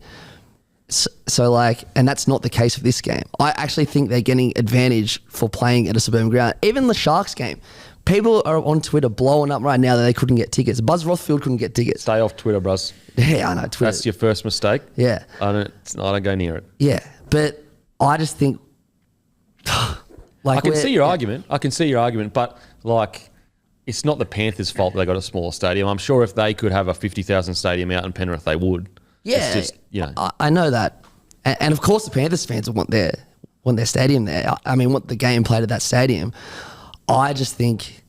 E: So like, and that's not the case for this game. I actually think they're getting advantage for playing at a suburban ground. Even the Sharks game. People are on Twitter blowing up right now that they couldn't get tickets. Buzz Rothfield couldn't get tickets.
B: Stay off Twitter, bros.
E: Yeah, I know, Twitter.
B: That's your first mistake.
E: Yeah.
B: I don't go near it.
E: Yeah, but I just think...
B: I can see your argument. I can see your argument, but like, it's not the Panthers' fault that they got a smaller stadium. I'm sure if they could have a 50,000 stadium out in Penrith, they would.
E: Yeah,
B: it's just,
E: I know that, and of course the Panthers fans want their stadium there. I mean, want the game played at that stadium. I just think,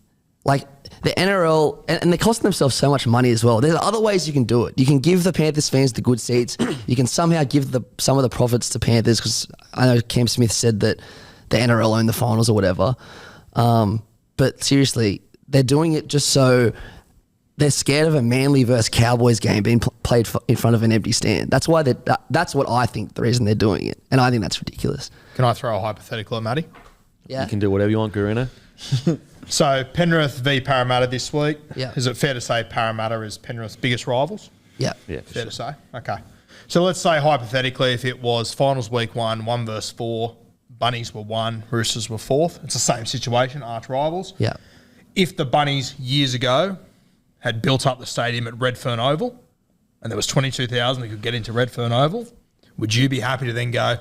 E: like, the NRL, and they're costing themselves so much money as well. There's other ways you can do it. You can give the Panthers fans the good seats. You can somehow give some of the profits to Panthers, because I know Cam Smith said that the NRL own the finals or whatever. But seriously, they're doing it just so they're scared of a Manly versus Cowboys game being played in front of an empty stand. That's why that's what I think the reason they're doing it. And I think that's ridiculous.
C: Can I throw a hypothetical at Matty?
E: Yeah.
B: You can do whatever you want, Gurino.
C: So Penrith v Parramatta this week.
E: Yeah.
C: Is it fair to say Parramatta is Penrith's biggest rivals?
E: Yeah.
B: Yeah,
C: Fair to say? Okay. So let's say hypothetically if it was finals week 1 versus 4, Bunnies were 1, Roosters were 4th. It's the same situation, arch rivals.
E: Yeah.
C: If the Bunnies years ago had built up the stadium at Redfern Oval and there was 22,000 that could get into Redfern Oval, would you be happy to then go,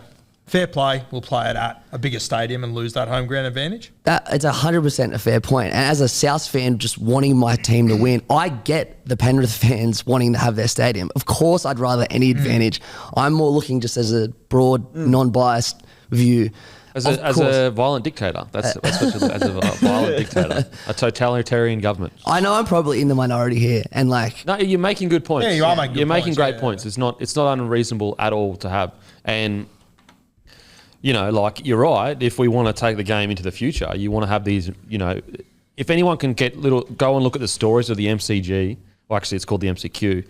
C: fair play, we'll play it at a bigger stadium and lose that home ground advantage?
E: It's 100% a fair point. And as a South fan just wanting my team to win, I get the Penrith fans wanting to have their stadium. Of course, I'd rather any advantage. I'm more looking just as a broad, non-biased view.
B: As a violent dictator. That's what as a violent dictator. A totalitarian government.
E: I know I'm probably in the minority here, and like...
B: No, you're making good points.
C: Yeah, you are making good
B: You're making
C: points,
B: great points. It's not unreasonable at all to have. And, like, you're right. If we want to take the game into the future, you want to have these, if anyone can go and look at the stories of the MCG, well, actually it's called the MCQ.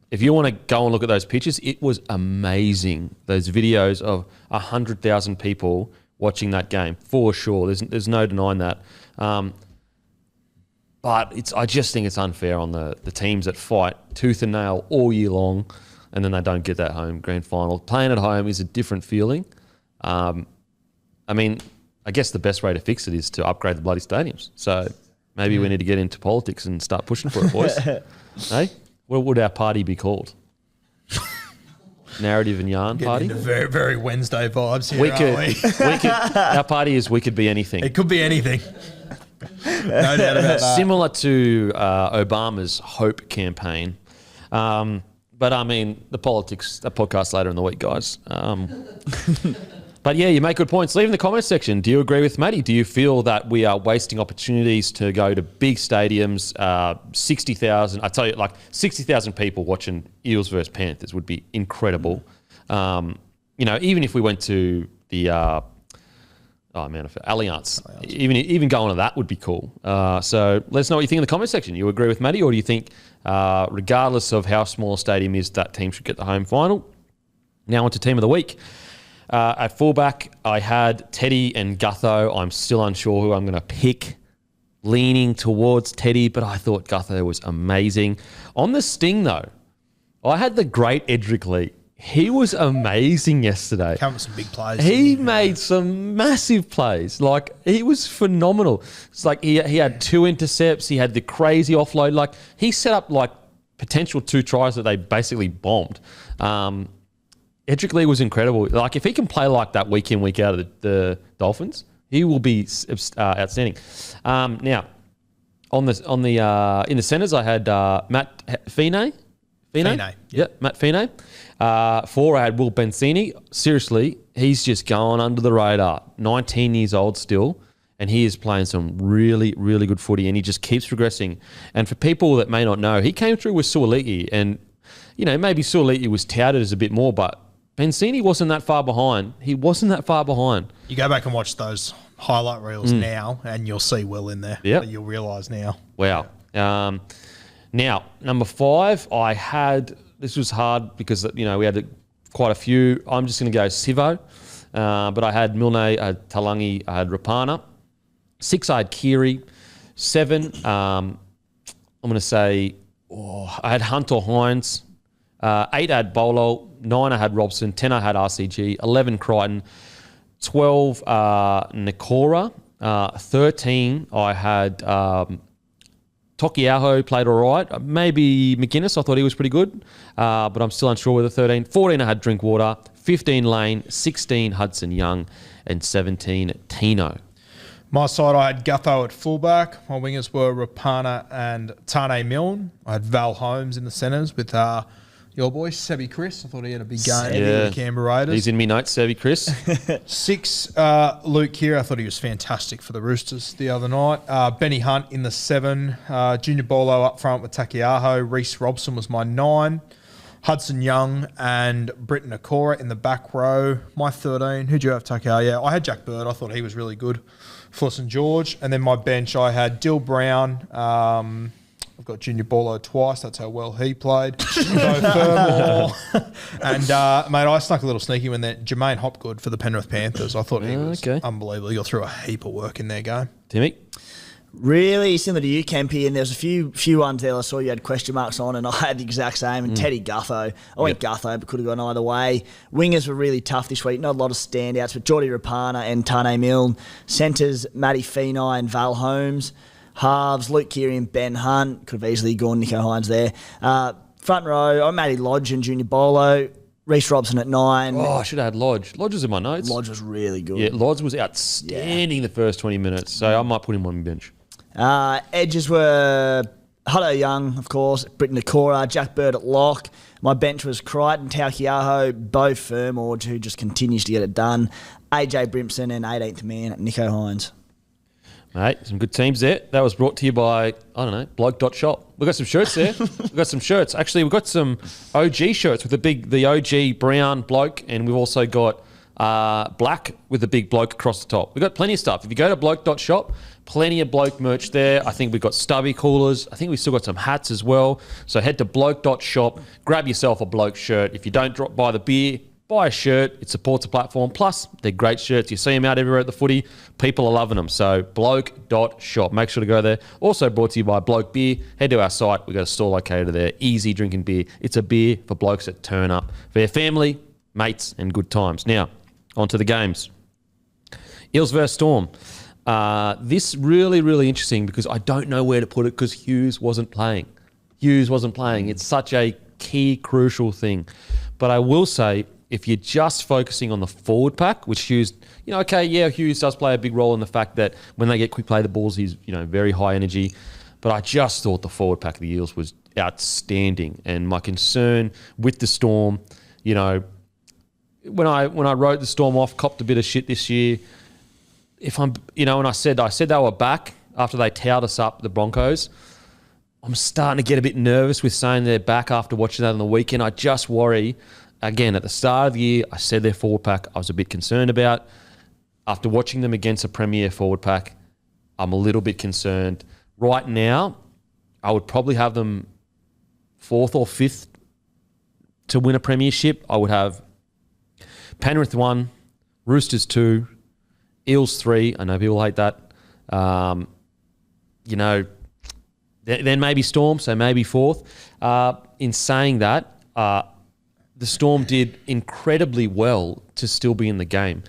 B: If you want to go and look at those pictures, it was amazing. Those videos of 100,000 people watching that game, for sure. There's no denying that. But I just think it's unfair on the teams that fight tooth and nail all year long, and then they don't get that home grand final. Playing at home is a different feeling. I guess the best way to fix it is to upgrade the bloody stadiums. So maybe we need to get into politics and start pushing for it, boys. Hey? What would our party be called? Narrative and Yarn Party?
C: Very, very Wednesday vibes here, aren't we?
B: Our party is We Could Be Anything.
C: It could be anything. No doubt about that.
B: Similar to Obama's Hope campaign. But the politics, a podcast later in the week, guys. But yeah, you make good points. Leave in the comments section. Do you agree with Matty? Do you feel that we are wasting opportunities to go to big stadiums? 60,000, I tell you, 60,000 people watching Eels versus Panthers would be incredible. Even if we went to the Oh, man, Allianz. Even going to that would be cool. So let us know what you think in the comment section. You agree with Matty, or do you think, regardless of how small a stadium is, that team should get the home final? Now on to Team of the Week. At fullback, I had Teddy and Gutho. I'm still unsure who I'm going to pick. Leaning towards Teddy, but I thought Gutho was amazing. On the Sting, though, I had the great Edric Lee. He was amazing yesterday.
C: Come with some big plays.
B: He made some massive plays. Like, he was phenomenal. It's like he had 2 intercepts. He had the crazy offload. Like, he set up, like, potential 2 tries that they basically bombed. Edric Lee was incredible. Like, if he can play like that week in, week out of the Dolphins, he will be outstanding. Now, in the centres, I had Matt Feeney. Yeah, Matt Feeney. 4, I had Will Benzini. Seriously, he's just going under the radar. 19 years old still, and he is playing some really, really good footy, and he just keeps progressing. And for people that may not know, he came through with Suaalii, and maybe Suaalii was touted as a bit more, but Benzini wasn't that far behind. He wasn't that far behind.
C: You go back and watch those highlight reels now, and you'll see Will in there.
B: Yeah,
C: you'll realise now.
B: Wow. Yeah. Now, number 5, I had. This was hard because we had quite a few. I'm just going to go Sivo, but I had Milne, I had Talangi, I had Rapana. 6, I had Kiri. 7, I'm going to say I had Hunt or Hines. 8, I had Bolo. 9, I had Robson. 10, I had RCG. 11, Crichton. 12, Nikora. 13, I had Tokiaho played all right. Maybe McGuinness, I thought he was pretty good, but I'm still unsure with the 13. 14, I had Drinkwater. 15, Lane. 16, Hudson Young. And 17, Tino.
C: My side, I had Gutho at fullback. My wingers were Rapana and Tane Milne. I had Val Holmes in the centres with your boy, Sebi Chris. I thought he had a big game with the Canberra Raiders.
B: He's in me notes, Sebi Chris.
C: 6, Luke Keir. I thought he was fantastic for the Roosters the other night. Benny Hunt in the 7. Junior Bolo up front with Takiaho. Reece Robson was my 9. Hudson Young and Britton Okora in the back row. My 13. Who'd you have, Takiaho? Yeah, I had Jack Bird. I thought he was really good for St George. And then my bench, I had Dill Brown. I've got Junior Bolo twice. That's how well he played. Joe Fermor. And, mate, I snuck a little sneaky one there. Jermaine Hopgood for the Penrith Panthers. I thought he was unbelievable. He got through a heap of work in their game.
B: Timmy?
D: Really similar to you, Kempy, and there's a few ones there I saw you had question marks on, and I had the exact same. And Teddy Gutho. I went Gutho, but could have gone either way. Wingers were really tough this week. Not a lot of standouts, but Geordie Rapana and Tane Milne. Centres, Matty Feeney and Val Holmes. Halves, Luke Keary and Ben Hunt. Could have easily gone Nicho Hines there. Front row, I'm Matty Lodge and Junior Bolo. Reece Robson at 9.
B: Oh, I should have had Lodge. Lodge was in my notes.
D: Lodge was really good.
B: Yeah, Lodge was outstanding the first 20 minutes, so I might put him on my bench.
D: Edges were Hutto Young, of course, Britton Okora, Jack Bird at lock. My bench was Crichton, Taukeiaho, Beau Fermor, who just continues to get it done. AJ Brimson and 18th man, Nicho Hines.
B: Mate, some good teams there. That was brought to you by, Bloke.shop. We've got some shirts there. We've got some shirts. Actually, we've got some OG shirts with the OG brown bloke, and we've also got black with the big bloke across the top. We've got plenty of stuff. If you go to Bloke.shop, plenty of bloke merch there. I think we've got stubby coolers. I think we've still got some hats as well. So head to Bloke.shop, grab yourself a bloke shirt. If you don't buy the beer, buy a shirt. It supports the platform. Plus, they're great shirts. You see them out everywhere at the footy. People are loving them. So, Bloke.shop. Make sure to go there. Also brought to you by Bloke Beer. Head to our site. We've got a store located there. Easy drinking beer. It's a beer for blokes that turn up for their family, mates, and good times. Now, on to the games. Eels versus Storm. This really, really interesting because I don't know where to put it because Hughes wasn't playing. It's such a key, crucial thing. But I will say, if you're just focusing on the forward pack, which Hughes, Hughes does play a big role in the fact that when they get quick play the balls, he's, very high energy. But I just thought the forward pack of the Eels was outstanding. And my concern with the Storm, when I wrote the Storm off, copped a bit of shit this year. If I'm, and I said they were back after they towed us up, the Broncos. I'm starting to get a bit nervous with saying they're back after watching that on the weekend. I just worry. Again, at the start of the year, I said their forward pack I was a bit concerned about. after watching them against a premier forward pack, I'm a little bit concerned. Right now, I would probably have them 4th or 5th to win a premiership. I would have Penrith 1, Roosters 2, Eels 3. I know people hate that. Then maybe Storm, so maybe 4th. In saying that, the Storm did incredibly well to still be in the game.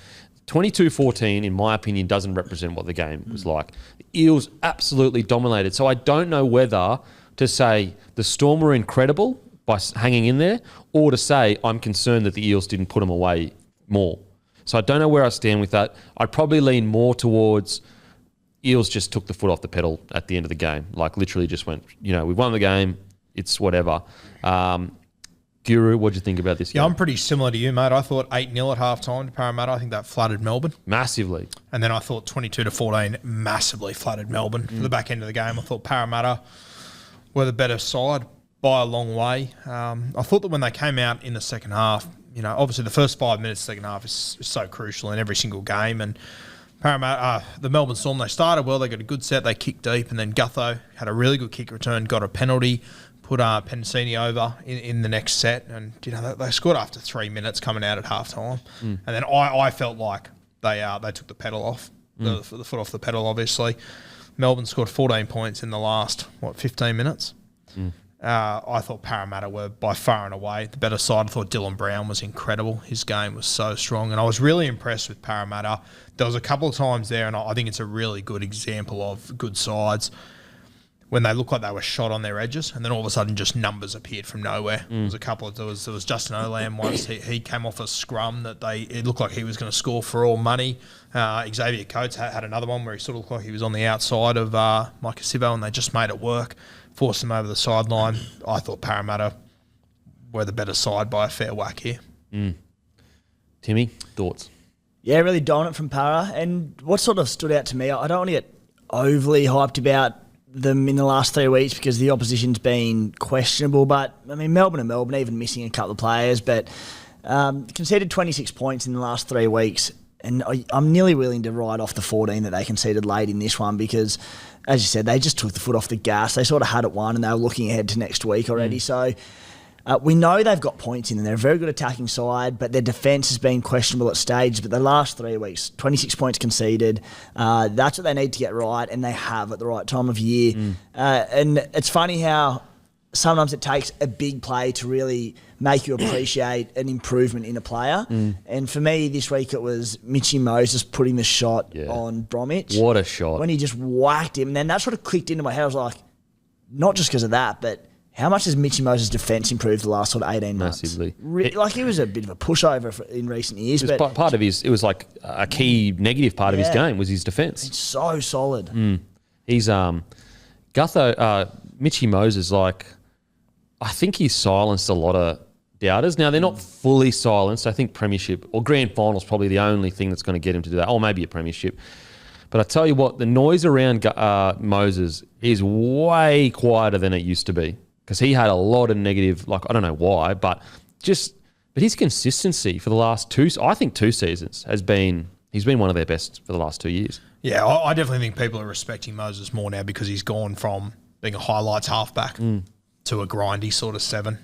B: 22-14, in my opinion, doesn't represent what the game was like. The Eels absolutely dominated. So I don't know whether to say the Storm were incredible by hanging in there, or to say I'm concerned that the Eels didn't put them away more. So I don't know where I stand with that. I'd probably lean more towards Eels just took the foot off the pedal at the end of the game. Like literally just went, we've won the game. It's whatever. Guru, what do you think about this game?
C: Yeah, I'm pretty similar to you, mate. I thought 8-0 at halftime to Parramatta. I think that flooded Melbourne.
B: Massively.
C: And then I thought 22-14 massively flooded Melbourne. For the back end of the game, I thought Parramatta were the better side by a long way. I thought that when they came out in the second half, obviously the first 5 minutes of the second half is so crucial in every single game. And Parramatta, the Melbourne Storm, they started well. They got a good set. They kicked deep. And then Gutho had a really good kick return, got a penalty, put Pensini over in the next set. And, they scored after 3 minutes coming out at halftime. And then I felt like they took the pedal off, the foot off the pedal, obviously. Melbourne scored 14 points in the last, 15 minutes? I thought Parramatta were by far and away the better side. I thought Dylan Brown was incredible. His game was so strong. And I was really impressed with Parramatta. There was a couple of times there, and I think it's a really good example of good sides, when they looked like they were shot on their edges, and then all of a sudden just numbers appeared from nowhere. There was a couple of there was Justin Olam once. He came off a scrum that it looked like he was going to score for all money. Xavier Coates had another one where he sort of looked like he was on the outside of Micah Sivo, and they just made it work, forced him over the sideline. I thought Parramatta were the better side by a fair whack here.
B: Timmy, thoughts?
D: Yeah, really dominant from Para. And what sort of stood out to me, I don't want to get overly hyped about them in the last 3 weeks because the opposition's been questionable, but Melbourne and Melbourne, even missing a couple of players, but conceded 26 points in the last 3 weeks, and I'm nearly willing to write off the 14 that they conceded late in this one because, as you said, they just took the foot off the gas. They sort of had it won and they were looking ahead to next week already. So we know they've got points in them. They're a very good attacking side, but their defence has been questionable at stages. But the last 3 weeks, 26 points conceded. That's what they need to get right, and they have at the right time of year. And it's funny how sometimes it takes a big play to really make you appreciate an improvement in a player. And for me, this week it was Mitchy Moses putting the shot on Bromwich.
B: What a shot.
D: When he just whacked him. And then that sort of clicked into my head. I was like, not just because of that, but how much has Mitchy Moses' defence improved the last sort of 18 months?
B: Massively.
D: He was a bit of a pushover in recent years.
B: It was part of his. It was like a key negative part of his game was his defence.
D: It's so solid.
B: He's Gutho, Mitchy Moses. I think he's silenced a lot of doubters. Now they're not fully silenced. I think premiership or grand final's probably the only thing that's going to get him to do that. Or maybe a premiership. But I tell you what, the noise around Moses is way quieter than it used to be. Because he had a lot of negative, I don't know why, but his consistency for the last two seasons he's been one of their best for the last 2 years.
C: Yeah, I definitely think people are respecting Moses more now because he's gone from being a highlights halfback to a grindy sort of 7.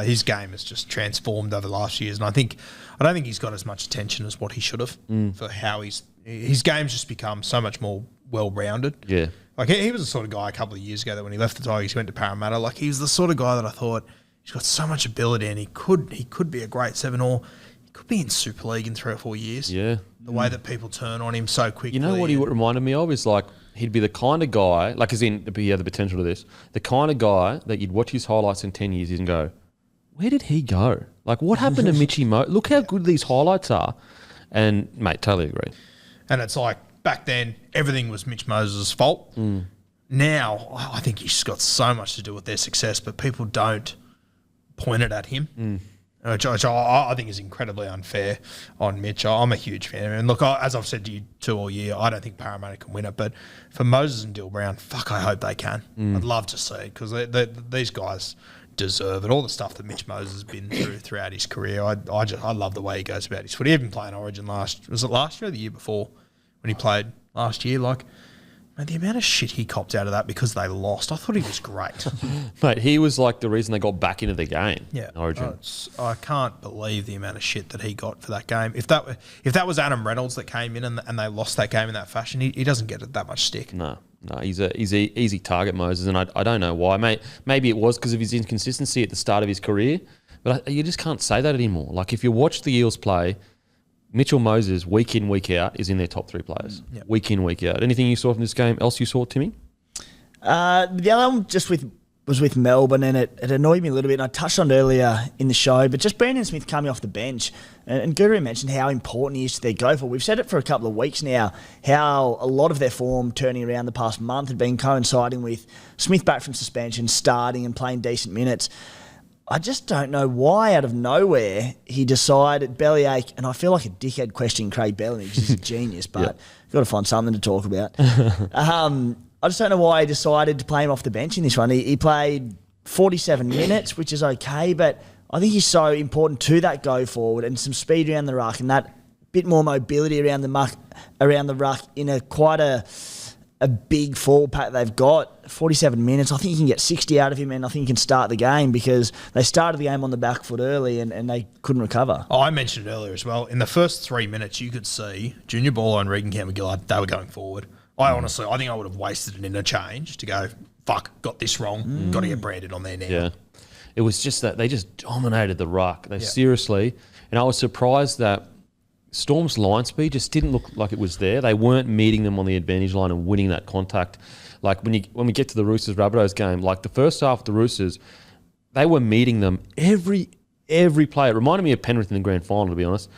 C: His game has just transformed over the last years, and I don't think he's got as much attention as what he should have for how his game's just become so much more well-rounded.
B: Yeah.
C: He was the sort of guy a couple of years ago that when he left the Tigers, he went to Parramatta. He was the sort of guy that I thought he's got so much ability and he could be a great 7 or he could be in Super League in 3 or 4 years.
B: Yeah.
C: The way that people turn on him so quickly.
B: You know what he reminded me of is he'd be the kind of guy, he had the potential to this, the kind of guy that you'd watch his highlights in 10 years and go, where did he go? What happened to Mitchy Moses? Look how good these highlights are. And, mate, totally agree.
C: And it's back then, everything was Mitch Moses' fault. Now, I think he's got so much to do with their success, but people don't point it at him, which I think is incredibly unfair on Mitch. I'm a huge fan of him. And look, as I've said to you all year, I don't think Parramatta can win it, but for Moses and Dill Brown, I hope they can. I'd love to see it because these guys deserve it. All the stuff that Mitch Moses has been throughout his career, I love the way he goes about his footy. Even playing Origin was it last year or the year before when he played last year? Like, man, the amount of shit he copped out of that because they lost, I thought he was great.
B: Mate, he was like the reason they got back into the game.
C: Yeah,
B: Origin.
C: I can't believe the amount of shit that he got for that game. If that was Adam Reynolds that came in and they lost that game in that fashion, he doesn't get that much stick.
B: No, he's a easy target, Moses, and I don't know why. Maybe it was because of his inconsistency at the start of his career, but you just can't say that anymore. Like, if you watch the Eels play, Mitchell Moses, week in, week out, is in their top 3 players. Yep. Week in, week out. Anything you saw from this game else you saw, Timmy?
D: The other one was with Melbourne, and it annoyed me a little bit, and I touched on it earlier in the show, but just Brandon Smith coming off the bench, and Guru mentioned how important he is to their go for. We've said it for a couple of weeks now, how a lot of their form turning around the past month had been coinciding with Smith back from suspension, starting and playing decent minutes. I just don't know why, out of nowhere, he decided bellyache, and I feel like a dickhead questioning Craig Bellamy because he's a genius, but
B: Yep.
D: got to find something to talk about. I just don't know why he decided to play him off the bench in this one. He played 47 minutes, which is okay, but I think he's so important to that go forward and some speed around the ruck and that bit more mobility around the ruck in quite a big forward pack they've got. 47 minutes. I think you can get 60 out of him, and I think you can start the game because they started the game on the back foot early and they couldn't recover.
C: Oh, I mentioned it earlier as well. In the first 3 minutes, you could see Junior Ball and Regan Campbell-Gillard, they were going forward. I think I would have wasted an interchange to go, fuck, got this wrong, got to get Brandon on there now.
B: Yeah. It was just that they just dominated the ruck. Seriously. And I was surprised that Storm's line speed just didn't look like it was there. They weren't meeting them on the advantage line and winning that contact. Like when we get to the Roosters Rabbitohs game, like the first half of the Roosters, they were meeting them every play. It reminded me of Penrith in the grand final, to be honest.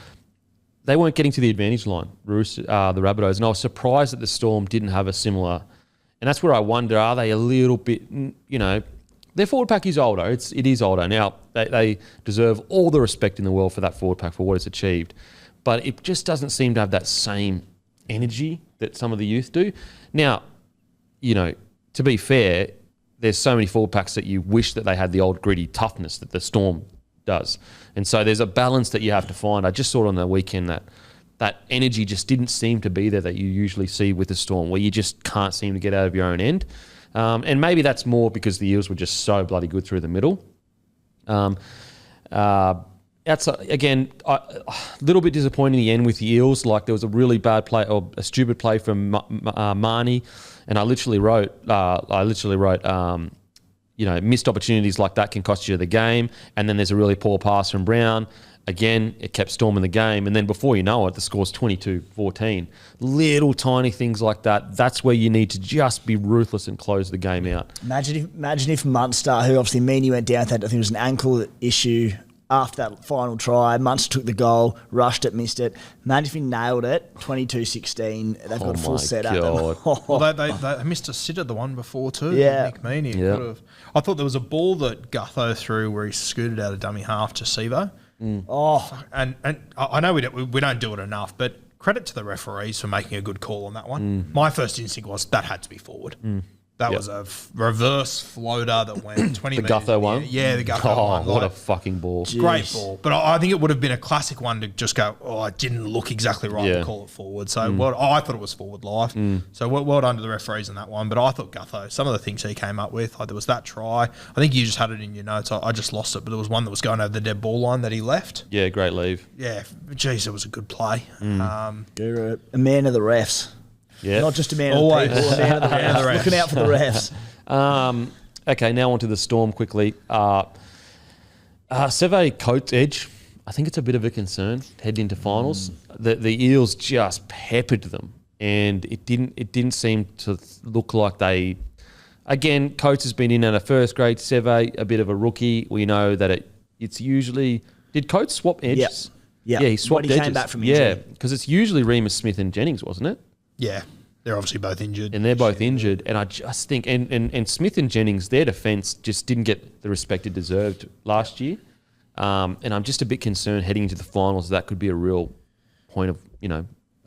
B: They weren't getting to the advantage line, the Rabbitohs, and I was surprised that the Storm didn't have a similar. And that's where I wonder: are they a little bit? Their forward pack is older. It is older now. They deserve all the respect in the world for that forward pack for what it's achieved, but it just doesn't seem to have that same energy that some of the youth do. Now, to be fair, there's so many forward packs that you wish that they had the old gritty toughness that the Storm does. And so there's a balance that you have to find. I just saw it on the weekend that energy just didn't seem to be there that you usually see with the Storm, where you just can't seem to get out of your own end. And maybe that's more because the Eels were just so bloody good through the middle. Again, a little bit disappointing in the end with the Eels. Like, there was a really bad play or a stupid play from Marnie, and I literally wrote, missed opportunities like that can cost you the game. And then there's a really poor pass from Brown. Again, it kept Storm in the game. And then before you know it, the score's 22-14. Little tiny things like that. That's where you need to just be ruthless and close the game out.
D: Imagine if Munster, who obviously Meany went down with that, I think it was an ankle issue after that final try. Munster took the goal, rushed it, missed it. Imagine if he nailed it, 22-16. They've got a full set at them.
C: Well, they missed a sitter the one before too.
D: Yeah.
C: Nick Meany.
B: Yeah.
C: I thought there was a ball that Gutho threw where he scooted out a dummy half to Sivo.
D: Oh,
C: And I know we don't do it enough, but credit to the referees for making a good call on that one. My first instinct was that had to be forward. That was a reverse floater that went 20
B: The
C: metres.
B: Gutho one?
C: Yeah, the Gutho one.
B: What a fucking ball.
C: Great ball. But I think it would have been a classic one to just go, it didn't look exactly right to call it forward. So I thought it was forward live. So well done to the referees on that one. But I thought Gutho, some of the things he came up with, there was that try. I think you just had it in your notes. I just lost it. But there was one that was going over the dead ball line that he left.
B: Yeah, great leave.
C: Yeah, geez, it was a good play.
D: Guru, a man of the refs.
B: Yeah.
D: Not just a man
C: Always.
D: of the people, a man of the refs. Looking out for the refs.
B: Okay, now on to the Storm quickly. Seve Coates edge, I think it's a bit of a concern heading into finals. The Eels just peppered them, and it didn't seem to look like they. Again, Coates has been in at a first grade. Seve, a bit of a rookie. We know that it's usually. Did Coates swap edges?
D: Yeah,
B: he swapped
D: when he
B: edges.
D: came back from injury.
B: Yeah, because it's usually Remus Smith and Jennings, wasn't it?
C: Yeah, they're obviously both injured.
B: And they're both injured. And I just think, and Smith and Jennings, their defence just didn't get the respect it deserved last year. And I'm just a bit concerned heading into the finals that could be a real point of,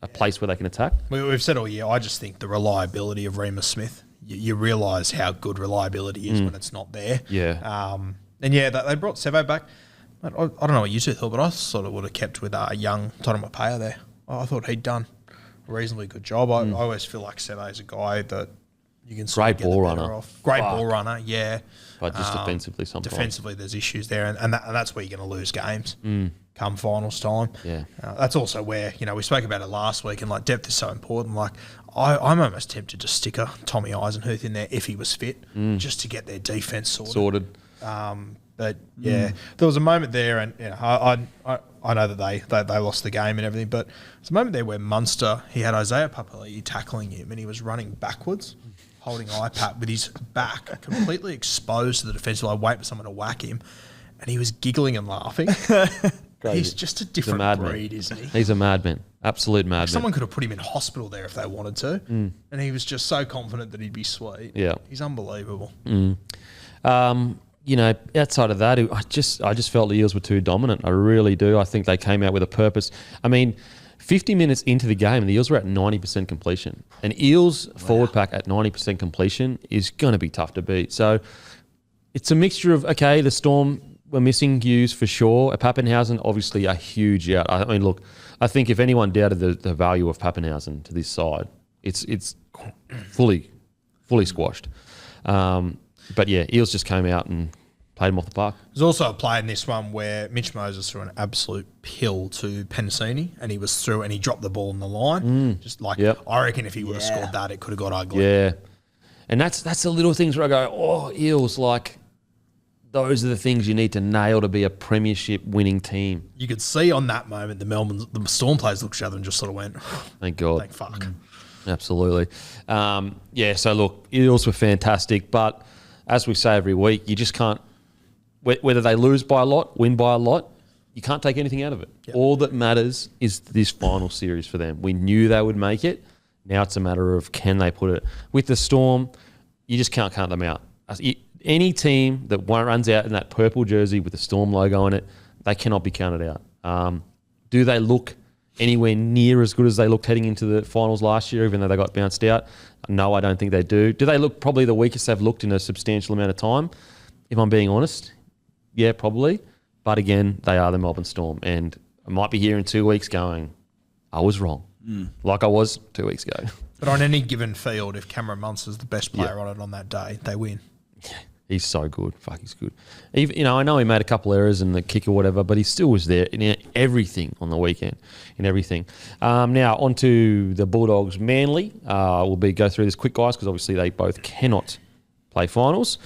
B: a place where they can attack.
C: We've said all year, I just think the reliability of Remus Smith, you realise how good reliability is when it's not there.
B: Yeah.
C: And yeah, they brought Sevo back. I don't know what you two thought, but I sort of would have kept with young Totomapaea there. I thought he'd done a reasonably good job. I always feel like Sevo is a guy that you can sort of get the better off. Great ball runner, yeah.
B: But just defensively sometimes.
C: Defensively, there's issues there, and that's where you're going to lose games come finals time.
B: Yeah.
C: That's also where, we spoke about it last week, and like depth is so important. Like I'm almost tempted to stick a Tommy Eisenhuth in there if he was fit, just to get their defence sorted. But yeah, there was a moment there, and I know that they lost the game and everything, but there's a moment there where Munster, he had Isaiah Papali'i tackling him, and he was running backwards, holding iPad with his back completely exposed to the defensive line, waiting for someone to whack him, and he was giggling and laughing. He's just a different breed, isn't he?
B: He's a madman, absolute madman.
C: Someone could have put him in hospital there if they wanted to, and he was just so confident that he'd be sweet.
B: Yeah,
C: he's unbelievable.
B: Outside of that, I just felt the Eels were too dominant. I really do. I think they came out with a purpose. I mean, 50 minutes into the game, the Eels were at 90% completion. An Eels forward pack at 90% completion is going to be tough to beat. So it's a mixture of, the Storm were missing Hughes for sure. Pappenhausen, obviously a huge out. I mean, look, I think if anyone doubted the value of Pappenhausen to this side, it's fully squashed. But yeah, Eels just came out and played them off the park.
C: There's also a play in this one where Mitch Moses threw an absolute pill to Penasini, and he was through and he dropped the ball in the line. I reckon if he would have scored that, it could have got ugly.
B: Yeah. And that's the little things where I go, Eels, like, those are the things you need to nail to be a premiership winning team.
C: You could see on that moment the Storm players looked at each other and just sort of went,
B: thank God.
C: Thank fuck.
B: Absolutely. So look, Eels were fantastic, but as we say every week, you just can't, whether they lose by a lot, win by a lot, you can't take anything out of it. Yep. All that matters is this final series for them. We knew they would make it. Now it's a matter of can they put it. With the Storm, you just can't count them out. Any team that runs out in that purple jersey with the Storm logo on it, they cannot be counted out. Do they look anywhere near as good as they looked heading into the finals last year, even though they got bounced out? No, I don't think they do. Do they look probably the weakest they've looked in a substantial amount of time? If I'm being honest, yeah, probably. But again, they are the Melbourne Storm, and I might be here in 2 weeks going, I was wrong, like I was 2 weeks ago.
C: But on any given field, if Cameron Munster's the best player on it on that day, they win.
B: He's so good. Fuck, he's good. Even, I know he made a couple errors in the kick or whatever, but he still was there in everything on the weekend, in everything. Now, on to the Bulldogs Manly. We'll go through this quick, guys, because obviously they both cannot play finals.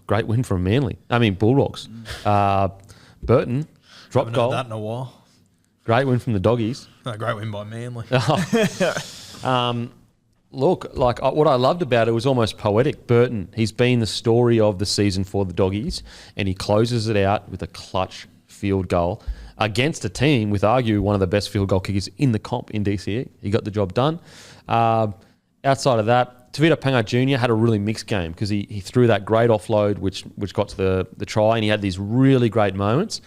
B: Great win from Manly. Bulldogs. Burton, drop goal.
C: Haven't heard that in a while.
B: Great win from the Doggies.
C: No, great win by Manly.
B: Look, what I loved about it was almost poetic. Burton, he's been the story of the season for the Doggies, and he closes it out with a clutch field goal against a team with arguably one of the best field goal kickers in the comp in DCE. He got the job done. Outside of that, Tavita Pangai Jr. had a really mixed game because he threw that great offload which got to the try, and he had these really great moments.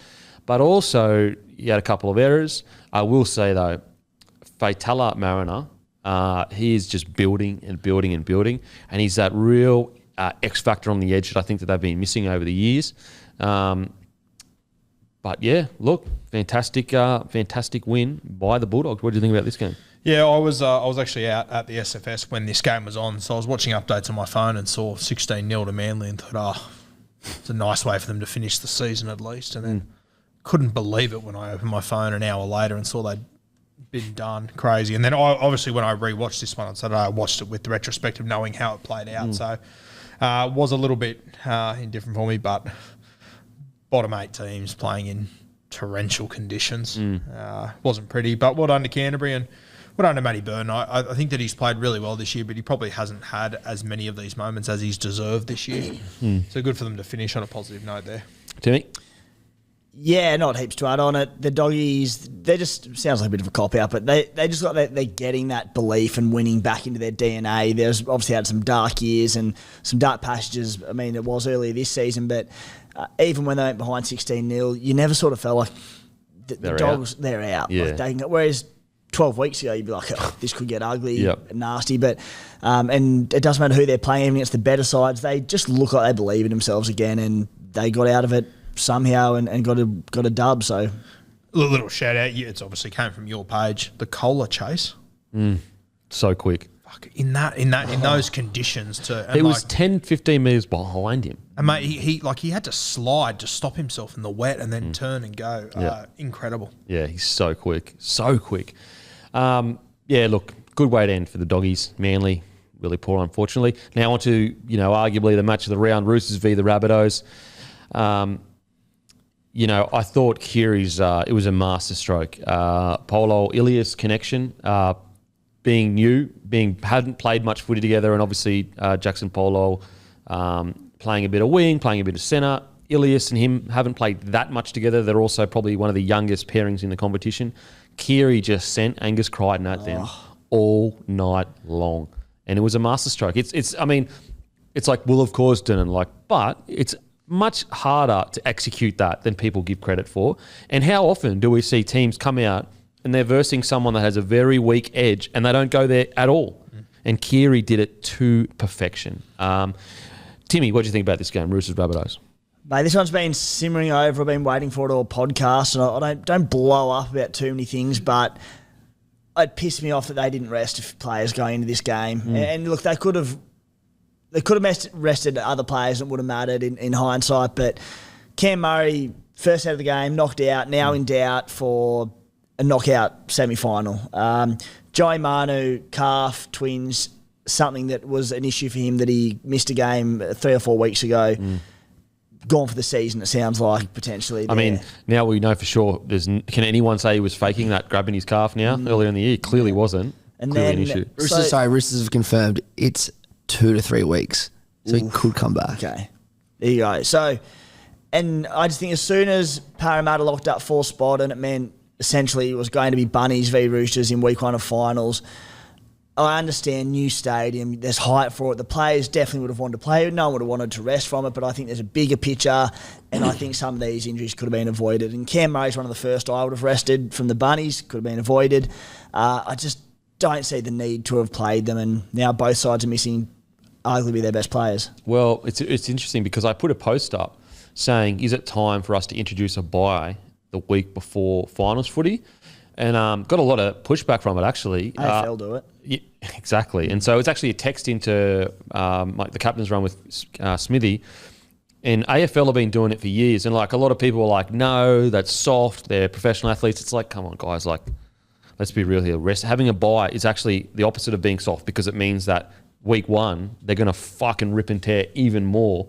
B: But also, he had a couple of errors. I will say, though, Faitala Mariner, he is just building and building and building, and he's that real X factor on the edge that I think that they've been missing over the years. But yeah, look, fantastic win by the Bulldogs. What do you think about this game?
C: Yeah, I was actually out at the SFS when this game was on, so I was watching updates on my phone and saw 16-0 to Manly and thought, it's a nice way for them to finish the season at least, and then couldn't believe it when I opened my phone an hour later and saw they'd been done. Crazy. And then obviously when I rewatched this one on Saturday, I watched it with the retrospective knowing how it played out, so was a little bit indifferent for me, but bottom 8 teams playing in torrential conditions. Wasn't pretty, but well done to Canterbury and well done to Matty Burton. I think that he's played really well this year, but he probably hasn't had as many of these moments as he's deserved this year. So good for them to finish on a positive note there.
B: Timmy?
D: Yeah, not heaps to add on it. The Doggies, they just, sounds like a bit of a cop-out, but they just got that, they're getting that belief and winning back into their DNA. There's obviously had some dark years and some dark passages. It was earlier this season, but even when they went behind 16-0, you never sort of felt like the Dogs, they're out.
B: Yeah.
D: Whereas 12 weeks ago, you'd be like, oh, this could get ugly,
B: Yep.
D: nasty. But and it doesn't matter who they're playing, even against the better sides. They just look like they believe in themselves again, and they got out of it somehow and got a dub. So
C: A little shout out. It's obviously came from your page. The Kohler chase.
B: So quick.
C: Fuck, in those conditions too. And
B: It was 10, 15 metres behind him.
C: And mate, he had to slide to stop himself in the wet and then turn and go.
B: Yeah.
C: Incredible.
B: Yeah, he's so quick. So quick. Yeah, look, good way to end for the Doggies. Manly, really poor, unfortunately. Now on to, arguably the match of the round, Roosters v the Rabbitohs. I thought Keary's, it was a masterstroke. Polo-Ilias connection, being new, hadn't played much footy together, and obviously Jackson Polo playing a bit of wing, playing a bit of centre. Ilias and him haven't played that much together. They're also probably one of the youngest pairings in the competition. Keary just sent Angus Crichton at them all night long, and it was a masterstroke. It's like will have caused it, but it's much harder to execute that than people give credit for. And how often do we see teams come out and they're versing someone that has a very weak edge and they don't go there at all? And Keary did it to perfection. Timmy, what do you think about this game, Roosters Rabbitohs?
D: Mate, this one's been simmering over. I've been waiting for it all podcast, and I don't blow up about too many things, but it pissed me off that they didn't rest players going into this game. And look, they could have rested other players, and it would have mattered in hindsight. But Cam Murray, first out of the game, knocked out, now in doubt for a knockout semi-final. Joey Manu, calf, twins, something that was an issue for him that he missed a game 3 or 4 weeks ago. Gone for the season, it sounds like, potentially.
B: I mean, now we know for sure. Can anyone say he was faking that, grabbing his calf now earlier in the year? Clearly wasn't.
D: And
B: Clearly
D: then,
B: an issue.
E: Roosters have confirmed it's 2 to 3 weeks, so he could come back.
D: Okay, there you go. So, and I just think as soon as Parramatta locked up 4 spot, and it meant essentially it was going to be Bunnies v Roosters in week 1 of finals. I understand new stadium, there's hype for it. The players definitely would have wanted to play it. No one would have wanted to rest from it, but I think there's a bigger picture, and I think some of these injuries could have been avoided. And Cam Murray's one of the first I would have rested from the Bunnies, could have been avoided. I just don't see the need to have played them, and now both sides are missing arguably their best players.
B: Well, it's interesting because I put a post up saying, is it time for us to introduce a bye the week before finals footy? And got a lot of pushback from it, actually.
D: AFL do it.
B: Yeah, exactly. And so it's actually a text into the captain's run with Smithy. And AFL have been doing it for years. And a lot of people are like, no, that's soft. They're professional athletes. It's like, come on, guys. Let's be real here. Having a bye is actually the opposite of being soft, because it means that week 1, they're going to fucking rip and tear even more.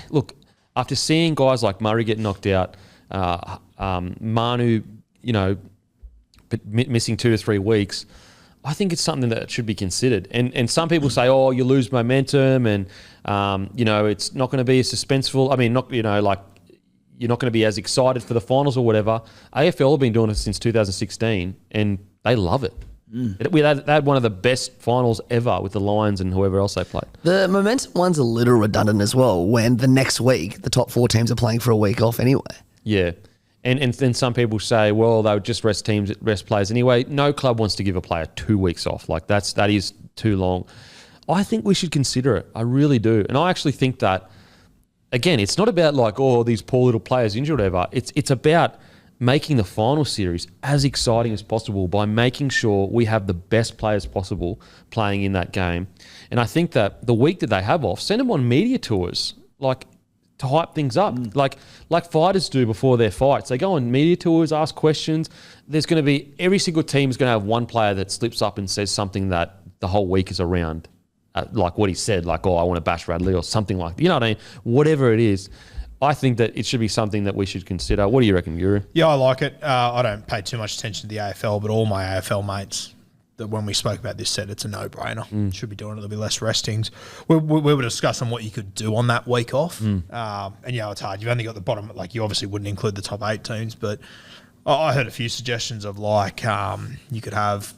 B: Look, after seeing guys like Murray get knocked out, Manu, missing 2 to 3 weeks, I think it's something that should be considered. And some people say, oh, you lose momentum, and it's not going to be as suspenseful. I mean, you're not going to be as excited for the finals or whatever. AFL have been doing it since 2016, and they love it. They had one of the best finals ever with the Lions and whoever else they played.
E: The momentum one's a little redundant as well, when the next week the top 4 teams are playing for a week off anyway.
B: Yeah. And then some people say, well, they would just rest players anyway. No club wants to give a player 2 weeks off. That is too long. I think we should consider it. I really do. And I actually think that, again, it's not about these poor little players injured or whatever. It's about making the final series as exciting as possible by making sure we have the best players possible playing in that game. And I think that the week that they have off, send them on media tours, to hype things up, like fighters do before their fights. They go on media tours, ask questions. There's going to be, every single team is going to have one player that slips up and says something that the whole week is around, like what he said, I want to bash Radley or something like that. You know what I mean? Whatever it is, I think that it should be something that we should consider. What do you reckon, Guru?
C: Yeah, I like it. I don't pay too much attention to the AFL, but all my AFL mates, that when we spoke about this, said it's a no-brainer. Should be doing it. There'll be less restings. We were discussing what you could do on that week off. And it's hard. You've only got the bottom, you obviously wouldn't include the top 8 teams, but I heard a few suggestions of you could have,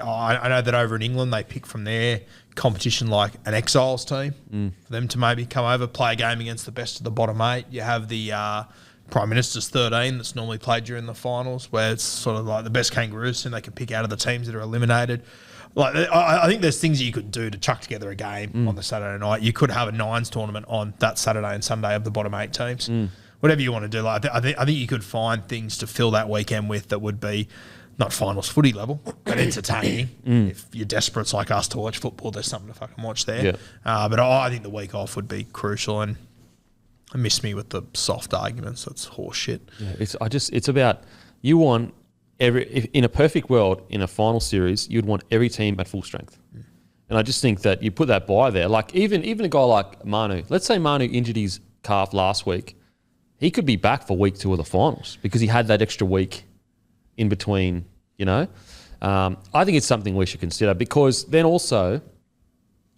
C: I know that over in England they pick from their competition like an Exiles team for them to maybe come over, play a game against the best of the bottom 8. You have the Prime Minister's 13 that's normally played during the finals, where it's sort of like the best Kangaroos and they can pick out of the teams that are eliminated. Like I think there's things that you could do to chuck together a game on the Saturday night. You could have a nines tournament on that Saturday and Sunday of the bottom 8 teams. Whatever you want to do. Like I think you could find things to fill that weekend with that would be not finals footy level, but entertaining. If you're desperate like us to watch football, there's something to fucking watch there.
B: Yeah.
C: But I think the week off would be crucial, and I miss me with the soft arguments. That's horse shit.
B: Yeah, it's about you want in a perfect world in a final series, you'd want every team at full strength. And I just think that you put that by there. Like even a guy like Manu, let's say Manu injured his calf last week, he could be back for week 2 of the finals because he had that extra week in between, you know. I think it's something we should consider because then also,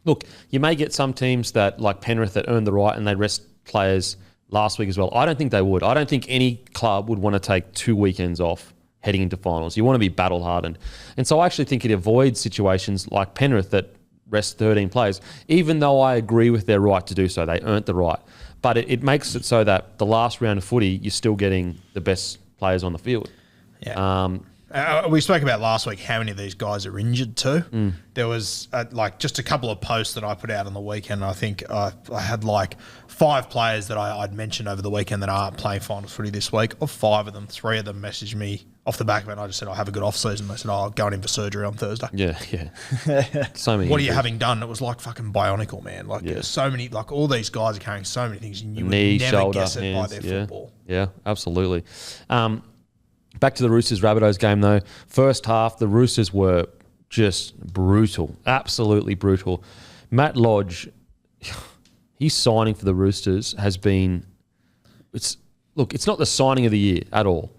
B: look, you may get some teams that like Penrith that earn the right and they rest players last week as well. I don't think they would. I don't think any club would want to take 2 weekends off heading into finals. You want to be battle hardened. And so I actually think it avoids situations like Penrith that rest 13 players, even though I agree with their right to do so. They earned the right. But it makes it so that the last round of footy, you're still getting the best players on the field.
C: Yeah. We spoke about last week how many of these guys are injured too. There was like just a couple of posts that I put out on the weekend. I think I had like 5 players that I'd mentioned over the weekend that aren't playing finals footy this week. Of 5 of them, 3 of them messaged me off the back of it. And I just said, I'll have a good off season. They said, I'm going in for surgery on Thursday.
B: Yeah. So many.
C: What are you having done? It was like fucking bionicle, man. Like there's so many, like all these guys are carrying so many things and you would never
B: shoulder,
C: guess it
B: hands,
C: by their football.
B: Yeah, absolutely. Back to the Roosters Rabbitohs game though. First half, the Roosters were just brutal, absolutely brutal. Matt Lodge, his signing for the Roosters has been. It's not the signing of the year at all,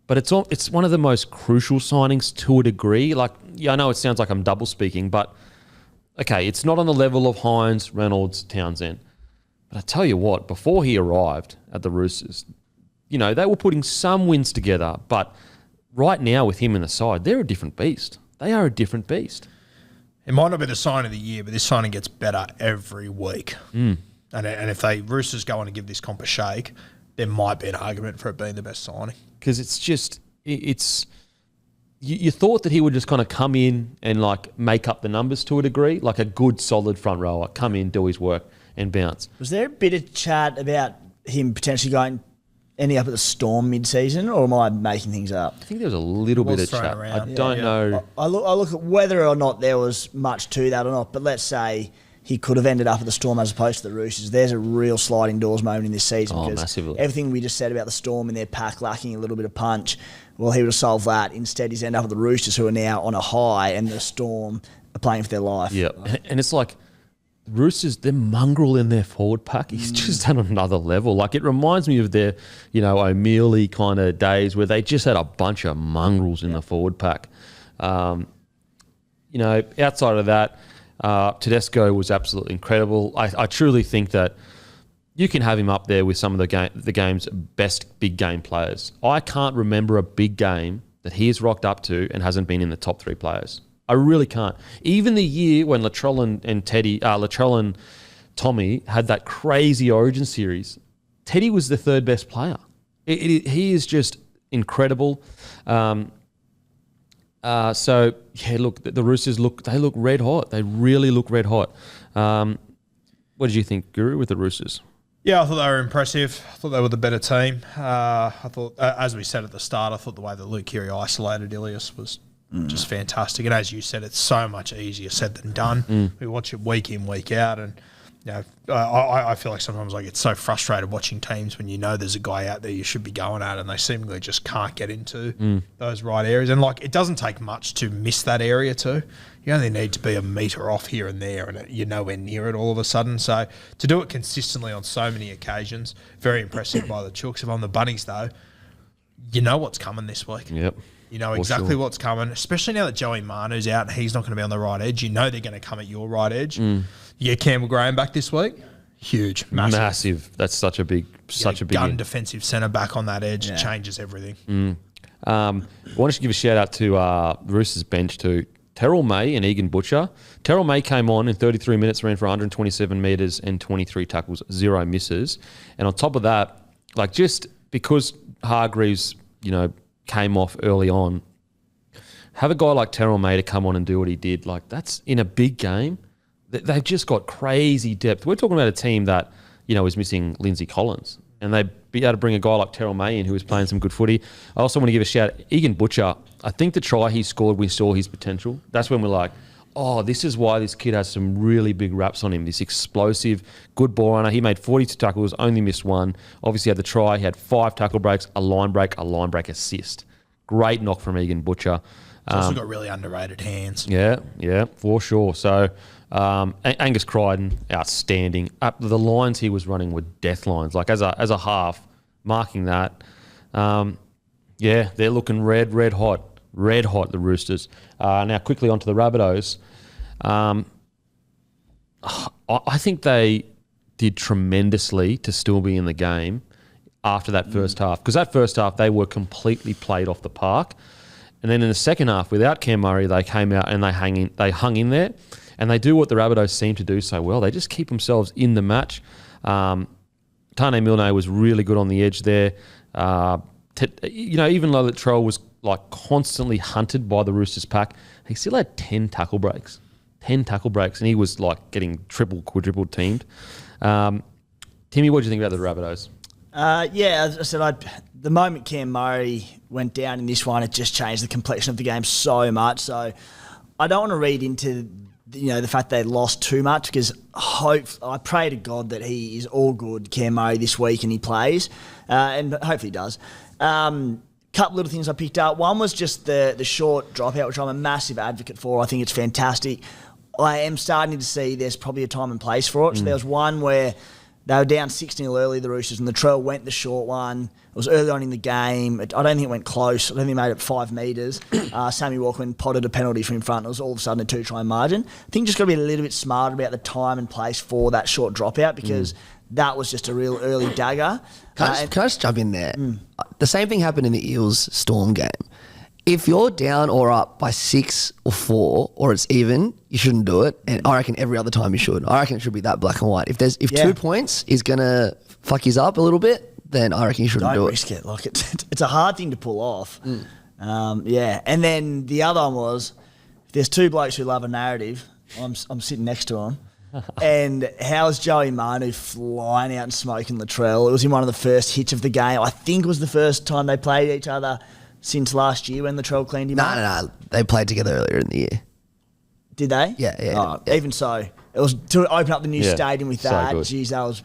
B: but it's one of the most crucial signings to a degree. Like, yeah, I know it sounds like I'm double speaking, but okay, it's not on the level of Hines, Reynolds, Townsend. But I tell you what, before he arrived at the Roosters, you know, they were putting some wins together, but right now with him in the side, they're a different beast. They are a different beast.
C: It might not be the sign of the year, but this signing gets better every week. And if they Roosters go on and give this comp a shake, there might be an argument for it being the best signing.
B: Because it's just, you thought that he would just kind of come in and like make up the numbers to a degree, like a good solid front rower, come in, do his work and bounce.
D: Was there a bit of chat about him potentially ending up at the Storm mid-season, or am I making things up?
B: I think there was a little bit of chat. I don't know.
D: I look at whether or not there was much to that or not, but let's say he could have ended up at the Storm as opposed to the Roosters. There's a real sliding doors moment in this season.
B: Oh, massively.
D: Everything we just said about the Storm and their pack lacking a little bit of punch, well, he would have solved that. Instead, he's ended up at the Roosters, who are now on a high, and the Storm are playing for their life.
B: Yeah, and it's like, Roosters, they're mongrel in their forward pack. He's just at another level. Like, it reminds me of their, O'Mealy kind of days where they just had a bunch of mongrels in the forward pack. Outside of that, Tedesco was absolutely incredible. I truly think that you can have him up there with some of the game's best big game players. I can't remember a big game that he has rocked up to and hasn't been in the top 3 players. I really can't. Even the year when Latrell and Tommy had that crazy Origin series, Teddy was the 3rd best player. He is just incredible. The Roosters look red hot. They really look red hot. What did you think, Guru, with the Roosters?
C: Yeah, I thought they were impressive. I thought they were the better team. I thought, as we said at the start, I thought the way that Luke Keary isolated Ilias was just fantastic. And as you said, it's so much easier said than done. We watch it week in, week out, and I feel like sometimes I get so frustrated watching teams when there's a guy out there you should be going at, and they seemingly just can't get into those right areas. And it doesn't take much to miss that area too. You only need to be a metre off here and there, and you're nowhere near it all of a sudden. So to do it consistently on so many occasions, very impressive by the Chooks. If I'm the Bunnies though, you know what's coming this week.
B: Yep.
C: You know exactly what's coming, especially now that Joey Manu's out and he's not going to be on the right edge. You know they're going to come at your right edge. You get Campbell Graham back this week. Huge. Massive.
B: That's such a big
C: gun defensive centre back on that edge. Changes everything.
B: I wanted to give a shout out to the Roosters bench too. Terrell May and Egan Butcher. Terrell May came on in 33 minutes, ran for 127 metres and 23 tackles, 0 misses. And on top of that, because Hargreaves, came off early on, have a guy like Terrell May to come on and do what he did. Like, that's in a big game. They've just got crazy depth. We're talking about a team that, is missing Lindsay Collins. And they'd be able to bring a guy like Terrell May in who was playing some good footy. I also want to give a shout out, Egan Butcher. I think the try he scored, we saw his potential. That's when we're like, oh, this is why this kid has some really big raps on him. This explosive, good ball runner. He made 42 tackles, only missed one. Obviously had the try. He had 5 tackle breaks, a line break assist. Great knock from Egan Butcher.
C: He's also got really underrated hands.
B: Yeah, for sure. So Angus Crichton, outstanding. The lines he was running were death lines. Like as a half, marking that. They're looking red hot, the Roosters. Now quickly onto the Rabbitohs. I think they did tremendously to still be in the game after that first half, because that first half they were completely played off the park. And then in the second half, without Cam Murray, they came out and they hung in there. And they do what the Rabbitohs seem to do so well. They just keep themselves in the match. Tane Milne was really good on the edge there. Even though Latrell was like constantly hunted by the Roosters pack, he still had 10 tackle breaks. 10 tackle breaks, and he was like getting quadruple teamed. Timmy, what do you think about the Rabbitohs?
D: As I said, the moment Cam Murray went down in this one, it just changed the complexion of the game so much. So I don't want to read into the fact they lost too much, because I pray to God that he is all good, Cam Murray, this week and he plays, and hopefully he does. Couple little things I picked up. One was just the short dropout, which I'm a massive advocate for. I think it's fantastic. I am starting to see there's probably a time and place for it. So there was one where they were down 6-0 early, the Roosters, and the Latrell went the short one. It was early on in the game. I don't think it went close. I don't think it made it 5 metres. Sammy Walkman potted a penalty from in front. It was all of a sudden a 2-try margin. I think just got to be a little bit smarter about the time and place for that short dropout, because that was just a real early dagger.
E: Can I just jump in there? The same thing happened in the Eels Storm game. If you're down or up by 6 or 4, or it's even, you shouldn't do it. And I reckon every other time you should. I reckon it should be that black and white. If 2 points is going to fuck you up a little bit, then I reckon you shouldn't do it.
D: Don't risk it. Like, it's a hard thing to pull off. And then the other one was, if there's 2 blokes who love a narrative, I'm sitting next to them. And how's Joey Manu flying out and smoking Latrell? It was in one of the first hits of the game. I think it was the first time they played each other since last year when Latrell cleaned him up.
E: No. They played together earlier in the year.
D: Did they?
E: Yeah.
D: Yeah. Even so, it was to open up the new stadium with that.
B: So good.
D: Jeez, that was...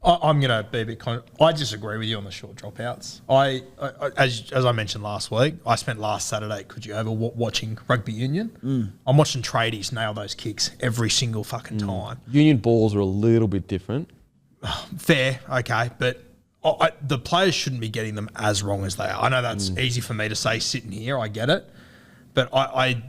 C: I'm going to be a bit I disagree with you on the short dropouts. As I mentioned last week, I spent last Saturday, watching rugby union. I'm watching tradies nail those kicks every single fucking time.
B: Union balls are a little bit different.
C: Fair, okay, but the players shouldn't be getting them as wrong as they are. I know that's easy for me to say sitting here. I get it, but I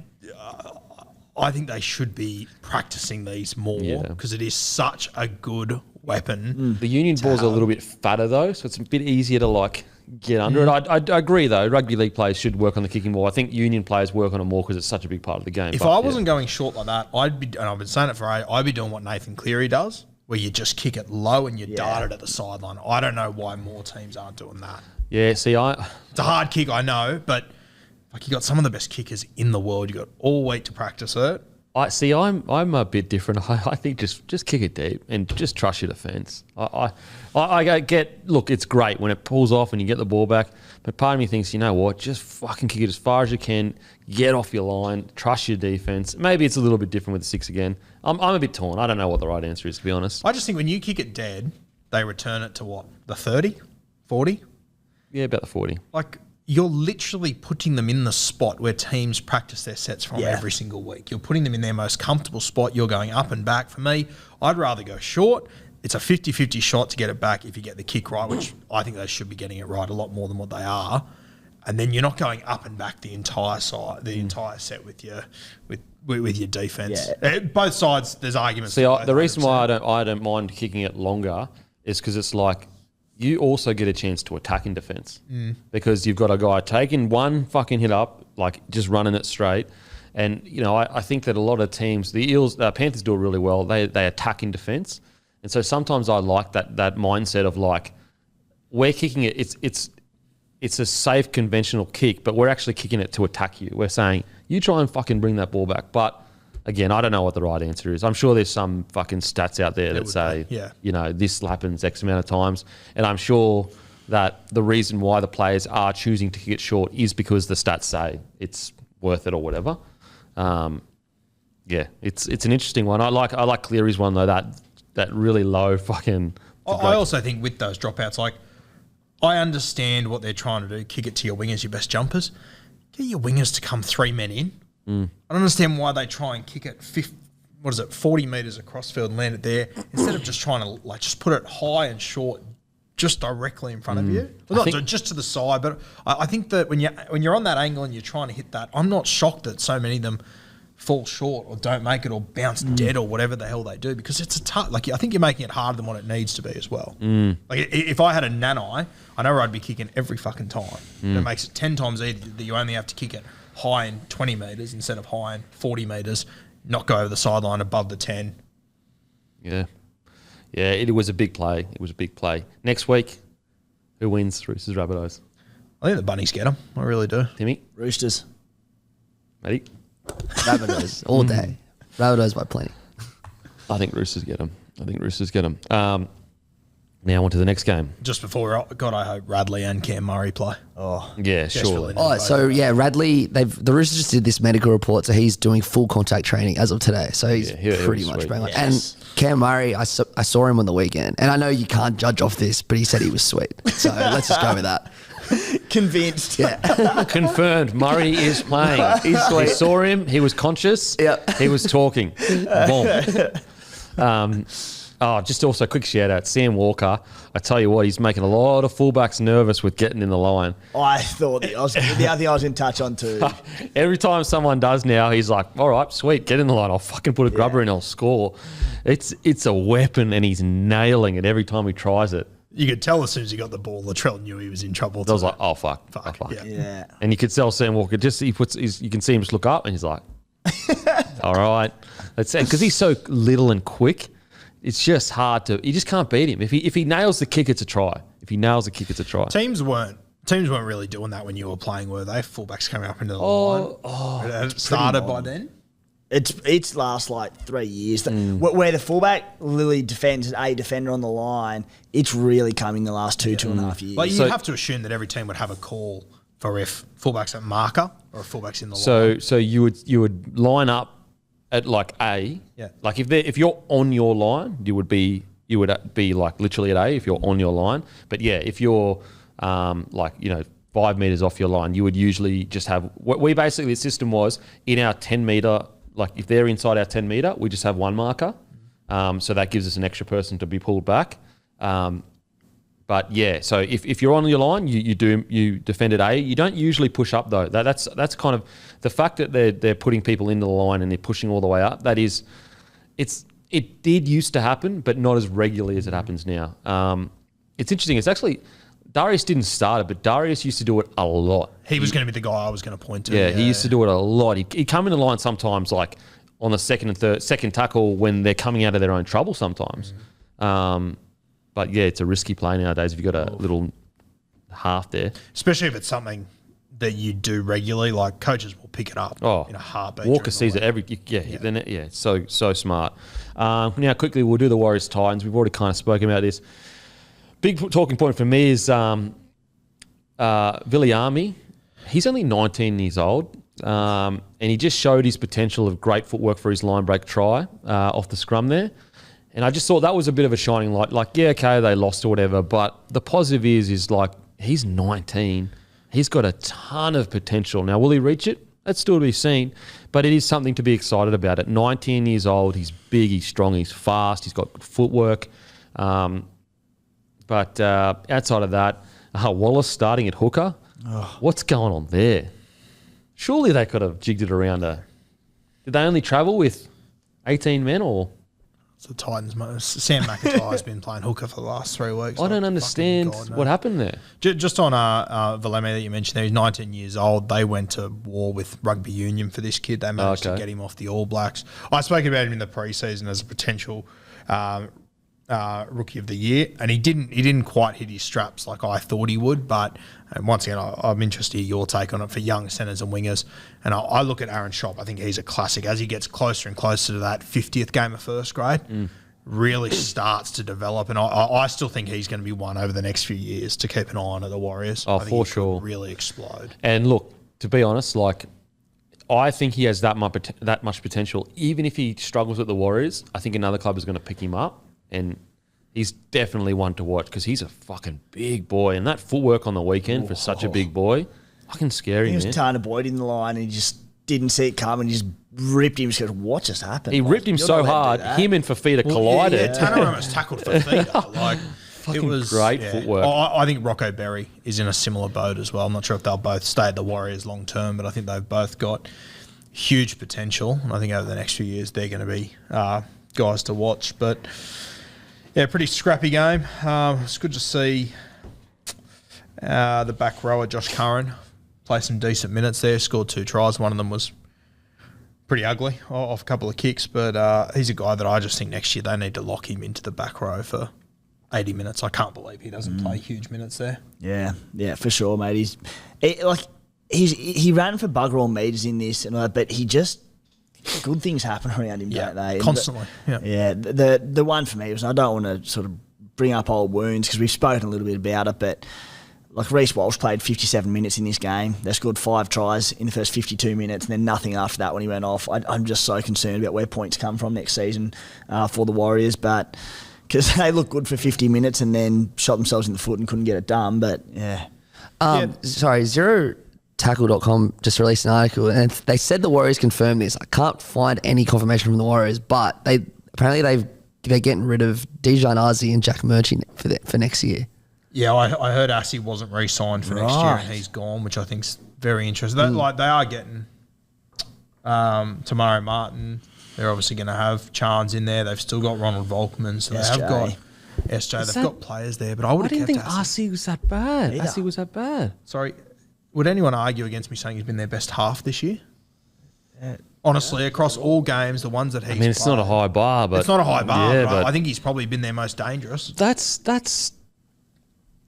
C: think they should be practicing these more, because it is such a good weapon.
B: The Union balls are a little bit fatter though, so it's a bit easier to get under it. I agree though. Rugby league players should work on the kicking ball. I think Union players work on it more because it's such a big part of the game.
C: If I wasn't going short like that, and I've been saying it for I'd be doing what Nathan Cleary does, where you just kick it low and you dart it at the sideline. I don't know why more teams aren't doing that.
B: Yeah, see,
C: it's a hard kick, I know, but you got some of the best kickers in the world. You got all week to practice it.
B: I'm a bit different. I think just kick it deep and just trust your defence. Look, it's great when it pulls off and you get the ball back, but part of me thinks, you know what, just fucking kick it as far as you can, get off your line, trust your defence. Maybe it's a little bit different with the 6 again. I'm a bit torn. I don't know what the right answer is, to be honest.
C: I just think when you kick it dead, they return it to what, the 30, 40?
B: Yeah, about the 40.
C: You're literally putting them in the spot where teams practice their sets from every single week. You're putting them in their most comfortable spot. You're going up and back. For me, I'd rather go short. It's a 50-50 shot to get it back if you get the kick right, which I think they should be getting it right a lot more than what they are. And then you're not going up and back the entire set with your defense.
D: Yeah.
C: Both sides, there's arguments.
B: See, the reason why I don't mind kicking it longer is because it's you also get a chance to attack in defence because you've got a guy taking one fucking hit up, just running it straight. And, I think that a lot of teams, the Eels, Panthers do it really well. They attack in defence. And so sometimes I like that mindset of we're kicking it. It's a safe, conventional kick, but we're actually kicking it to attack you. We're saying, you try and fucking bring that ball back. But again, I don't know what the right answer is. I'm sure there's some fucking stats out there that say, this happens X amount of times. And I'm sure that the reason why the players are choosing to kick it short is because the stats say it's worth it or whatever. It's an interesting one. I like Cleary's one though. That really low fucking.
C: I also think with those dropouts, like I understand what they're trying to do. Kick it to your wingers, your best jumpers. Get your wingers to come 3 men in. I don't understand why they try and kick it 40 metres across field and land it there instead of just trying to just put it high and short, just directly in front of you. Well, not just to the side, but I think that when you're on that angle and you're trying to hit that, I'm not shocked that so many of them fall short or don't make it or bounce dead or whatever the hell they do, because it's a tough. Like I think you're making it harder than what it needs to be as well. Like if I had a nanai, I know where I'd be kicking every fucking time. It makes it 10 times easier that you only have to kick it high in 20 metres instead of high in 40 metres, not go over the sideline above the 10.
B: Yeah, it was a big play. Next week, who wins? Roosters, Rabbitohs?
C: I think the Bunnies get them. I really do.
B: Timmy?
D: Roosters.
B: Matty?
E: Rabbitohs all day. Rabbitohs by plenty.
B: I think Roosters get them. Now on to the next game.
C: Just before God, I hope Radley and Cam Murray play.
B: Oh, yeah, surely.
E: Radley, the Roosters just did this medical report, so he's doing full contact training as of today. So he's pretty much bang on.
D: Yes.
E: And Cam Murray, I saw him on the weekend, and I know you can't judge off this, but he said he was sweet. So let's just go with that.
D: Convinced.
E: Yeah.
B: Confirmed. Murray is playing. He's sweet. We saw him. He was conscious.
E: Yep.
B: He was talking. Boom. Just also a quick shout out, Sam Walker. I tell you what, he's making a lot of fullbacks nervous with getting in the line.
D: I thought the other thing I was in touch on too.
B: Every time someone does now, he's like, all right, sweet, get in the line. I'll fucking put a grubber in, I'll score. It's a weapon, and he's nailing it every time he tries it.
C: You could tell as soon as he got the ball, Latrell knew he was in trouble.
B: I was like, oh, fuck.
D: Yeah. And
B: you could tell Sam Walker, you can see him just look up, and he's like, all right. Because he's so little and quick. It's just hard you just can't beat him. If he nails the kick, it's a try.
C: Teams weren't really doing that when you were playing, were they? Fullbacks coming up into the line. It started by then.
D: It's last like 3 years. Where the fullback literally defends a defender on the line, it's really coming the last 2.5 years.
C: Like you have to assume that every team would have a call for if fullback's at marker or if fullback's in the line.
B: So you would line up at like A.
C: Yeah.
B: Like if you're on your line, you would be like literally at A if you're on your line. But yeah, if you're 5 meters off your line, you would usually just have the system was in our 10 meter. Like if they're inside our 10 meter, we just have one marker. So that gives us an extra person to be pulled back. But yeah, so if you're on your line, you defend at A. You don't usually push up though. That's kind of the fact that they're putting people into the line and they're pushing all the way up. It did used to happen, but not as regularly as it happens now. It's interesting. It's actually Darius didn't start it, but Darius used to do it a lot.
C: He was going to be the guy I was going to point to.
B: Yeah, he used to do it a lot. He'd come in the line sometimes, like on the second tackle when they're coming out of their own trouble sometimes. But yeah, it's a risky play nowadays if you've got a little half there.
C: Especially if it's something that you do regularly, like coaches will pick it up in a heartbeat.
B: Walker sees it it's so smart. Now quickly we'll do the Warriors Titans. We've already kind of spoken about this. Big talking point for me is Viliami. He's only 19 years old, and he just showed his potential of great footwork for his line break try off the scrum there. And I just thought that was a bit of a shining light. Like, yeah, okay, they lost or whatever, but the positive is like he's 19. He's got a ton of potential. Now, will he reach it? That's still to be seen, but it is something to be excited about. At 19 years old, he's big, he's strong, he's fast, he's got good footwork. But outside of that, Wallace starting at hooker. What's going on there? Surely they could have jigged it around. Did they only travel with 18 men or?
C: It's the Titans. Sam McIntyre's been playing hooker for the last 3 weeks.
B: I don't understand what happened there.
C: Just on Viliami that you mentioned there, he's 19 years old. They went to war with rugby union for this kid. They managed to get him off the All Blacks. I spoke about him in the preseason as a potential Rookie of the Year, and he didn't quite hit his straps like I thought he would. But once again, I'm interested in your take on it for young centres and wingers. And I look at Aaron Schopp. I think he's a classic as he gets closer and closer to that 50th game of first grade. Really starts to develop, and I still think he's going to be one over the next few years to keep an eye on at the Warriors.
B: Oh,
C: I think
B: for
C: he
B: sure,
C: could really explode.
B: And look, to be honest, like I think he has that much potential. Even if he struggles with the Warriors, I think another club is going to pick him up, and he's definitely one to watch because he's a fucking big boy, and that footwork on the weekend for such a big boy, fucking scary.
D: He was
B: man.
D: Tana Boyd in the line, and he just didn't see it coming. He just ripped him. He just goes, what just happened?
B: He ripped him so hard, him and Fafita collided.
C: Yeah, Tanner almost tackled Fafita. Like, it was
B: great footwork.
C: I think Rocco Berry is in a similar boat as well. I'm not sure if they'll both stay at the Warriors long term, but I think they've both got huge potential. And I think over the next few years, they're going to be guys to watch. But yeah, pretty scrappy game. It's good to see the back rower, Josh Curran, play some decent minutes there. Scored 2 tries. One of them was pretty ugly off a couple of kicks, but he's a guy that I just think next year they need to lock him into the back row for 80 minutes. I can't believe he doesn't play huge minutes there.
D: Yeah, for sure, mate. He ran for bugger all meters in this, but he just good things happen around him, don't they?
C: Constantly.
D: Yeah. The one for me was, I don't want to sort of bring up old wounds because we've spoken a little bit about it, but like Reece Walsh played 57 minutes in this game. They scored 5 tries in the first 52 minutes and then nothing after that when he went off. I'm just so concerned about where points come from next season for the Warriors, but because they looked good for 50 minutes and then shot themselves in the foot and couldn't get it done. But yeah.
E: Sorry, ZeroTackle.com just released an article and they said the Warriors confirmed this. I can't find any confirmation from the Warriors, but they're getting rid of Dijon Arzi and Jack Murchie for next year.
C: Yeah, I heard Assie wasn't re-signed for next year and he's gone, which I think's very interesting. They are getting Tamari Martin. They're obviously going to have Chance in there. They've still got Ronald Volkman, so they have got SJ. They've got players there, but I would have kept
B: didn't think Assie was that bad.
D: Either.
B: Assie was that bad.
C: Sorry, would anyone argue against me saying he's been their best half this year? Honestly, across all games, the ones that he's played.
B: It's not a high bar, but
C: it's not a high bar,
B: yeah,
C: but I think he's probably been their most dangerous.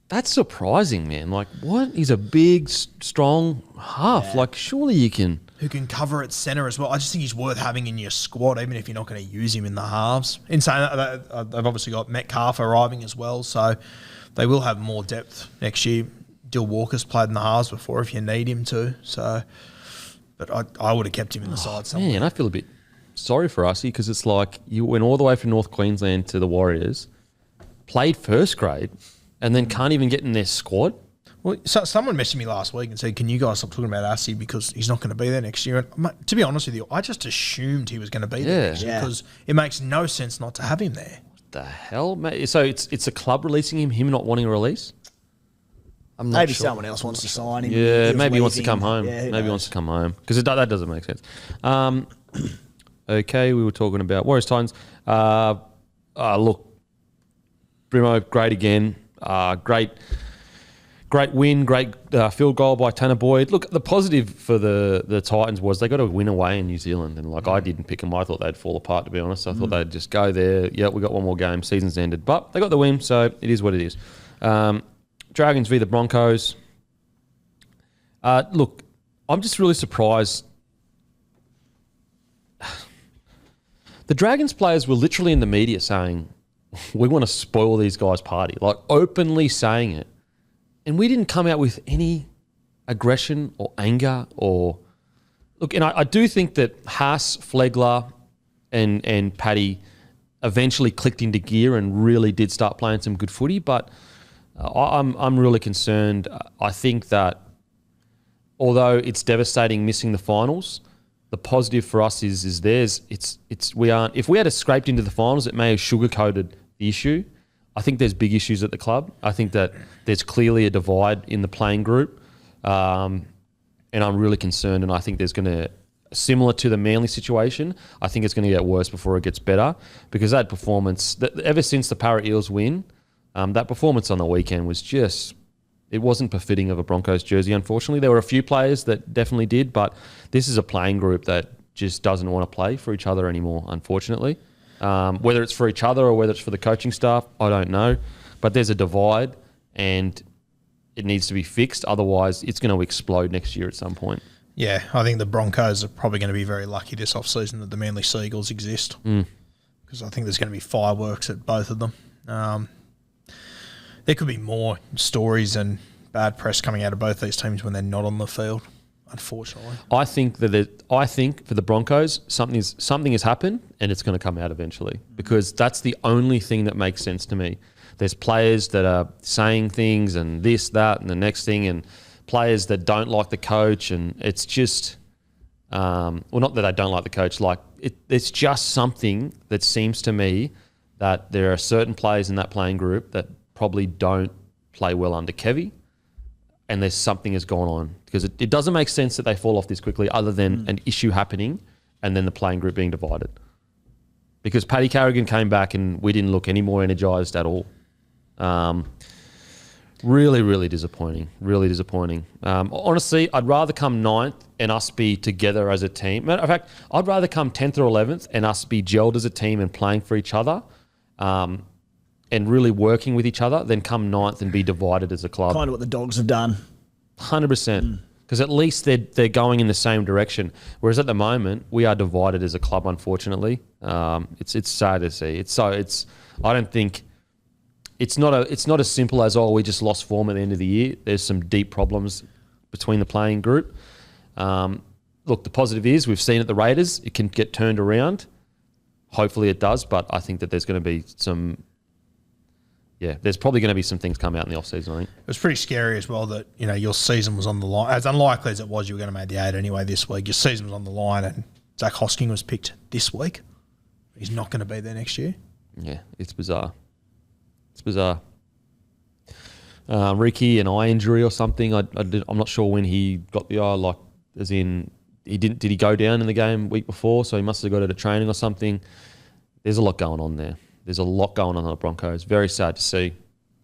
B: That's surprising, man. Like, what? He's a big, strong half. Yeah. Like, surely you can...
C: Who can cover at centre as well. I just think he's worth having in your squad, even if you're not going to use him in the halves. In saying that, they've obviously got Metcalf arriving as well, so they will have more depth next year. Dill Walker's played in the halves before if you need him to. So, but I would have kept him in the side somewhere.
B: Man, I feel a bit sorry for Assie because it's like you went all the way from North Queensland to the Warriors, played first grade, and then can't even get in their squad.
C: Well, so someone messaged me last week and said, can you guys stop talking about Assie because he's not going to be there next year? And to be honest with you, I just assumed he was going to be there next year because it makes no sense not to have him there.
B: What the hell, mate? So it's a club releasing him not wanting a release?
D: I'm not maybe sure. Someone else wants to sign him.
B: Yeah, maybe he wants to come home. Yeah, maybe he wants to come home because that doesn't make sense. Okay, we were talking about Warriors Titans. Look, Brimo, great again. Great win, great field goal by Tanner Boyd. Look, the positive for the Titans was they got a win away in New Zealand, and I didn't pick them. I thought they'd fall apart, to be honest. I thought they'd just go there. Yeah, we got one more game. Season's ended, but they got the win, so it is what it is. Dragons v the Broncos. Look, I'm just really surprised. The Dragons players were literally in the media saying, we want to spoil these guys' party, like openly saying it. And we didn't come out with any aggression or anger or... Look, and I do think that Haas, Flegler and Paddy eventually clicked into gear and really did start playing some good footy, but I'm really concerned. I think that although it's devastating missing the finals, the positive for us is we aren't... If we had scraped into the finals, it may have sugarcoated the issue. I think there's big issues at the club. I think that there's clearly a divide in the playing group, and I'm really concerned. And I think there's going to, similar to the Manly situation, I think it's going to get worse before it gets better because that performance, ever since the Para Eels win, that performance on the weekend was just, it wasn't befitting of a Broncos jersey, unfortunately. There were a few players that definitely did, but this is a playing group that just doesn't want to play for each other anymore, unfortunately. Whether it's for each other or whether it's for the coaching staff, I don't know. But there's a divide and it needs to be fixed. Otherwise, it's going to explode next year at some point.
C: Yeah, I think the Broncos are probably going to be very lucky this off-season that the Manly Seagulls exist, because I think there's going to be fireworks at both of them. There could be more stories and bad press coming out of both these teams when they're not on the field, unfortunately.
B: I think for the Broncos, something has happened and it's going to come out eventually, because that's the only thing that makes sense to me. There's players that are saying things and this, that, and the next thing, and players that don't like the coach, and it's just, not that I don't like the coach, it's just something that seems to me that there are certain players in that playing group that probably don't play well under Kevy, and there's something has gone on, because it doesn't make sense that they fall off this quickly other than an issue happening and then the playing group being divided. Because Paddy Carrigan came back and we didn't look any more energised at all. Really, really disappointing. Really disappointing. Honestly, I'd rather come 9th and us be together as a team. Matter of fact, I'd rather come 10th or 11th and us be gelled as a team and playing for each other, and really working with each other, than come 9th and be divided as a club.
D: Kind of what the Dogs have done.
B: 100%. Because at least they're going in the same direction. Whereas at the moment, we are divided as a club, unfortunately. It's sad to see. I don't think... It's not as simple as, we just lost form at the end of the year. There's some deep problems between the playing group. Look, the positive is we've seen at the Raiders, it can get turned around. Hopefully it does, but I think that there's going to be there's probably going to be some things come out in the off-season, I think.
C: It was pretty scary as well that, your season was on the line. As unlikely as it was you were going to make the 8 anyway this week, your season was on the line, and Zach Hosking was picked this week. He's not going to be there next year.
B: Yeah, it's bizarre. It's bizarre. Ricky, an eye injury or something. I'm not sure when he got the eye. Did he go down in the game week before? So he must have got it at training or something. There's a lot going on there. There's a lot going on at the Broncos. Very sad to see.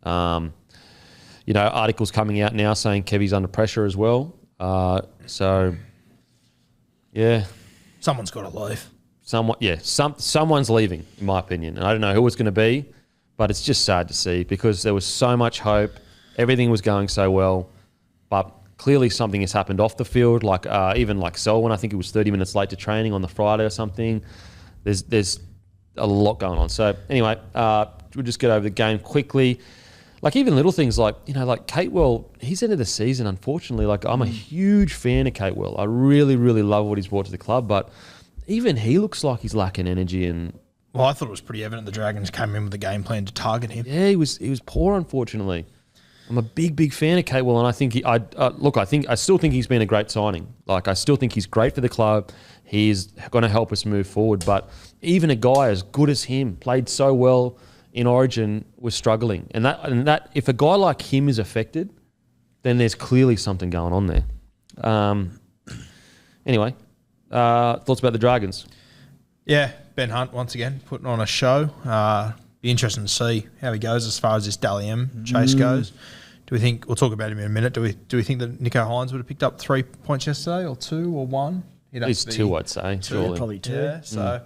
B: Articles coming out now saying Kevy's under pressure as well. So, yeah.
C: Someone's got to leave.
B: Someone's leaving, in my opinion. And I don't know who it's going to be. But it's just sad to see, because there was so much hope. Everything was going so well. But clearly something has happened off the field. Even Selwyn, I think he was 30 minutes late to training on the Friday or something. There's a lot going on. So anyway, we'll just get over the game quickly. Even little things like Catewell, he's ended the season, unfortunately. I'm a huge fan of Catewell. I really, really love what he's brought to the club. But even he looks like he's lacking energy and...
C: Well, I thought it was pretty evident the Dragons came in with a game plan to target him.
B: Yeah, he was poor, unfortunately. I'm a big fan of Catewell, and I think I still think he's been a great signing. I still think he's great for the club. He's going to help us move forward. But even a guy as good as him, played so well in Origin, was struggling. And that if a guy like him is affected, then there's clearly something going on there. Anyway, thoughts about the Dragons?
C: Yeah, Ben Hunt once again putting on a show. Be interesting to see how he goes as far as this Dally M chase goes. Do we think, we'll talk about him in a minute, do we think that Nico Hines would have picked up 3 points yesterday, or 2 or 1?
B: At least 2, I'd say. Surely.
D: Probably 2.
C: Yeah, so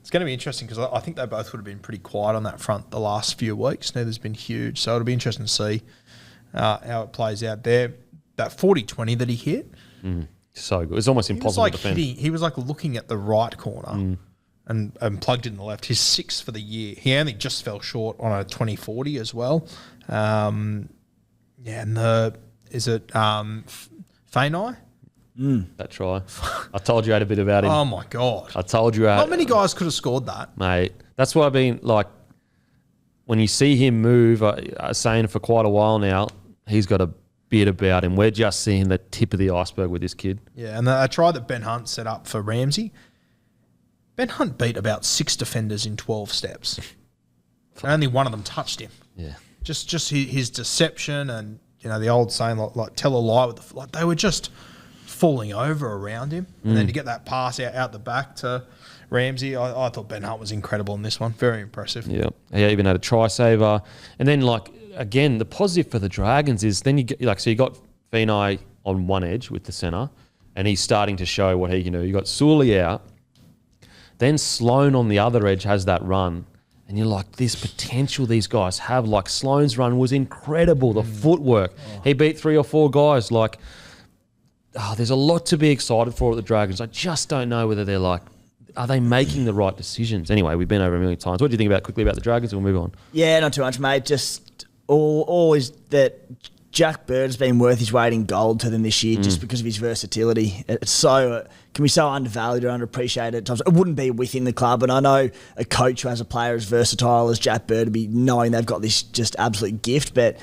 C: it's going to be interesting, because I think they both would have been pretty quiet on that front the last few weeks. Neither's been huge, so it'll be interesting to see how it plays out there. That 40-20 that he hit.
B: So good. It's almost impossible to defend.
C: He was looking at the right corner. And plugged in the left. His 6th for the year. He only just fell short on a 20-40 as well. Is it Fainai?
B: That try. I told you I had a bit about him.
C: Oh, my God.
B: I told you.
C: Not many guys could have scored that.
B: Mate, that's why I've been, when you see him move, saying for quite a while now, he's got a bit about him. We're just seeing the tip of the iceberg with this kid.
C: Yeah, and a try that Ben Hunt set up for Ramsey. Ben Hunt beat about 6 defenders in 12 steps. And only one of them touched him.
B: Yeah.
C: Just his deception and, the old saying, tell a lie with they were just falling over around him. And then to get that pass out the back to Ramsey, I thought Ben Hunt was incredible in this one. Very impressive.
B: Yeah. He even had a try saver. And then, again, the positive for the Dragons is then you get, so you got Finai on one edge with the centre, and he's starting to show what he can do. You got Suaalii out. Then Sloan on the other edge has that run. And you're like, this potential these guys have. Like, Sloan's run was incredible, the footwork. He beat 3 or 4 guys. Like, there's a lot to be excited for at the Dragons. I just don't know whether they're like, are they making the right decisions? Anyway, we've been over a million times. What do you think quickly about the Dragons? We'll move on.
D: Yeah, not too much, mate. Just always that Jack Bird's been worth his weight in gold to them this year just because of his versatility. It's can be so undervalued or underappreciated at times. It wouldn't be within the club, and I know a coach who has a player as versatile as Jack Bird to be knowing they've got this just absolute gift, but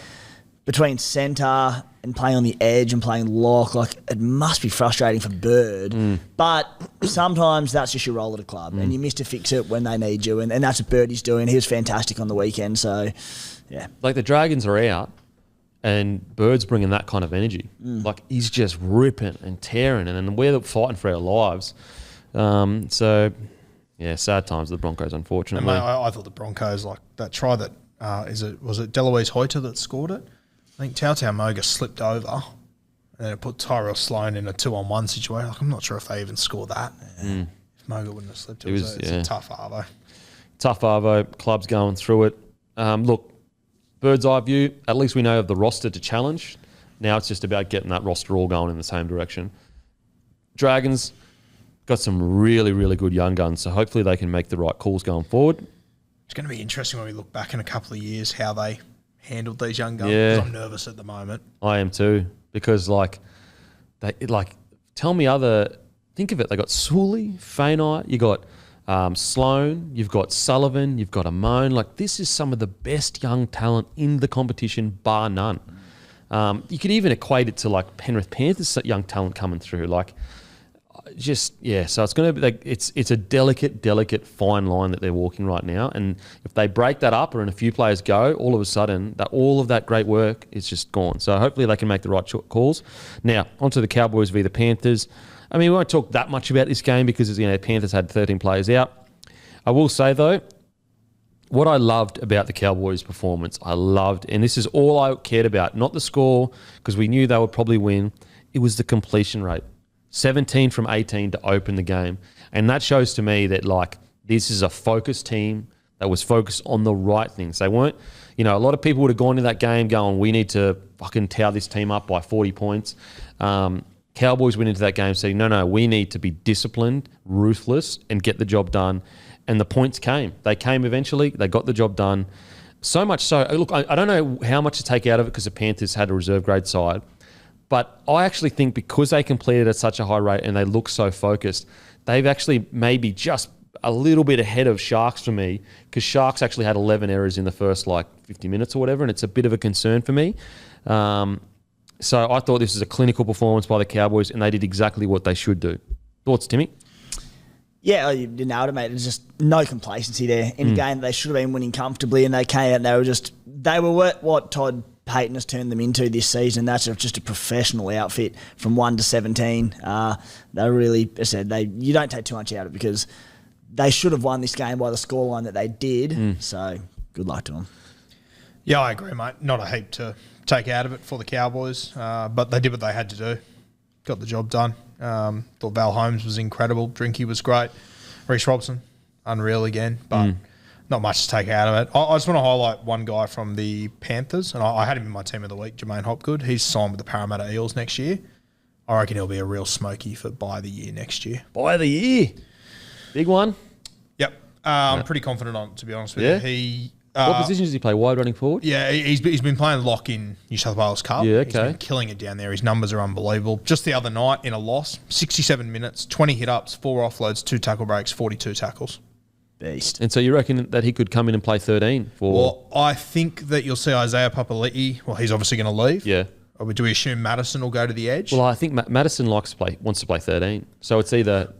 D: between centre and playing on the edge and playing lock, like, it must be frustrating for Bird. But sometimes that's just your role at a club, and you miss to fix it when they need you, and that's what Birdie's doing. He was fantastic on the weekend, so yeah.
B: Like, the Dragons are out, and Bird's bringing that kind of energy. Like, he's just ripping and tearing, and then we're fighting for our lives. So, yeah, sad times for the Broncos, unfortunately.
C: And mate, I thought the Broncos, like that try that, was it Deloise Hoyter that scored it? I think Tautau Moga slipped over and then it put Tyrell Sloan in a 2-on-1 situation. Like, I'm not sure if they even scored that. If Moga wouldn't have slipped, it's a tough arvo.
B: Tough arvo. Club's going through it. Look, bird's eye view, at least we know of the roster to challenge. Now it's just about getting that roster all going in the same direction. Dragons got some really, really good young guns, so hopefully they can make the right calls going forward.
C: It's going to be interesting when we look back in a couple of years how they handled these young guns.
B: Yeah.
C: Because I'm nervous at the moment.
B: I am too, because think of it, they got Suaalii, Fainai, you got Sloan, you've got Sullivan, you've got Amon. Like, this is some of the best young talent in the competition, bar none. You could even equate it to like Penrith Panthers young talent coming through. Like, so it's going to be it's a delicate fine line that they're walking right now. And if they break that up, or in a few players go, all of a sudden all of that great work is just gone. So hopefully they can make the right calls. Now onto the Cowboys v the Panthers. I mean, we won't talk that much about this game because the Panthers had 13 players out. I will say though, what I loved about the Cowboys' performance, and this is all I cared about, not the score, because we knew they would probably win. It was the completion rate. 17 from 18 to open the game. And that shows to me that, like, this is a focused team that was focused on the right things. They weren't, a lot of people would have gone to that game going, we need to fucking tower this team up by 40 points. Cowboys went into that game saying, no, we need to be disciplined, ruthless, and get the job done. And the points came. They came eventually. They got the job done. So much so, look, I don't know how much to take out of it because the Panthers had a reserve grade side. But I actually think because they completed at such a high rate and they look so focused, they've actually maybe just a little bit ahead of Sharks for me, because Sharks actually had 11 errors in the first 50 minutes or whatever, and it's a bit of a concern for me. So I thought this was a clinical performance by the Cowboys, and they did exactly what they should do. Thoughts, Timmy?
D: Yeah, you nailed it, mate. There's just no complacency there. In a game that they should have been winning comfortably, and they came out and they were what Todd Payton has turned them into this season. That's just a professional outfit from 1 to 17. They really, as I said, you don't take too much out of it because they should have won this game by the scoreline that they did. So good luck to them.
C: Yeah, I agree, mate. Not a heap to take out of it for the Cowboys, but they did what they had to do. Got the job done. Thought Val Holmes was incredible. Drinky was great. Reece Robson, unreal again, but not much to take out of it. I just want to highlight one guy from the Panthers, and I had him in my team of the week, Jermaine Hopgood. He's signed with the Parramatta Eels next year. I reckon he'll be a real smoky for by the year next year.
B: By the year? Big one?
C: Yep. I'm pretty confident on it, to be honest with you.
B: What position does he play? Wide running forward?
C: Yeah, he's been playing lock in New South Wales Cup.
B: Yeah, okay.
C: He's been killing it down there. His numbers are unbelievable. Just the other night in a loss, 67 minutes, 20 hit-ups, 4 offloads, 2 tackle breaks, 42 tackles.
D: Beast.
B: And so you reckon that he could come in and play 13?
C: Well, I think that you'll see Isaiah Papali'i. Well, he's obviously going to leave.
B: Yeah.
C: Or do we assume Madison will go to the edge?
B: Well, I think Madison wants to play 13. So it's either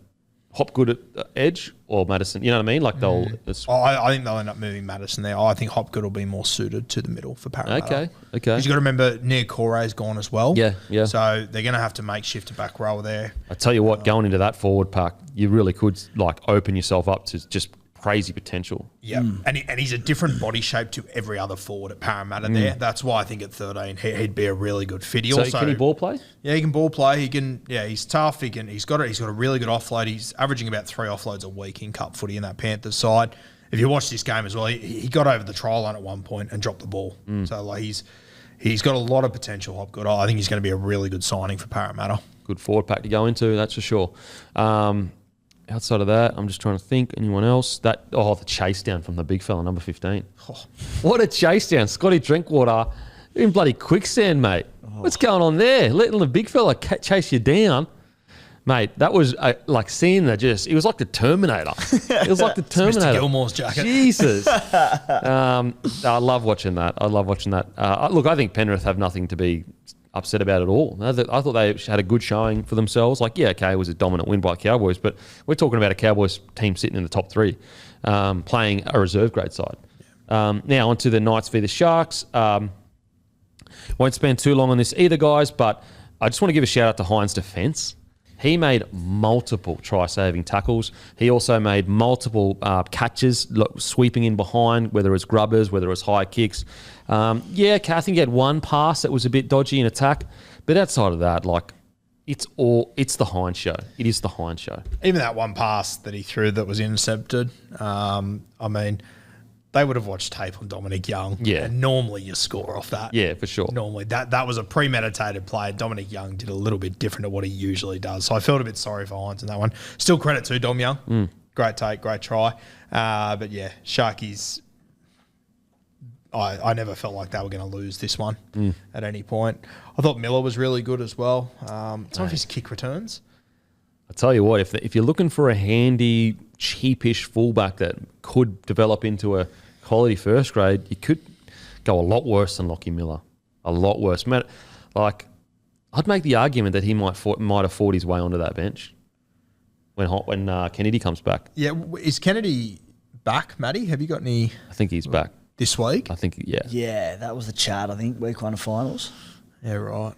B: Hopgood at edge or Madison. You know what I mean? Like they'll.
C: I think they'll end up moving Madison there. I think Hopgood will be more suited to the middle for Parramatta.
B: Okay.
C: Because you've got to remember, Nia Corey's gone as well.
B: Yeah.
C: So they're going to have to make shift to back row there.
B: I tell you what, going into that forward pack, you really could open yourself up to just crazy potential.
C: Yeah, and he's a different body shape to every other forward at Parramatta there. That's why I think at 13 he'd be a really good fit.
B: Can he ball play?
C: Yeah, he can ball play. He can. Yeah, he's tough. He's got a really good offload. He's averaging about 3 offloads a week in cup footy in that Panthers side. If you watch this game as well, he got over the try line at one point and dropped the ball. So like he's got a lot of potential. Hopgood. I think he's going to be a really good signing for Parramatta.
B: Good forward pack to go into, that's for sure. Outside of that, I'm just trying to think. Anyone else? The chase down from the big fella, number 15. Oh, what a chase down. Scotty Drinkwater in bloody quicksand, mate. What's going on there? Letting the big fella chase you down. Mate, that was like seeing that it was like the Terminator. It was like the Terminator.
C: Mr. Gilmore's jacket.
B: Jesus. I love watching that. Look, I think Penrith have nothing to be upset about it all. I thought they had a good showing for themselves. Like, yeah, okay, it was a dominant win by Cowboys, but we're talking about a Cowboys team sitting in the top 3, playing a reserve grade side. Now on to the Knights v the Sharks. Won't spend too long on this either, guys, but I just want to give a shout out to Hines' defence. He made multiple try-saving tackles. He also made multiple catches, sweeping in behind, whether it's grubbers, whether it's high kicks. I think he had one pass that was a bit dodgy in attack. But outside of that, it's the Hines show. It is the Hines show.
C: Even that one pass that he threw that was intercepted, they would have watched tape on Dominic Young.
B: Yeah.
C: And normally you score off that.
B: Yeah, for sure.
C: Normally. That was a premeditated play. Dominic Young did a little bit different to what he usually does. So I felt a bit sorry for Hines in that one. Still credit to Dom Young. Great take, great try. But yeah, Sharkies, I never felt like they were going to lose this one at any point. I thought Miller was really good as well. Some of his kick returns.
B: I tell you what, if you're looking for a handy, cheapish fullback that could develop into a quality first grade, you could go a lot worse than Lockie Miller. A lot worse. I'd make the argument that he might have fought his way onto that bench when Kennedy comes back.
C: Yeah, is Kennedy back, Matty? Have you got any?
B: I think he's back
C: this week.
B: I think, yeah.
D: Yeah, that was the chart. I think week 1 of finals.
C: Yeah, right.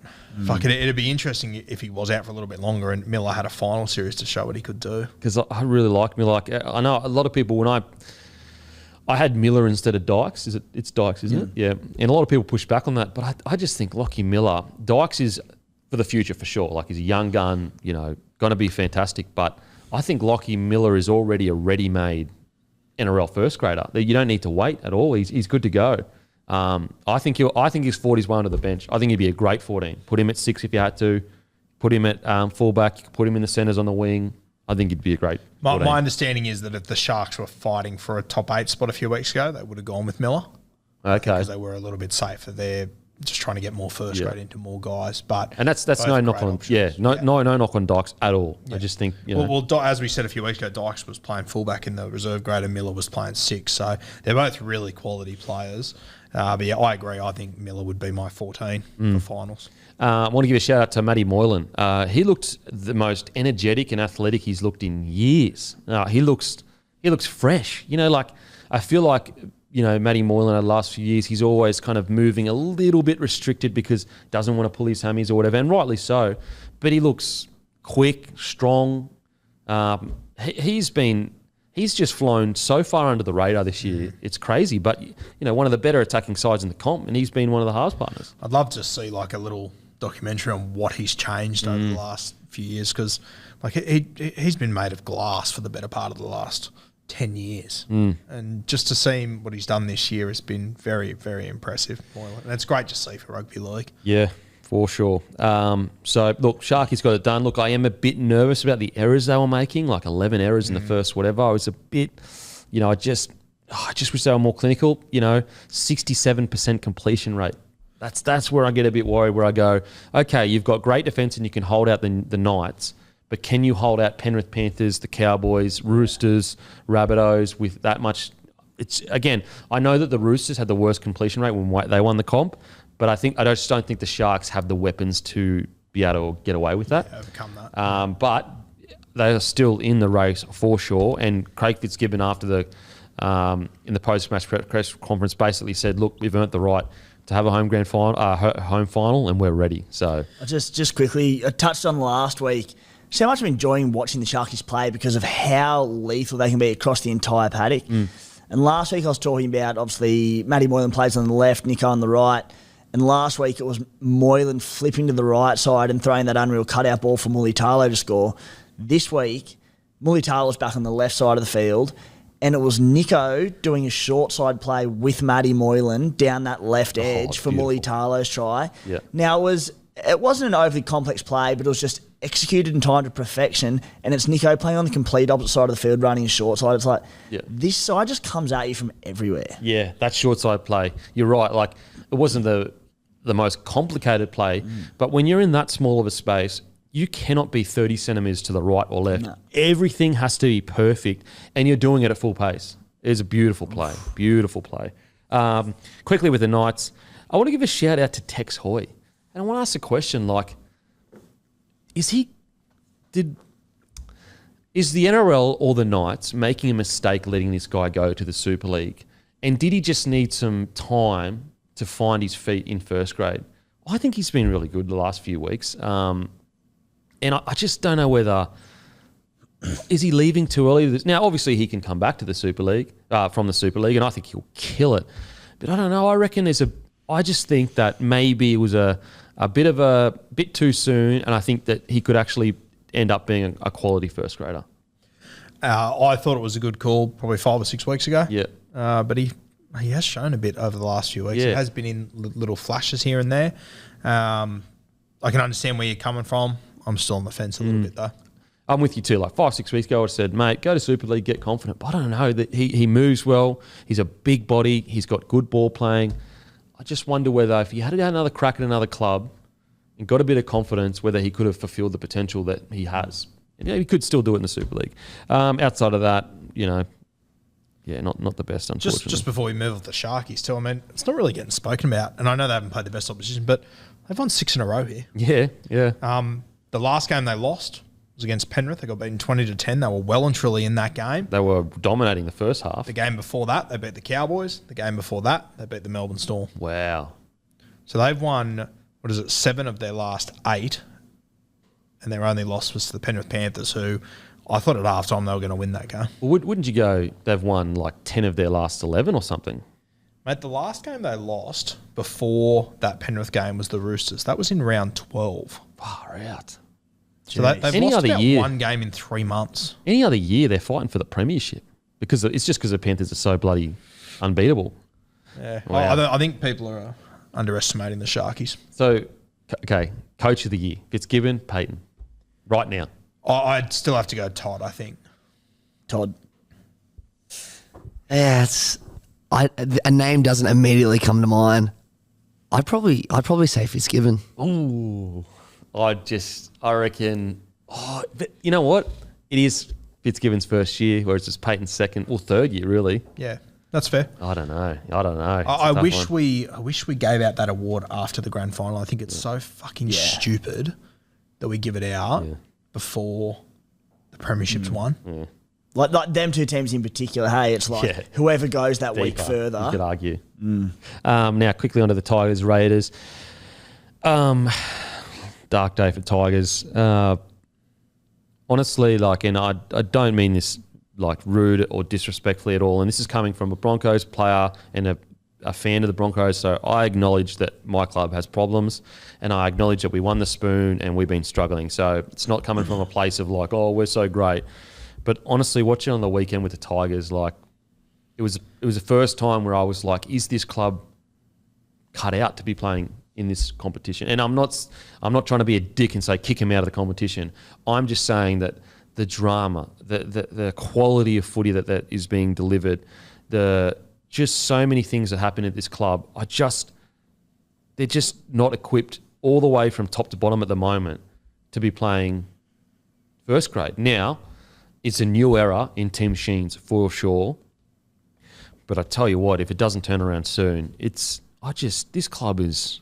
C: Fuck it. It'd be interesting if he was out for a little bit longer and Miller had a final series to show what he could do.
B: Because I really like Miller. I know a lot of people, when I had Miller instead of Dykes. It's Dykes, isn't it? Yeah. And a lot of people push back on that. But I just think Lockie Miller, Dykes is for the future for sure. Like, he's a young gun, going to be fantastic. But I think Lockie Miller is already a ready-made NRL first grader. You don't need to wait at all. He's good to go. I think he's fought his way onto the bench. I think he'd be a great 14. Put him at 6 if you had to. Put him at fullback. You could put him in the centres on the wing. I think he'd be a great 14.
C: My understanding is that if the Sharks were fighting for a top 8 spot a few weeks ago, they would have gone with Miller.
B: Okay.
C: Because they were a little bit safer. They're just trying to get more first grade into more guys.
B: And that's no knock on no knock on Dykes at all. Yeah. I just think
C: Well, as we said a few weeks ago, Dykes was playing fullback in the reserve grade and Miller was playing 6. So they're both really quality players. But yeah, I agree. I think Miller would be my 14 for finals.
B: I want to give a shout out to Matty Moylan. He looked the most energetic and athletic he's looked in years. He looks fresh. I feel like Matty Moylan over the last few years, he's always kind of moving a little bit restricted because he doesn't want to pull his hammies or whatever, and rightly so. But he looks quick, strong. He's just flown so far under the radar this year. It's crazy. But, one of the better attacking sides in the comp, and he's been one of the halves partners.
C: I'd love to see a little documentary on what he's changed over the last few years because he's been made of glass for the better part of the last 10 years. And just to see what he's done this year has been very, very impressive. And it's great to see for rugby league.
B: Yeah, for sure. So, look, Sharky's got it done. Look, I am a bit nervous about the errors they were making, like 11 errors in the first whatever. I was a bit, I just wish they were more clinical. 67% completion rate. That's where I get a bit worried, where I go, okay, you've got great defence and you can hold out the Knights, but can you hold out Penrith Panthers, the Cowboys, Roosters, Rabbitohs with that much? Again, I know that the Roosters had the worst completion rate when they won the comp, but I just don't think the Sharks have the weapons to be able to get away with that.
C: Overcome that.
B: But they are still in the race for sure. And Craig Fitzgibbon, after the in the post-match press conference, basically said, "Look, we've earned the right to have a home final, and we're ready." So
D: just quickly, I touched on last week so much I'm enjoying watching the Sharkies play because of how lethal they can be across the entire paddock. And last week I was talking about, obviously, Matty Moylan plays on the left, Nico on the right. And last week it was Moylan flipping to the right side and throwing that unreal cutout ball for Mulitalo to score. This week, Mulitalo's back on the left side of the field, and it was Nico doing a short side play with Matty Moylan down that left edge for Mulitalo's try.
B: Yeah.
D: Now, it wasn't an overly complex play, but it was just executed in time to perfection, and it's Nico playing on the complete opposite side of the field, running a short side. It's like, this side just comes at you from everywhere.
B: Yeah, that short side play. You're right. Like, it wasn't the most complicated play, but when you're in that small of a space, you cannot be 30 centimetres to the right or left.
D: No.
B: Everything has to be perfect, and you're doing it at full pace. It's a beautiful play. Beautiful play. Quickly with the Knights, I want to give a shout out to Tex Hoy. And I want to ask a question, like, is the NRL or the Knights making a mistake letting this guy go to the Super League? And did he just need some time to find his feet in first grade? I think he's been really good the last few weeks. And I just don't know whether... Is he leaving too early? Now, obviously, he can come back to the Super League, from the Super League, and I think he'll kill it. But I don't know. I reckon I just think that maybe it was a bit too soon, and I think that he could actually end up being a quality first grader.
C: I thought it was a good call probably 5 or 6 weeks ago.
B: Yeah.
C: But he has shown a bit over the last few weeks.
B: Yeah.
C: He has been in little flashes here and there. I can understand where you're coming from. I'm still on the fence a little bit though.
B: I'm with you too. Like 5, 6 weeks ago, I said, mate, go to Super League, get confident. But I don't know. That he moves well. He's a big body. He's got good ball playing. I just wonder whether if he had another crack at another club and got a bit of confidence, whether he could have fulfilled the potential that he has. And he could still do it in the Super League. Outside of that, not the best, unfortunately.
C: Just before we move on to the Sharkies too, I mean, it's not really getting spoken about. And I know they haven't played the best opposition, but they've won 6 in a row here.
B: Yeah.
C: The last game they lost was against Penrith. They got beaten 20-10. They were well and truly in that game.
B: They were dominating the first half.
C: The game before that, they beat the Cowboys. The game before that, they beat the Melbourne Storm.
B: Wow.
C: So they've won, 7 of their last 8, and their only loss was to the Penrith Panthers, who I thought at halftime they were going to win that game.
B: Well, wouldn't you go, they've won like 10 of their last 11 or something?
C: Mate, the last game they lost before that Penrith game was the Roosters. That was in round 12.
B: Far out.
C: So they've
B: Any
C: lost
B: other
C: about
B: year,
C: one game in 3 months.
B: Any other year, they're fighting for the premiership because it's just because the Panthers are so bloody unbeatable.
C: Yeah,
B: Wow.
C: I think people are underestimating the Sharkies.
B: So, okay, coach of the year, Fitzgibbon, Payton, right now.
C: I'd still have to go Todd, I think.
D: Todd.
E: Yeah, a name doesn't immediately come to mind. I'd probably say Fitzgibbon.
B: Ooh, I reckon. Oh, but you know what? It is Fitzgibbon's first year, whereas it's Payton's second or third year, really.
C: Yeah, that's fair.
B: I don't know.
C: I wish we gave out that award after the grand final. I think it's so fucking stupid that we give it out before the premiership's won.
B: Yeah.
D: Like them two teams in particular, hey, it's like whoever goes that week
B: Deeper,
D: further.
B: you could argue. Now, quickly onto the Tigers, Raiders. Dark day for Tigers. Honestly, and I don't mean this like rude or disrespectfully at all, and this is coming from a Broncos player and a fan of the Broncos, so I acknowledge that my club has problems, and I acknowledge that we won the spoon and we've been struggling. So it's not coming from a place of like, oh, we're so great. But honestly, watching on the weekend with the Tigers, like it was the first time where I was like, is this club cut out to be playing in this competition? And I'm not trying to be a dick and say kick him out of the competition. I'm just saying that the drama, the quality of footy that is being delivered, just so many things that happen at this club, they're just not equipped all the way from top to bottom at the moment to be playing first grade. Now, it's a new era in Tim Sheen's for sure. But I tell you what, if it doesn't turn around soon, this club is,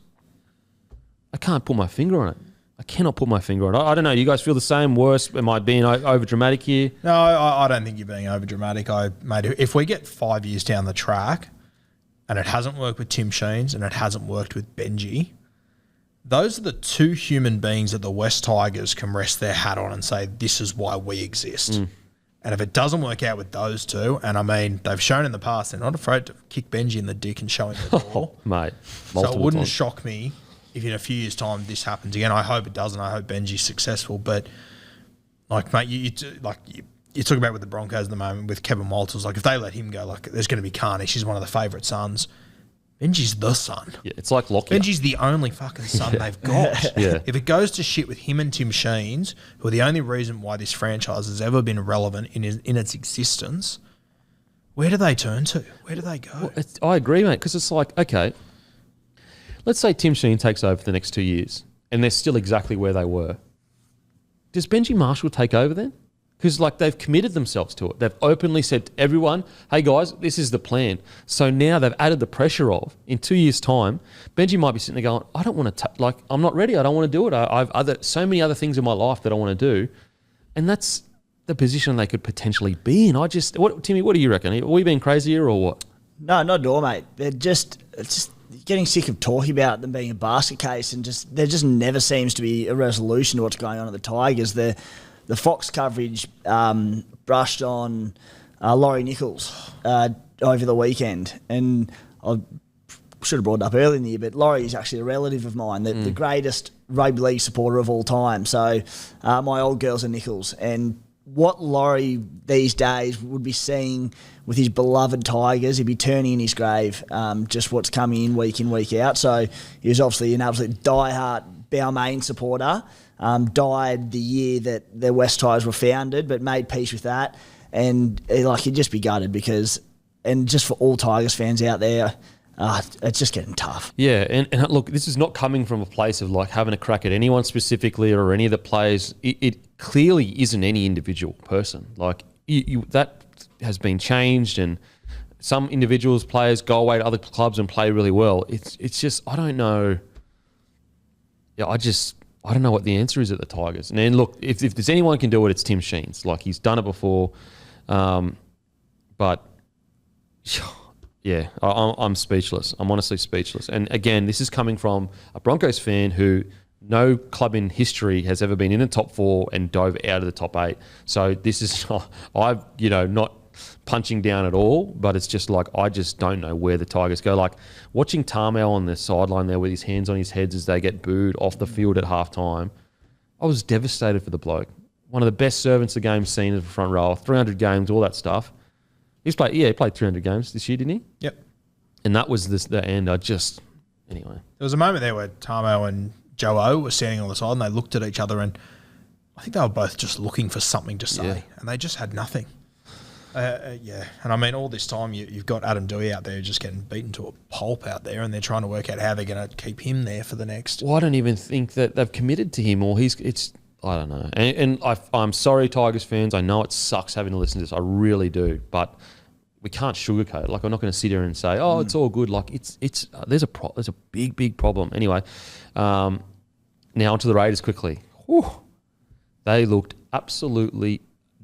B: I can't put my finger on it. I cannot put my finger on it. I don't know. Do you guys feel the same? Worse? Am I being over dramatic here?
C: No, I don't think you're being over dramatic. Mate, if we get 5 years down the track and it hasn't worked with Tim Sheens and it hasn't worked with Benji, those are the two human beings that the West Tigers can rest their hat on and say, this is why we exist. And if it doesn't work out with those two, and I mean, they've shown in the past they're not afraid to kick Benji in the dick and show him the door.
B: Mate,
C: so it wouldn't shock me if in a few years' time this happens again. I hope it doesn't. I hope Benji's successful. But, like, mate, you talk about with the Broncos at the moment with Kevin Walters. Like, if they let him go, like, there's going to be carnage. He's one of the favourite sons. Benji's the son.
B: Yeah, it's like Lockyer.
C: Benji's the only fucking son they've got.
B: Yeah.
C: If it goes to shit with him and Tim Sheens, who are the only reason why this franchise has ever been relevant in its existence, where do they turn to? Where do they go?
B: Well, I agree, mate, because it's like, okay, let's say Tim Sheen takes over for the next 2 years and they're still exactly where they were. Does Benji Marshall take over then? Because, like, they've committed themselves to it. They've openly said to everyone, hey, guys, this is the plan. So now they've added the pressure of, in 2 years' time, Benji might be sitting there going, I don't want to, I'm not ready. I don't want to do it. I've so many other things in my life that I want to do. And that's the position they could potentially be in. Timmy, what do you reckon? Are we being crazy here or what?
D: No, not at all, mate. It's just getting sick of talking about them being a basket case, and there just never seems to be a resolution to what's going on at the Tigers. The Fox coverage brushed on Laurie Nichols over the weekend, and I should have brought it up earlier in the year, but Laurie is actually a relative of mine, the greatest rugby league supporter of all time. So my old girls are Nichols, and what Laurie these days would be seeing with his beloved Tigers, he'd be turning in his grave, just what's coming in, week out. So he was obviously an absolute diehard Balmain supporter. Died the year that the West Tigers were founded, but made peace with that. And he'd just be gutted and just for all Tigers fans out there, it's just getting tough.
B: Yeah, and look, this is not coming from a place of like having a crack at anyone specifically or any of the players. It clearly isn't any individual person. Like that has been changed, and some individuals, players go away to other clubs and play really well. It's just, I don't know. Yeah, I don't know what the answer is at the Tigers. And then look, if there's anyone who can do it, it's Tim Sheens. Like, he's done it before. But yeah, I'm speechless. I'm honestly speechless. And again, this is coming from a Broncos fan who no club in history has ever been in the top 4 and dove out of the top 8. So this is not punching down at all, but it's just like, I just don't know where the Tigers go. Like, watching Tarmel on the sideline there with his hands on his heads as they get booed off the field at halftime, I was devastated for the bloke. One of the best servants the game's seen as a front row, 300 games, all that stuff. He played 300 games this year, didn't he?
C: Yep.
B: And that was the end. Anyway.
C: There was a moment there where Tarmo and Joe O were standing on the side and they looked at each other, and I think they were both just looking for something to say, and they just had nothing. Yeah, and I mean, all this time you've got Adam Dewey out there just getting beaten to a pulp out there, and they're trying to work out how they're going to keep him there for the next.
B: Well, I don't even think that they've committed to him, or I don't know. And I'm sorry, Tigers fans. I know it sucks having to listen to this. I really do, but we can't sugarcoat it. Like, I'm not going to sit here and say, "Oh, it's all good." Like, there's a big problem. Anyway, now onto the Raiders quickly. Whew. They looked absolutely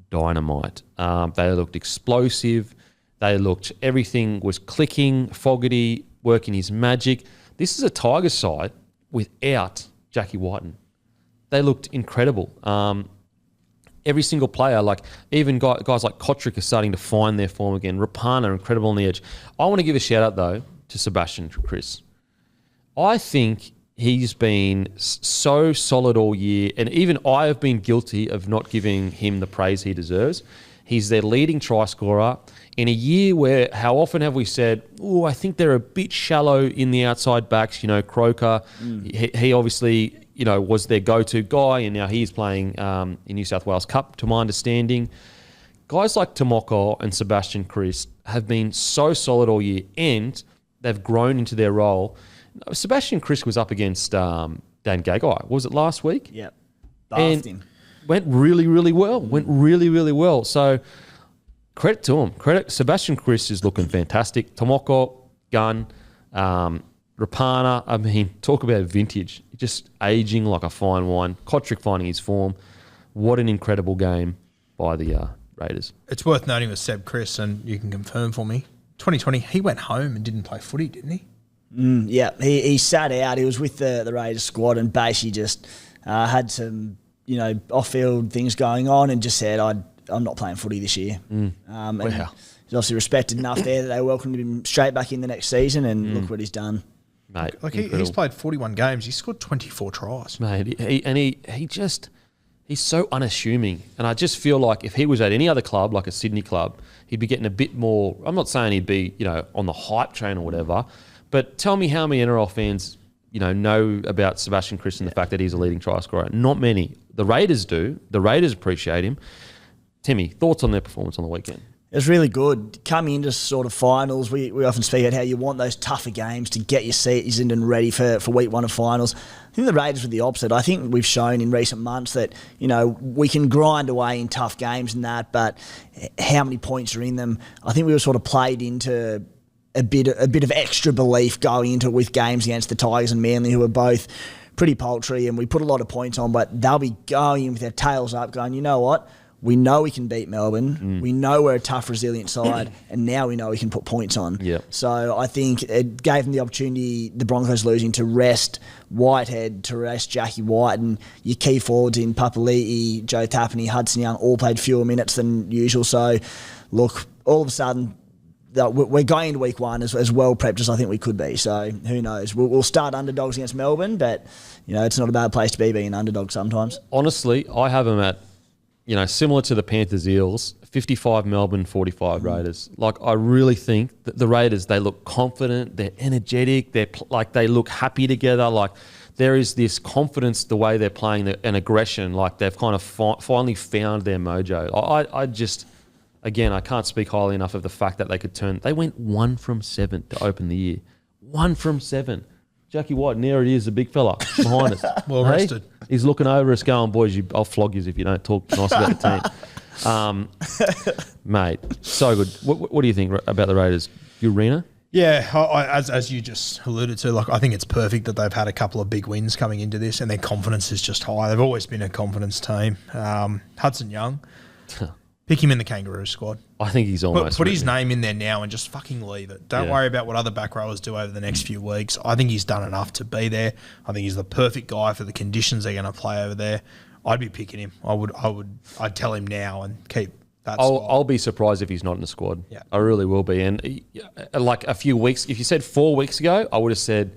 B: dynamite. They looked explosive. Everything was clicking. Fogarty working his magic. This is a Tigers side without Jackie Whiten. They looked incredible. Every single player, like even guys like Kotrick, are starting to find their form again. Rapana, incredible on the edge. I want to give a shout out though to Sebastian Chris. I think he's been so solid all year, and even I have been guilty of not giving him the praise he deserves. He's their leading try scorer in a year where, how often have we said, "Oh, I think they're a bit shallow in the outside backs." Croker, he obviously was their go-to guy, and now he's playing in New South Wales Cup, to my understanding. Guys like Tomoko and Sebastian Chris have been so solid all year, and they've grown into their role. Sebastian Chris was up against Dan Gagai. Was it last week?
D: Yep.
B: And went really, really well. So credit to him. Sebastian Chris is looking fantastic. Tomoko, Gunn, Rapana. I mean, talk about vintage. Just aging like a fine wine. Kotrick finding his form. What an incredible game by the Raiders.
C: It's worth noting with Seb Chris, and you can confirm for me, 2020, he went home and didn't play footy, didn't he?
D: Yeah, he sat out. He was with the Raiders squad and basically just had some, off-field things going on and just said, I'm not playing footy this year.
B: Wow.
D: He's obviously respected enough there that they welcomed him straight back in the next season, and look what he's done.
B: Mate,
C: he's played 41 games. He scored 24 tries.
B: Mate, he's so unassuming. And I just feel like if he was at any other club, like a Sydney club, he'd be getting a bit more. I'm not saying he'd be, on the hype train or whatever, but tell me how many NRL fans, know about Sebastian Kris and the fact that he's a leading try scorer. Not many. The Raiders do. The Raiders appreciate him. Timmy, thoughts on their performance on the weekend?
D: It was really good. Coming into sort of finals, we often speak about how you want those tougher games to get your seasoned and ready for week one of finals. I think the Raiders were the opposite. I think we've shown in recent months that, we can grind away in tough games and that, but how many points are in them? I think we were sort of played into a bit of extra belief going into it with games against the Tigers and Manly, who are both pretty paltry, and we put a lot of points on, but they'll be going in with their tails up going, you know what? We know we can beat Melbourne. We know we're a tough, resilient side, and now we know we can put points on.
B: Yep.
D: So I think it gave them the opportunity, the Broncos losing, to rest Whitehead, to rest Jackie White, and your key forwards in Papali'i, Joe Tapine, Hudson Young all played fewer minutes than usual. So, look, all of a sudden, we're going into week one as well prepped as I think we could be. So who knows? We'll start underdogs against Melbourne, but it's not a bad place to be being an underdog sometimes.
B: Honestly, I have them at, similar to the Panthers Eels, 55 Melbourne, 45 Raiders. Like, I really think that the Raiders, they look confident, they're energetic, they look happy together. Like, there is this confidence the way they're playing and aggression. Like, they've kind of finally found their mojo. I just, again, I can't speak highly enough of the fact that they could turn. They went 1 from 7 to open the year. 1 from 7. Jackie White, and there it is, the big fella behind us.
C: Well rested.
B: He's looking over us going, boys, I'll flog you if you don't talk nice about the team. Mate, so good. What do you think about the Raiders? Urena?
C: Yeah, as you just alluded to, I think it's perfect that they've had a couple of big wins coming into this, and their confidence is just high. They've always been a confidence team. Hudson Young, pick him in the Kangaroo squad.
B: I think he's almost
C: put his name in there now and just fucking leave it. Don't worry about what other back rowers do over the next few weeks. I think he's done enough to be there. I think he's the perfect guy for the conditions they're going to play over there. I'd be picking him. I'd tell him now and keep that spot.
B: I'll be surprised if he's not in the squad.
C: Yeah.
B: I really will be. And like a few weeks, if you said 4 weeks ago, I would have said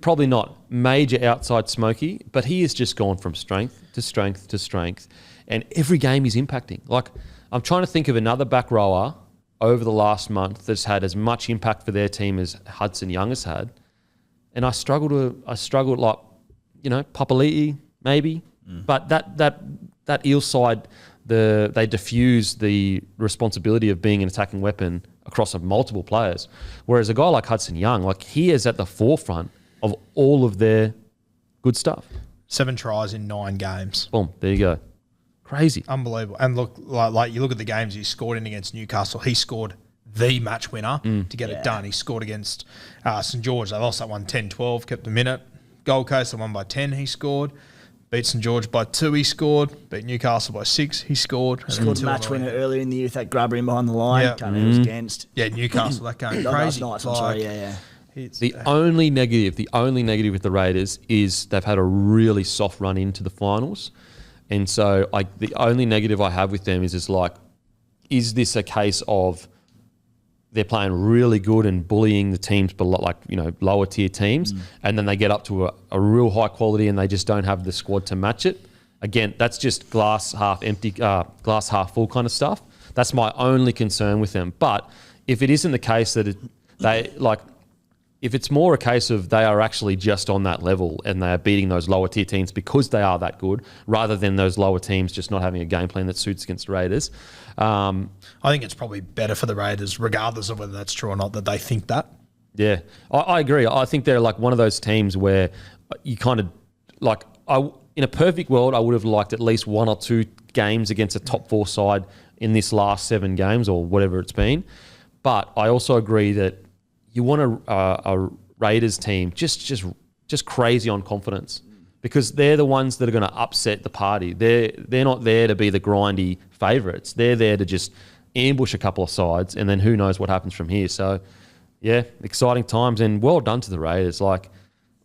B: probably not major outside smoky, but he has just gone from strength to strength to strength. And every game he's impacting. Like, I'm trying to think of another back rower over the last month that's had as much impact for their team as Hudson Young has had. And I struggled like, Papali'i maybe. But that Eels side, they diffuse the responsibility of being an attacking weapon across multiple players. Whereas a guy like Hudson Young, like, he is at the forefront of all of their good stuff.
C: 7 tries in 9 games.
B: Boom, there you go. Crazy.
C: Unbelievable. And look, like you look at the games he scored in against Newcastle, he scored the match winner to get it done. He scored against St George. They lost that one 10-12, kept them in it. Gold Coast, they won by 10, he scored. Beat St George by 2, he scored. Beat Newcastle by 6, he scored.
D: Scored match winner earlier in the year with that grubber in behind the line.
C: Yeah.
D: Can't remember who it was against.
C: Yeah, Newcastle, that game.
D: No,
C: Crazy.
D: nice, I'm sorry, yeah.
B: The only negative with the Raiders is they've had a really soft run into the finals. And so the only negative I have with them is is this a case of they're playing really good and bullying the teams below, lower tier teams, and then they get up to a real high quality and they just don't have the squad to match it? Again, that's just glass half empty, glass half full kind of stuff. That's my only concern with them. But if it isn't the case that if it's more a case of they are actually just on that level and they are beating those lower tier teams because they are that good, rather than those lower teams just not having a game plan that suits against Raiders.
C: I think it's probably better for the Raiders, regardless of whether that's true or not, that they think that.
B: Yeah, I agree. I think they're like one of those teams where you kind of in a perfect world, I would have liked at least 1 or 2 games against a top 4 side in this last 7 games or whatever it's been. But I also agree that you want a Raiders team just crazy on confidence, because they're the ones that are going to upset the party. They're not there to be the grindy favourites. They're there to just ambush a couple of sides, and then who knows what happens from here. So Yeah, exciting times, and well done to the Raiders. Like,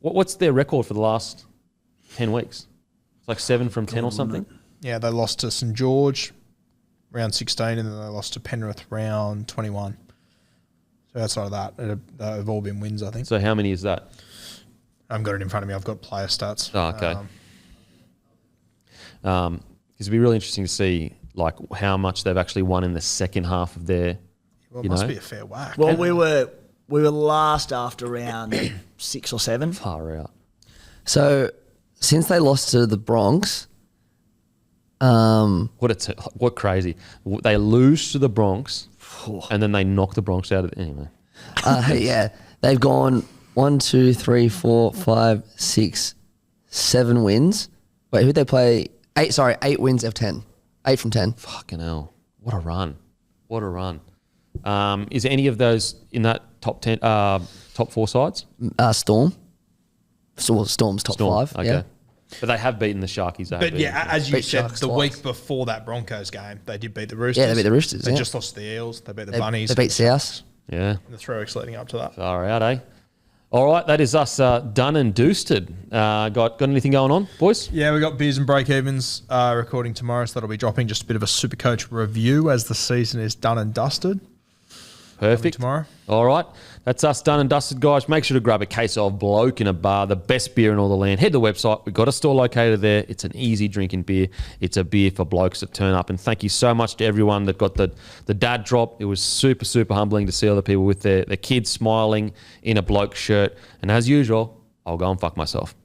B: what's their record for the last 10 weeks? It's like 7 from 10 or something.
C: Yeah, they lost to St George round 16, and then they lost to Penrith round 21. So outside of that, they've all been wins, I think.
B: So how many is that?
C: I haven't got it in front of me. I've got player stats.
B: Oh, okay. It'd be really interesting to see like how much they've actually won in the second half of their.
C: Well, it must be a fair whack.
D: Well, we were last after round 6 or 7.
B: Far out.
E: So since they lost to the Bronx,
B: What crazy! They lose to the Bronx, and then they knock the Bronx out of anyway.
E: yeah, they've gone 1, 2, 3, 4, 5, 6, 7 wins. Wait, who'd they play? 8 wins of 10. 8 from 10.
B: Fucking hell! What a run! What a run! Is any of those in that top 10, top 4 sides?
E: Storm. Storm's top 5.
B: Okay.
E: Yeah.
B: But they have beaten the Sharkies.
C: But yeah, as you
E: Beat
C: said,
E: Sharks
C: the
E: twice.
C: week before that Broncos game, they did beat the Roosters.
E: Yeah, they beat the Roosters.
C: They
E: yeah.
C: just lost to the Eels. They beat the Bunnies.
E: They beat South.
B: Yeah.
C: In the 3 weeks leading up to that.
B: Far out, eh? All right, that is us done and doosted. Got anything going on, boys?
C: Yeah, we got Beers and Break-Evens recording tomorrow, so that'll be dropping just a bit of a Supercoach review as the season is done and dusted.
B: Perfect.
C: Tomorrow.
B: All right. That's us done and dusted, guys. Make sure to grab a case of Bloke in a bar, the best beer in all the land. Head to the website. We've got a store located there. It's an easy drinking beer. It's a beer for blokes that turn up. And thank you so much to everyone that got the dad drop. It was super, super humbling to see other people with their kids smiling in a Bloke shirt. And as usual, I'll go and fuck myself.